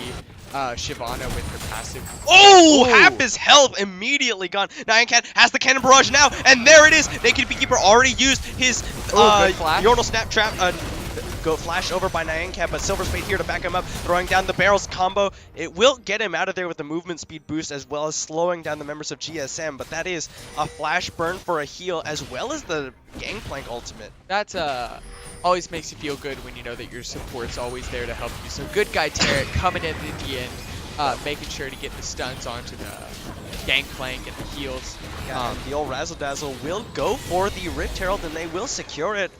S2: Shyvana with her passive.
S1: Oh, half his health immediately gone. Nyan Cat has the cannon barrage now, and there it is. Naked Beekeeper already used his
S2: good flash.
S1: Yordle Snap Trap. Go flash over by Nyan Cat, but Silver Spade here to back him up, throwing down the barrels combo. It will get him out of there with the movement speed boost, as well as slowing down the members of GSM, but that is a flash burn for a heal, as well as the Gangplank ultimate.
S2: That's always makes you feel good when you know that your support's always there to help you. So good guy Tarek coming in at the end, making sure to get the stuns onto the Gangplank and the heals.
S1: Yeah, and the old Razzle Dazzle will go for the Rift Herald, and they will secure it.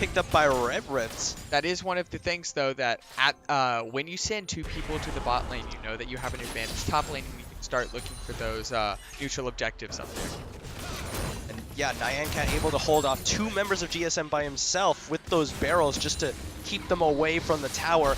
S1: Picked up by Revs.
S2: That is one of the things, though, that at when you send 2 people to the bot lane, you know that you have an advantage. Top lane, you can start looking for those neutral objectives up there.
S1: And yeah, Nyan Cat able to hold off 2 members of GSM by himself with those barrels just to keep them away from the tower.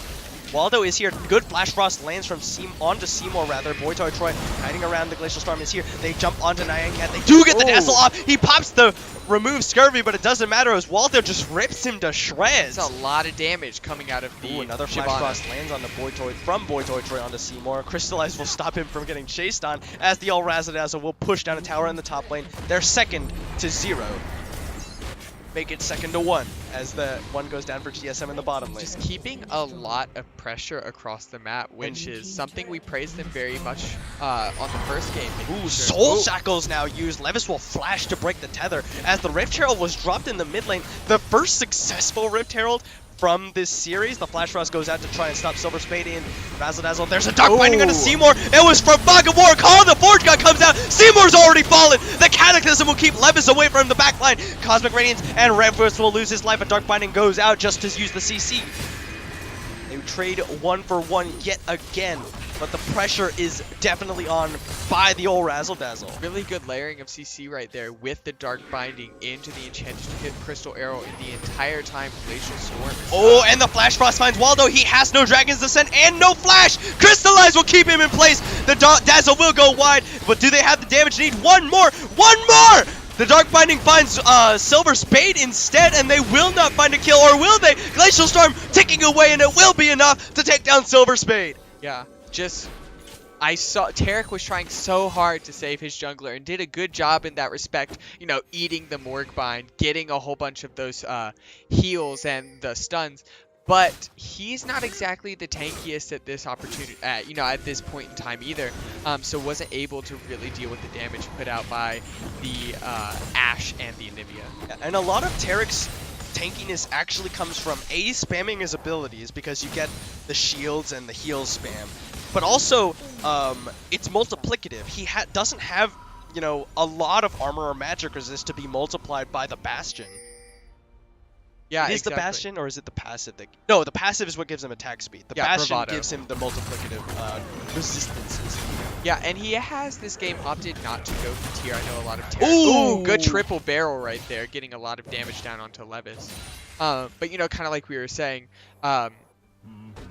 S1: Waldo is here. Good Flash Frost lands from onto Seymour, rather. Boy Toy Troy hiding around the Glacial Storm is here. They jump onto Nyan Cat. They do get the Dazzle off. He pops the remove Scurvy, but it doesn't matter as Waldo just rips him to shreds.
S2: That's a lot of damage coming out of the
S1: another Flash Frost lands on the Boy Toy Troy onto Seymour. Crystallize will stop him from getting chased on, as the all RZDZ will push down a tower in the top lane. They're 2nd to 0. Make it 2nd to 1 as the 1 goes down for GSM in the bottom lane.
S2: Just keeping a lot of pressure across the map, which is something we praised them very much on the first game.
S1: Ooh, Soul Shackles now used. Levis will flash to break the tether as the Rift Herald was dropped in the mid lane. The first successful Rift Herald from this series. The Flash Frost goes out to try and stop Silver Spade in. Razzle Dazzle. There's a Dark Binding onto Seymour. It was from Fog of War. Call the Forge God comes out. Seymour's already fallen. The Cataclysm will keep Levis away from the back line. Cosmic Radiance and Redforce will lose his life, but Dark Binding goes out just to use the CC. They trade 1 for 1 yet again, but the pressure is definitely on by the old Razzle Dazzle.
S2: Really good layering of CC right there with the Dark Binding into the Enchanted Crystal Arrow in the entire time Glacial Storm.
S1: Oh, and the Flash Frost finds Waldo. He has no Dragon's Descent and no Flash. Crystallize will keep him in place. The Dazzle will go wide, but do they have the damage need? One more! The Dark Binding finds Silver Spade instead, and they will not find a kill, or will they? Glacial Storm ticking away, and it will be enough to take down Silver Spade.
S2: Yeah, I saw Tarek was trying so hard to save his jungler and did a good job in that respect, you know, eating the Morgbind, getting a whole bunch of those heals and the stuns, but he's not exactly the tankiest at this opportunity, at this point in time either, so wasn't able to really deal with the damage put out by the Ashe and the Anivia.
S1: And a lot of Tarek's tankiness actually comes from spamming his abilities, because you get the shields and the heals spam, but also it's multiplicative. He doesn't have, you know, a lot of armor or magic resist to be multiplied by the Bastion.
S2: Yeah,
S1: Is
S2: exactly.
S1: the Bastion, or is it the passive that... No, the passive is what gives him attack speed. The Bastion
S2: bravado.
S1: gives him the multiplicative resistances.
S2: Yeah, and he has this game opted not to go for tier. I know a lot of tier. Ooh, good triple barrel right there, getting a lot of damage down onto Levis. But you know, kind of like we were saying,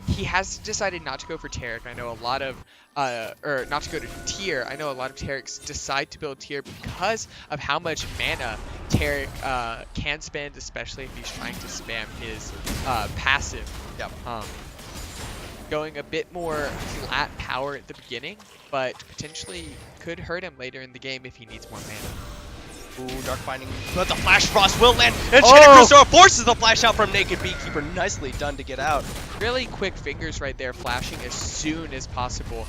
S2: he has decided not to go for Tarek. I know a lot of, or not to go to tier. I know a lot of Tarek's decide to build tier because of how much mana Tarek can spend, especially if he's trying to spam his passive.
S1: Yep.
S2: Going a bit more flat power at the beginning, but potentially could hurt him later in the game if he needs more mana.
S1: Ooh, Dark Binding, but the Flash Frost will land, and Crystal forces the flash out from Naked Beekeeper. Nicely done to get out.
S2: Really quick fingers right there, flashing as soon as possible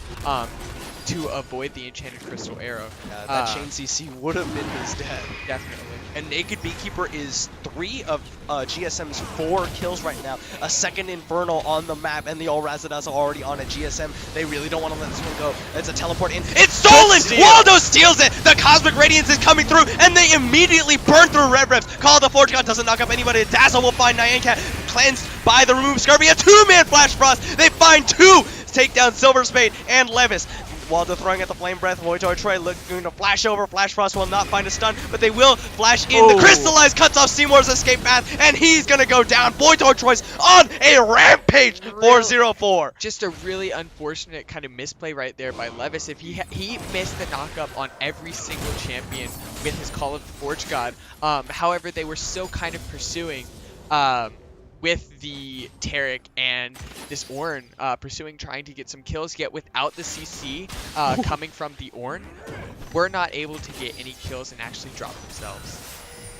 S2: to avoid the Enchanted Crystal Arrow.
S1: Yeah, that chain CC would have been his death.
S2: Definitely.
S1: And Naked Beekeeper is 3 of GSM's 4 kills right now. A second Infernal on the map, and the all RZDZ already on a GSM. They really don't want to let this one go. It's a teleport in. It's stolen! Waldo steals it! The Cosmic Radiance is coming through, and they immediately burn through Revs. Call the Forge God doesn't knock up anybody. Dazzle will find Nyan Cat, cleansed by the remove Scurvy. A 2-man Flash Frost. They find 2! Take down Silver Spade and Levis. Waldo throwing at the Flame Breath. Voitoy Troy looking to flash over. Flash Frost will not find a stun, but they will flash in. The Crystallize cuts off Seymour's escape path, and he's going to go down. Voitoy Troy's on a rampage. 4-0-4.
S2: Just a really unfortunate kind of misplay right there by Levis. If he missed the knockup on every single champion with his Call of the Forge God. However, they were still kind of pursuing with the Taric and this Ornn pursuing, trying to get some kills, yet without the CC coming from the Ornn, we're not able to get any kills and actually drop themselves.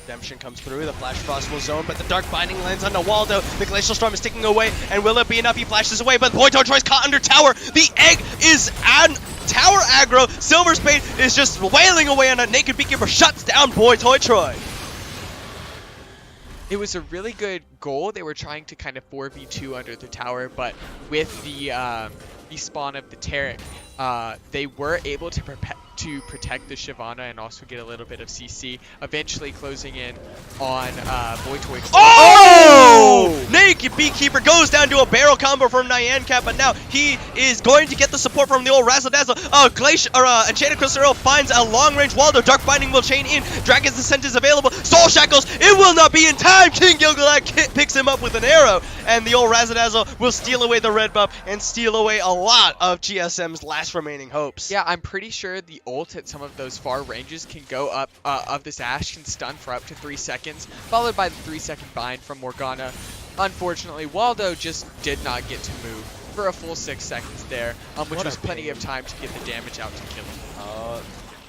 S1: Redemption comes through, the Flash Frost will zone, but the Dark Binding lands onto Waldo. The Glacial Storm is ticking away, and will it be enough? He flashes away, but Voitoy Troy's caught under tower. The egg is on tower aggro. Silver Spade is just wailing away on a Naked Beekeeper, shuts down Voitoy Troy.
S2: It was a really good goal. They were trying to kind of 4v2 under the tower, but with the spawn of the Taric, they were able to protect the Shyvana and also get a little bit of CC, eventually closing in on Voitoy Troy.
S1: Oh! Naked Beekeeper goes down to a barrel combo from Nyancat, but now he is going to get the support from the old RZDZ. Enchanted Crystal Arrow finds a long-range Waldo. Dark Binding will chain in. Dragon's Descent is available. Soul Shackles, it will not be in time. King Gilgalad picks him up with an arrow, and the old RZDZ will steal away the red buff and steal away a lot of GSM's last remaining hopes.
S2: Yeah, I'm pretty sure the ult at some of those far ranges can go up, of this Ashe can stun for up to 3 seconds, followed by the 3-second bind from Morgana. Unfortunately, Waldo just did not get to move for a full 6 seconds there, which was plenty of time to get the damage out to kill him.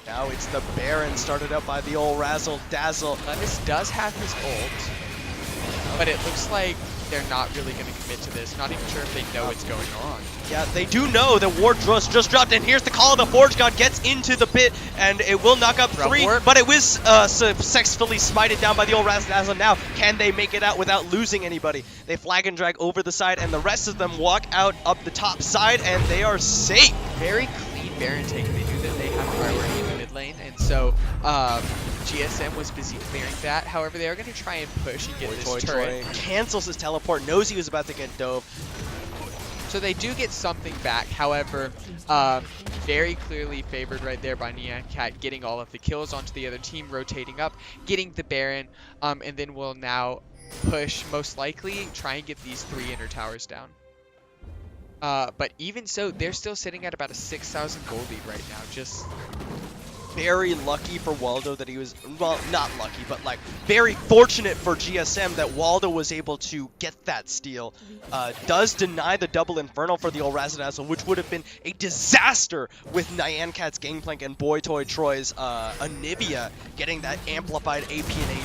S1: Now it's the Baron started up by the old Razzle Dazzle.
S2: Levis does have his ult, but it looks like they're not really going to commit to this. Not even sure if they know what's going on.
S1: Yeah, they do know that Ward just dropped, and here's the Call of the Forge God, gets into the pit, and it will knock up 3, but it was successfully smited down by the old Razzle. Now, can they make it out without losing anybody? They flag and drag over the side, and the rest of them walk out up the top side, and they are safe.
S2: Very clean Baron take. They knew that they had priority in the mid lane, and so GSM was busy clearing that. However, they are going to try and push and get this turret.
S1: Cancels his teleport, knows he was about to get dove.
S2: So they do get something back. However, very clearly favored right there by Nyancat, getting all of the kills onto the other team, rotating up, getting the Baron, and then we'll now push, most likely, try and get these 3 inner towers down. But even so, they're still sitting at about a 6,000 gold lead right now. Just
S1: very lucky for Waldo that he was, well, not lucky, but like very fortunate for GSM that Waldo was able to get that steal. Does deny the double Infernal for the old RZDZ, which would have been a disaster with Nyancat's Gangplank and Voitoy Troy's Anivia getting that amplified AP and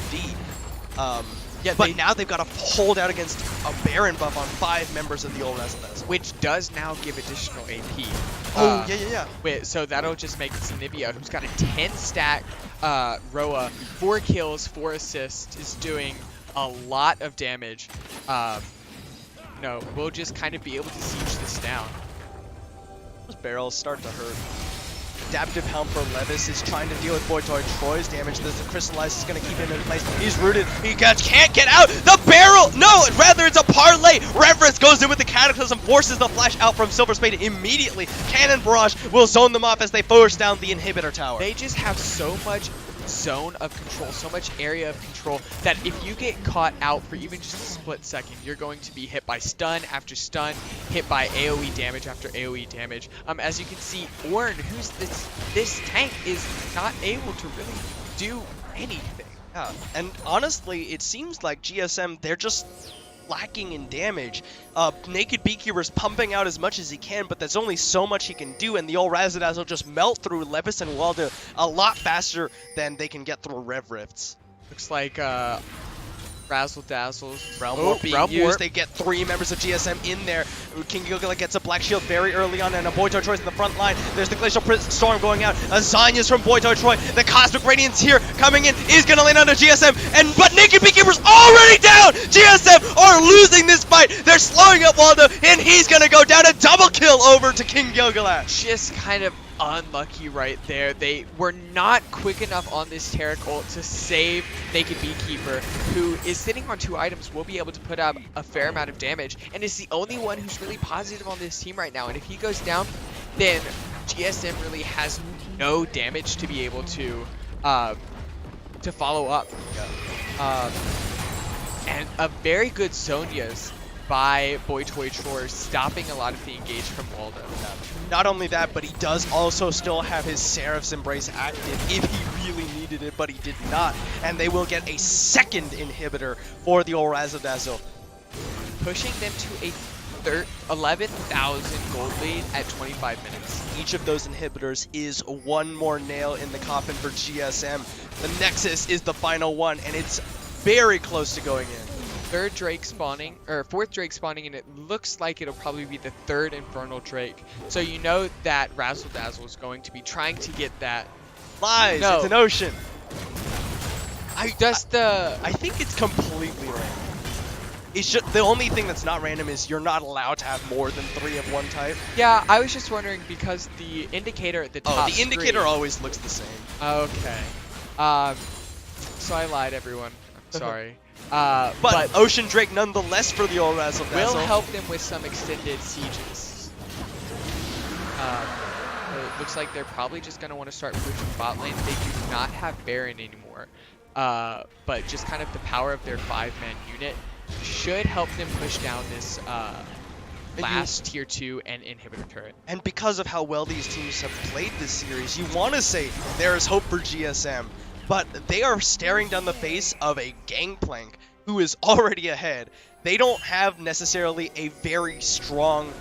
S1: AD. Yeah, but now they've got to hold out against a Baron buff on 5 members of the old RZDZ.
S2: Which does now give additional AP.
S1: Oh, yeah.
S2: Wait, so that'll just make Zenivia, who's got a 10-stack Roa, 4 kills, 4 assists, is doing a lot of damage. We'll just kind of be able to siege this down.
S1: Those barrels start to hurt. Adaptive Helm for Levis is trying to deal with Voitoy Troy's damage. The Crystallize is going to keep him in place. He's rooted. He can't get out. The barrel! No, rather it's a parlay. Reverence goes in with the Cataclysm, forces the flash out from Silver Spade immediately. Cannon Barrage will zone them off as they force down the inhibitor tower.
S2: They just have so much zone of control, so much area of control, that if you get caught out for even just a split second, you're going to be hit by stun after stun, hit by AoE damage after AoE damage. As you can see, Ornn, who's this tank, is not able to really do anything.
S1: Yeah, and honestly, it seems like GSM, they're just lacking in damage. Naked Beekeeper's pumping out as much as he can, but there's only so much he can do, and the old RZDZ will just melt through Levis and Waldo a lot faster than they can get through Rev Rifts.
S2: Looks like Razzle Dazzles.
S1: Realm Warp being used. They get 3 members of GSM in there. King Gilgalad gets a Black Shield very early on, and a Voitoy Troy's in the front line. There's the Glacial Storm going out. Azanya's from Voitoy Troy. The Cosmic Radiance here coming in is going to land under GSM, but Naked Beekeeper's already down! GSM are losing this fight. They're slowing up Waldo, and he's going to go down a double kill over to King Gilgalad.
S2: Just kind of unlucky right there. They were not quick enough on this Taric ult to save Naked Beekeeper, who is sitting on 2 items, will be able to put up a fair amount of damage, and is the only one who's really positive on this team right now. And if he goes down, then GSM really has no damage to be able to follow up. And a very good Zonia's by Boy Toy Troy, stopping a lot of the engage from Waldo.
S1: Not only that, but he does also still have his Seraph's Embrace active if he really needed it, but he did not. And they will get a second inhibitor for the old RZDZ.
S2: Pushing them to a 11,000 gold lead at 25 minutes.
S1: Each of those inhibitors is one more nail in the coffin for GSM. The Nexus is the final one, and it's very close to going in.
S2: Fourth Drake spawning, and it looks like it'll probably be the third Infernal Drake. So you know that RZDZ is going to be trying to get that.
S1: Lies,
S2: No.
S1: it's an ocean. I think it's completely random. It's just the only thing that's not random is you're not allowed to have more than 3 of one type.
S2: Yeah, I was just wondering because the indicator at the top.
S1: Oh, the indicator always looks the same.
S2: Okay. So I lied, everyone. I'm sorry.
S1: But Ocean Drake nonetheless for the old RZDZ.
S2: Will help them with some extended sieges. It looks like they're probably just going to want to start pushing bot lane. They do not have Baron anymore. But just kind of the power of their 5-man unit should help them push down this last tier 2 and inhibitor turret.
S1: And because of how well these teams have played this series, you want to say there is hope for GSM. But they are staring down the face of a Gangplank who is already ahead. They don't have necessarily a very strong,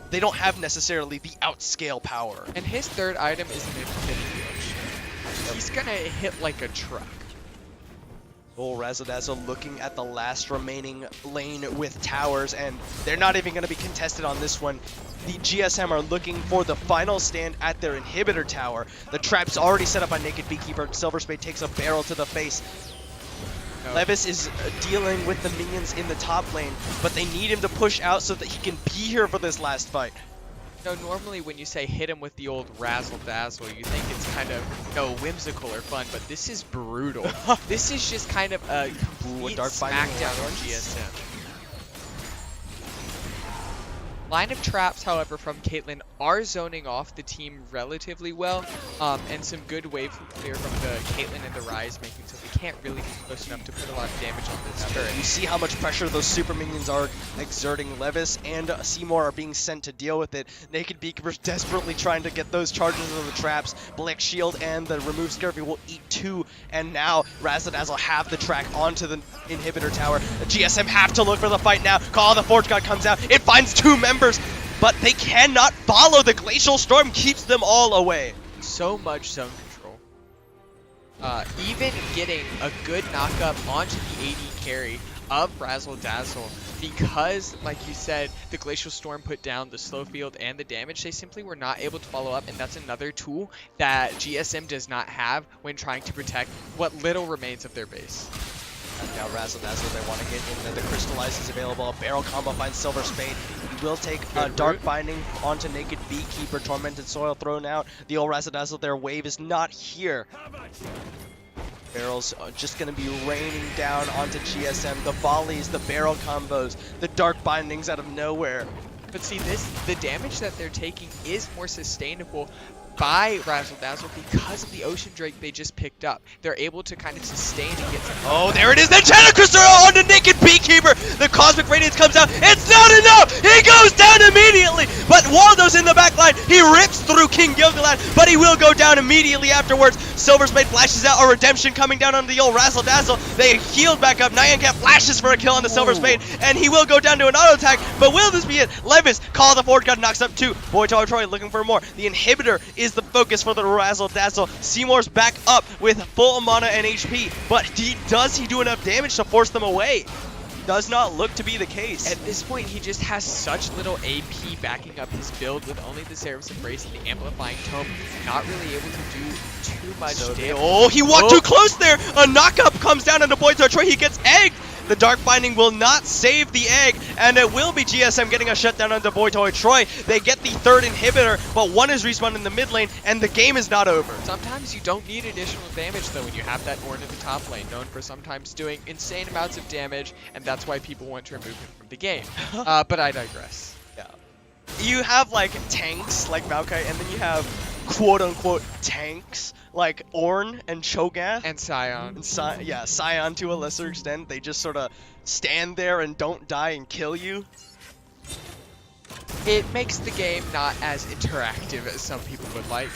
S1: they don't have necessarily the outscale power.
S2: And his third item is an Infinity Ocean. He's gonna hit like a truck.
S1: Old RZDZ looking at the last remaining lane with towers, and they're not even going to be contested on this one. The GSM are looking for the final stand at their inhibitor tower. The trap's already set up by Naked Beekeeper. Silver Spade takes a barrel to the face.
S2: No.
S1: Levis is dealing with the minions in the top lane, but they need him to push out so that he can be here for this last fight.
S2: No, normally when you say hit him with the old razzle dazzle, you think it's kind of, whimsical or fun, but this is brutal. This is just kind of a complete
S1: dark binding
S2: smackdown on
S1: lines.
S2: GSM. Line of traps, however, from Caitlyn are zoning off the team relatively well, and some good wave clear from the Caitlyn and the Rise, making so they can't really be close enough to put a lot of damage on this turret.
S1: You see how much pressure those super minions are exerting. Levis and Seymour are being sent to deal with it. Naked Beekeeper's desperately trying to get those charges of the traps. Blick Shield and the Remove Scurvy will eat 2, and now RZDZ have the track onto the inhibitor tower. The GSM have to look for the fight now. Call of the Forge God comes out. It finds 2 members, but they cannot follow. The Glacial Storm keeps them all away.
S2: So much zone control. Even getting a good knockup onto the AD carry of RZDZ, because, like you said, the Glacial Storm put down the slow field and the damage, they simply were not able to follow up, and that's another tool that GSM does not have when trying to protect what little remains of their base.
S1: And now RZDZ, they want to get in. The Crystallize is available. A barrel combo finds Silver Spade. He will take a Dark Binding onto Naked Beekeeper. Tormented Soil thrown out. The old RZDZ, their wave is not here. Barrels are just going to be raining down onto GSM. The volleys, the barrel combos, the Dark Bindings out of nowhere.
S2: But see, the damage that they're taking is more sustainable by RZDZ because of the Ocean Drake they just picked up. They're able to kind of sustain and get some.
S1: Oh, there it is! The Channel Crystal onto Naked Beekeeper! The Cosmic Radiance comes out. It's not enough! He goes down immediately! But Waldo's in the back line. He rips through King Gilgalad, but he will go down immediately afterwards. Silver Spade flashes out a redemption coming down onto the old RZDZ. They healed back up. Nyancat flashes for a kill on the Silver Spade, and he will go down to an auto attack. But will this be it? Levis, Call of the Forge God knocks up 2. Boy Toy Troy looking for more. The inhibitor is the focus for the RZDZ. Seymour's back up with full mana and HP, but does he do enough damage to force them away? Does not look to be the case.
S2: At this point, he just has such little AP backing up his build with only the Seraph's Embrace and the Amplifying Tome, not really able to do too much damage.
S1: Oh, he walked too close there! A knockup comes down on the Boy Toy Troy. He gets egged! The Dark Binding will not save the egg, and it will be GSM getting a shutdown on the Boy Toy Troy. They get the 3rd inhibitor, but one is respawned in the mid lane, and the game is not over.
S2: Sometimes you don't need additional damage, though, when you have that Ornn in the top lane, known for sometimes doing insane amounts of damage, and that's why people want to remove him from the game. But I digress.
S1: Yeah. you have like tanks like Maokai, and then you have quote-unquote tanks like Ornn and Cho'Gath.
S2: And Scion.
S1: And Scion to a lesser extent. They just sort of stand there and don't die and kill you.
S2: It makes the game not as interactive as some people would like.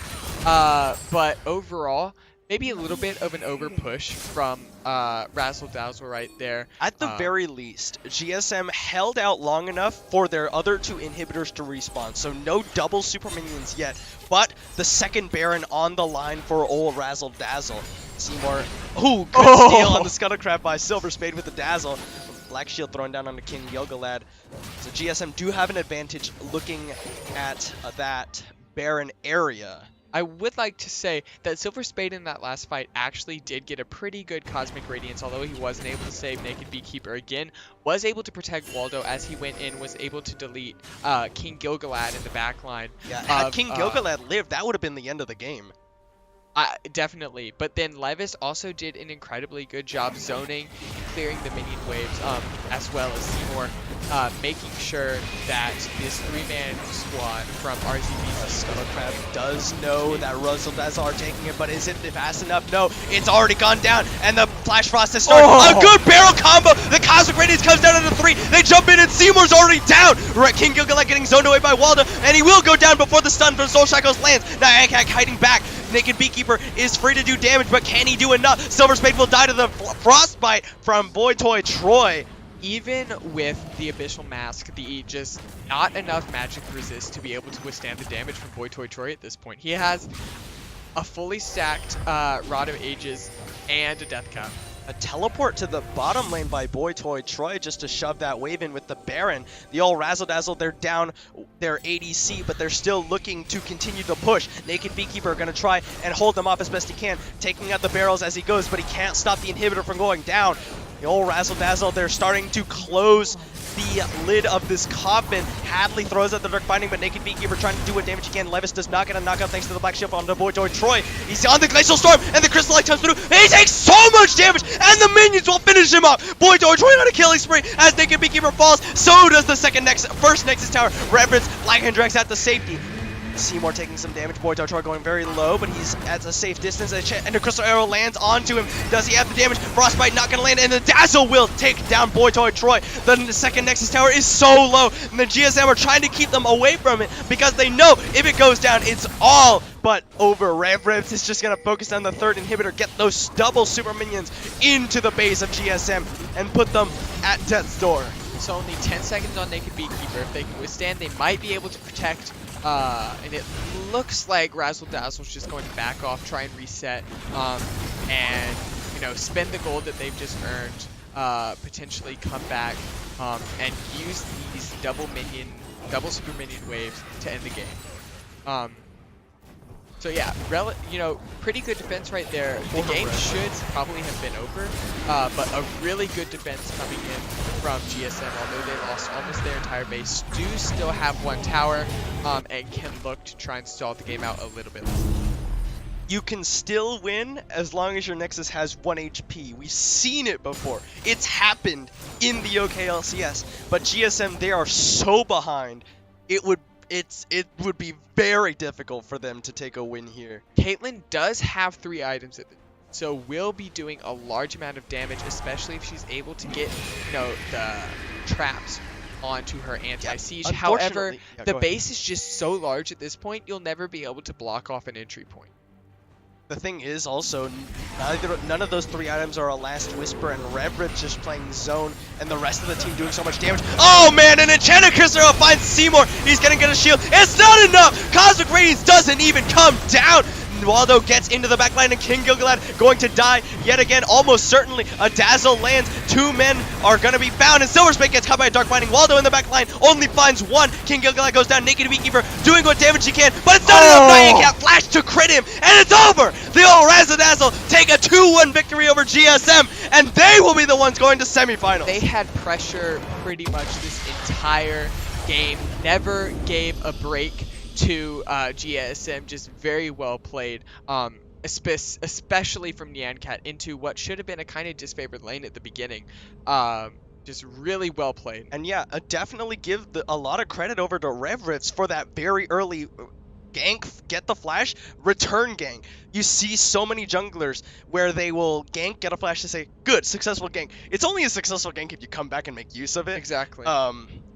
S2: But overall, maybe a little bit of an over push from Razzle Dazzle right there.
S1: At the very least, GSM held out long enough for their other two inhibitors to respawn, so no double super minions yet, but the second Baron on the line for old Razzle Dazzle. Seymour, ooh, good steal on the Scuttlecrab by Silver Spade with the Dazzle. Black Shield thrown down on the King Gilgalad. So GSM do have an advantage looking at that Baron area.
S2: I would like to say that Silver Spade in that last fight actually did get a pretty good Cosmic Radiance, although he wasn't able to save Naked Beekeeper again. Was able to protect Waldo as he went in, was able to delete King Gilgalad in the backline.
S1: Yeah, had King Gilgalad lived, that would have been the end of the game.
S2: Definitely, but then Levis also did an incredibly good job zoning, clearing the minion waves, as well as Seymour making sure that this three-man squad from RZDZ
S1: Scuttlecrab does know that Razzle Dazzle are taking it, but is it fast enough? No, it's already gone down, and the Flash Frost has started. A good barrel combo! The Cosmic Radiance comes down to 3, they jump in, and Seymour's already down! King Gilgalad getting zoned away by Waldo, and he will go down before the stun from Soul Shackles lands. Now Ankak hiding back. Naked Beekeeper is free to do damage, but can he do enough? Silver Spade will die to the Frostbite from Boy Toy Troy.
S2: Even with the Abyssal Mask, the just not enough magic resist to be able to withstand the damage from Boy Toy Troy at this point. He has a fully stacked Rod of Ages and a Death Cup.
S1: A teleport to the bottom lane by Boy Toy Troy just to shove that wave in with the Baron. The old Razzle Dazzle, they're down their ADC, but they're still looking to continue to push. Naked Beekeeper going to try and hold them off as best he can, taking out the barrels as he goes, but he can't stop the inhibitor from going down. The old Razzle Dazzle, they're starting to close the lid of this coffin. Hadley throws out the Dark Binding, but Naked Beekeeper trying to do what damage he can. Levis does not get a knockout thanks to the Black Shield on the Boy Toy Troy. He's on the Glacial Storm, and the Crystal Light comes through, and he takes so much damage, and the minions will finish him off. Boy Toy Troy on a killing spree as Naked Beekeeper falls. So does the first Nexus Tower. Reverence, Black Hendrix at the safety. Seymour taking some damage. Boy Toy Troy going very low, but he's at a safe distance. And the Crystal Arrow lands onto him. Does he have the damage? Frostbite not gonna land, and the Dazzle will take down Boy Toy Troy. The second Nexus Tower is so low, and the GSM are trying to keep them away from it because they know if it goes down, it's all but over. Reverence is just gonna focus on the third inhibitor, get those double super minions into the base of GSM, and put them at death's door.
S2: So only 10 seconds on Naked Beekeeper. If they can withstand, they might be able to protect. And it looks like Razzle Dazzle's just going to back off, try and reset, and spend the gold that they've just earned, potentially come back, and use these double super minion waves to end the game. So yeah, pretty good defense right there. The game should probably have been over, but a really good defense coming in from GSM, although they lost almost their entire base, do still have one tower, and can look to try and stall the game out a little bit.
S1: You can still win as long as your Nexus has 1 HP. We've seen it before. It's happened in the OKLCS, but GSM, they are so behind. It would be very difficult for them to take a win here.
S2: Caitlyn does have 3 items at the so will be doing a large amount of damage, especially if she's able to get, the traps onto her anti-siege.
S1: Yeah,
S2: however, the
S1: go
S2: base is just so large at this point, you'll never be able to block off an entry point.
S1: The thing is also, none of those 3 items are a Last Whisper, and Reverence just playing zone, and the rest of the team doing so much damage. Oh man, an Enchanted Crystal finds Seymour. He's gonna get a shield. It's not enough! Cosmic Radiance doesn't even come down! Waldo gets into the backline, and King Gilgalad going to die yet again, almost certainly. A Dazzle lands, 2 men are going to be found, and Silver Spade gets caught by a Dark Binding. Waldo in the backline only finds 1. King Gilgalad goes down, Naked Beekeeper doing what damage he can, but it's not enough. Nyan Flash to crit him, and it's over! The old RZDZ take a 2-1 victory over GSM, and they will be the ones going to semifinals.
S2: They had pressure pretty much this entire game, never gave a break to GSM, just very well played, especially from Nyan into what should have been a kind of disfavored lane at the beginning. Just really well played.
S1: And yeah, definitely give a lot of credit over to Revrits for that very early gank, get the flash, return gank. You see so many junglers where they will gank, get a flash to say, good, successful gank. It's only a successful gank if you come back and make use of it.
S2: Exactly.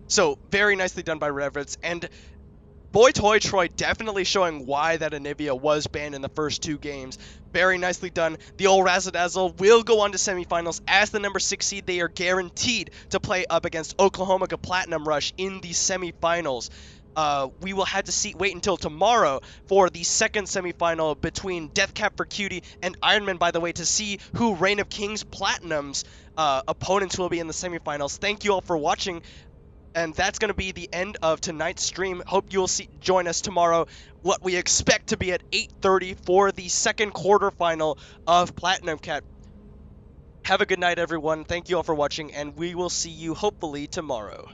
S1: So very nicely done by Revrits. And Boy Toy Troy definitely showing why that Anivia was banned in the first 2 games. Very nicely done. The old RZDZ will go on to semifinals. As the number 6 seed, they are guaranteed to play up against Oklahoma Platinum Rush in the semifinals. We will have to wait until tomorrow for the second semifinal between Deathcap for Cutie and Ironman, by the way, to see who Reign of Kings Platinum's opponents will be in the semifinals. Thank you all for watching. And that's going to be the end of tonight's stream. Hope you'll join us tomorrow, what we expect to be at 8:30 for the second quarterfinal of Platinum Cat. Have a good night, everyone. Thank you all for watching, and we will see you hopefully tomorrow.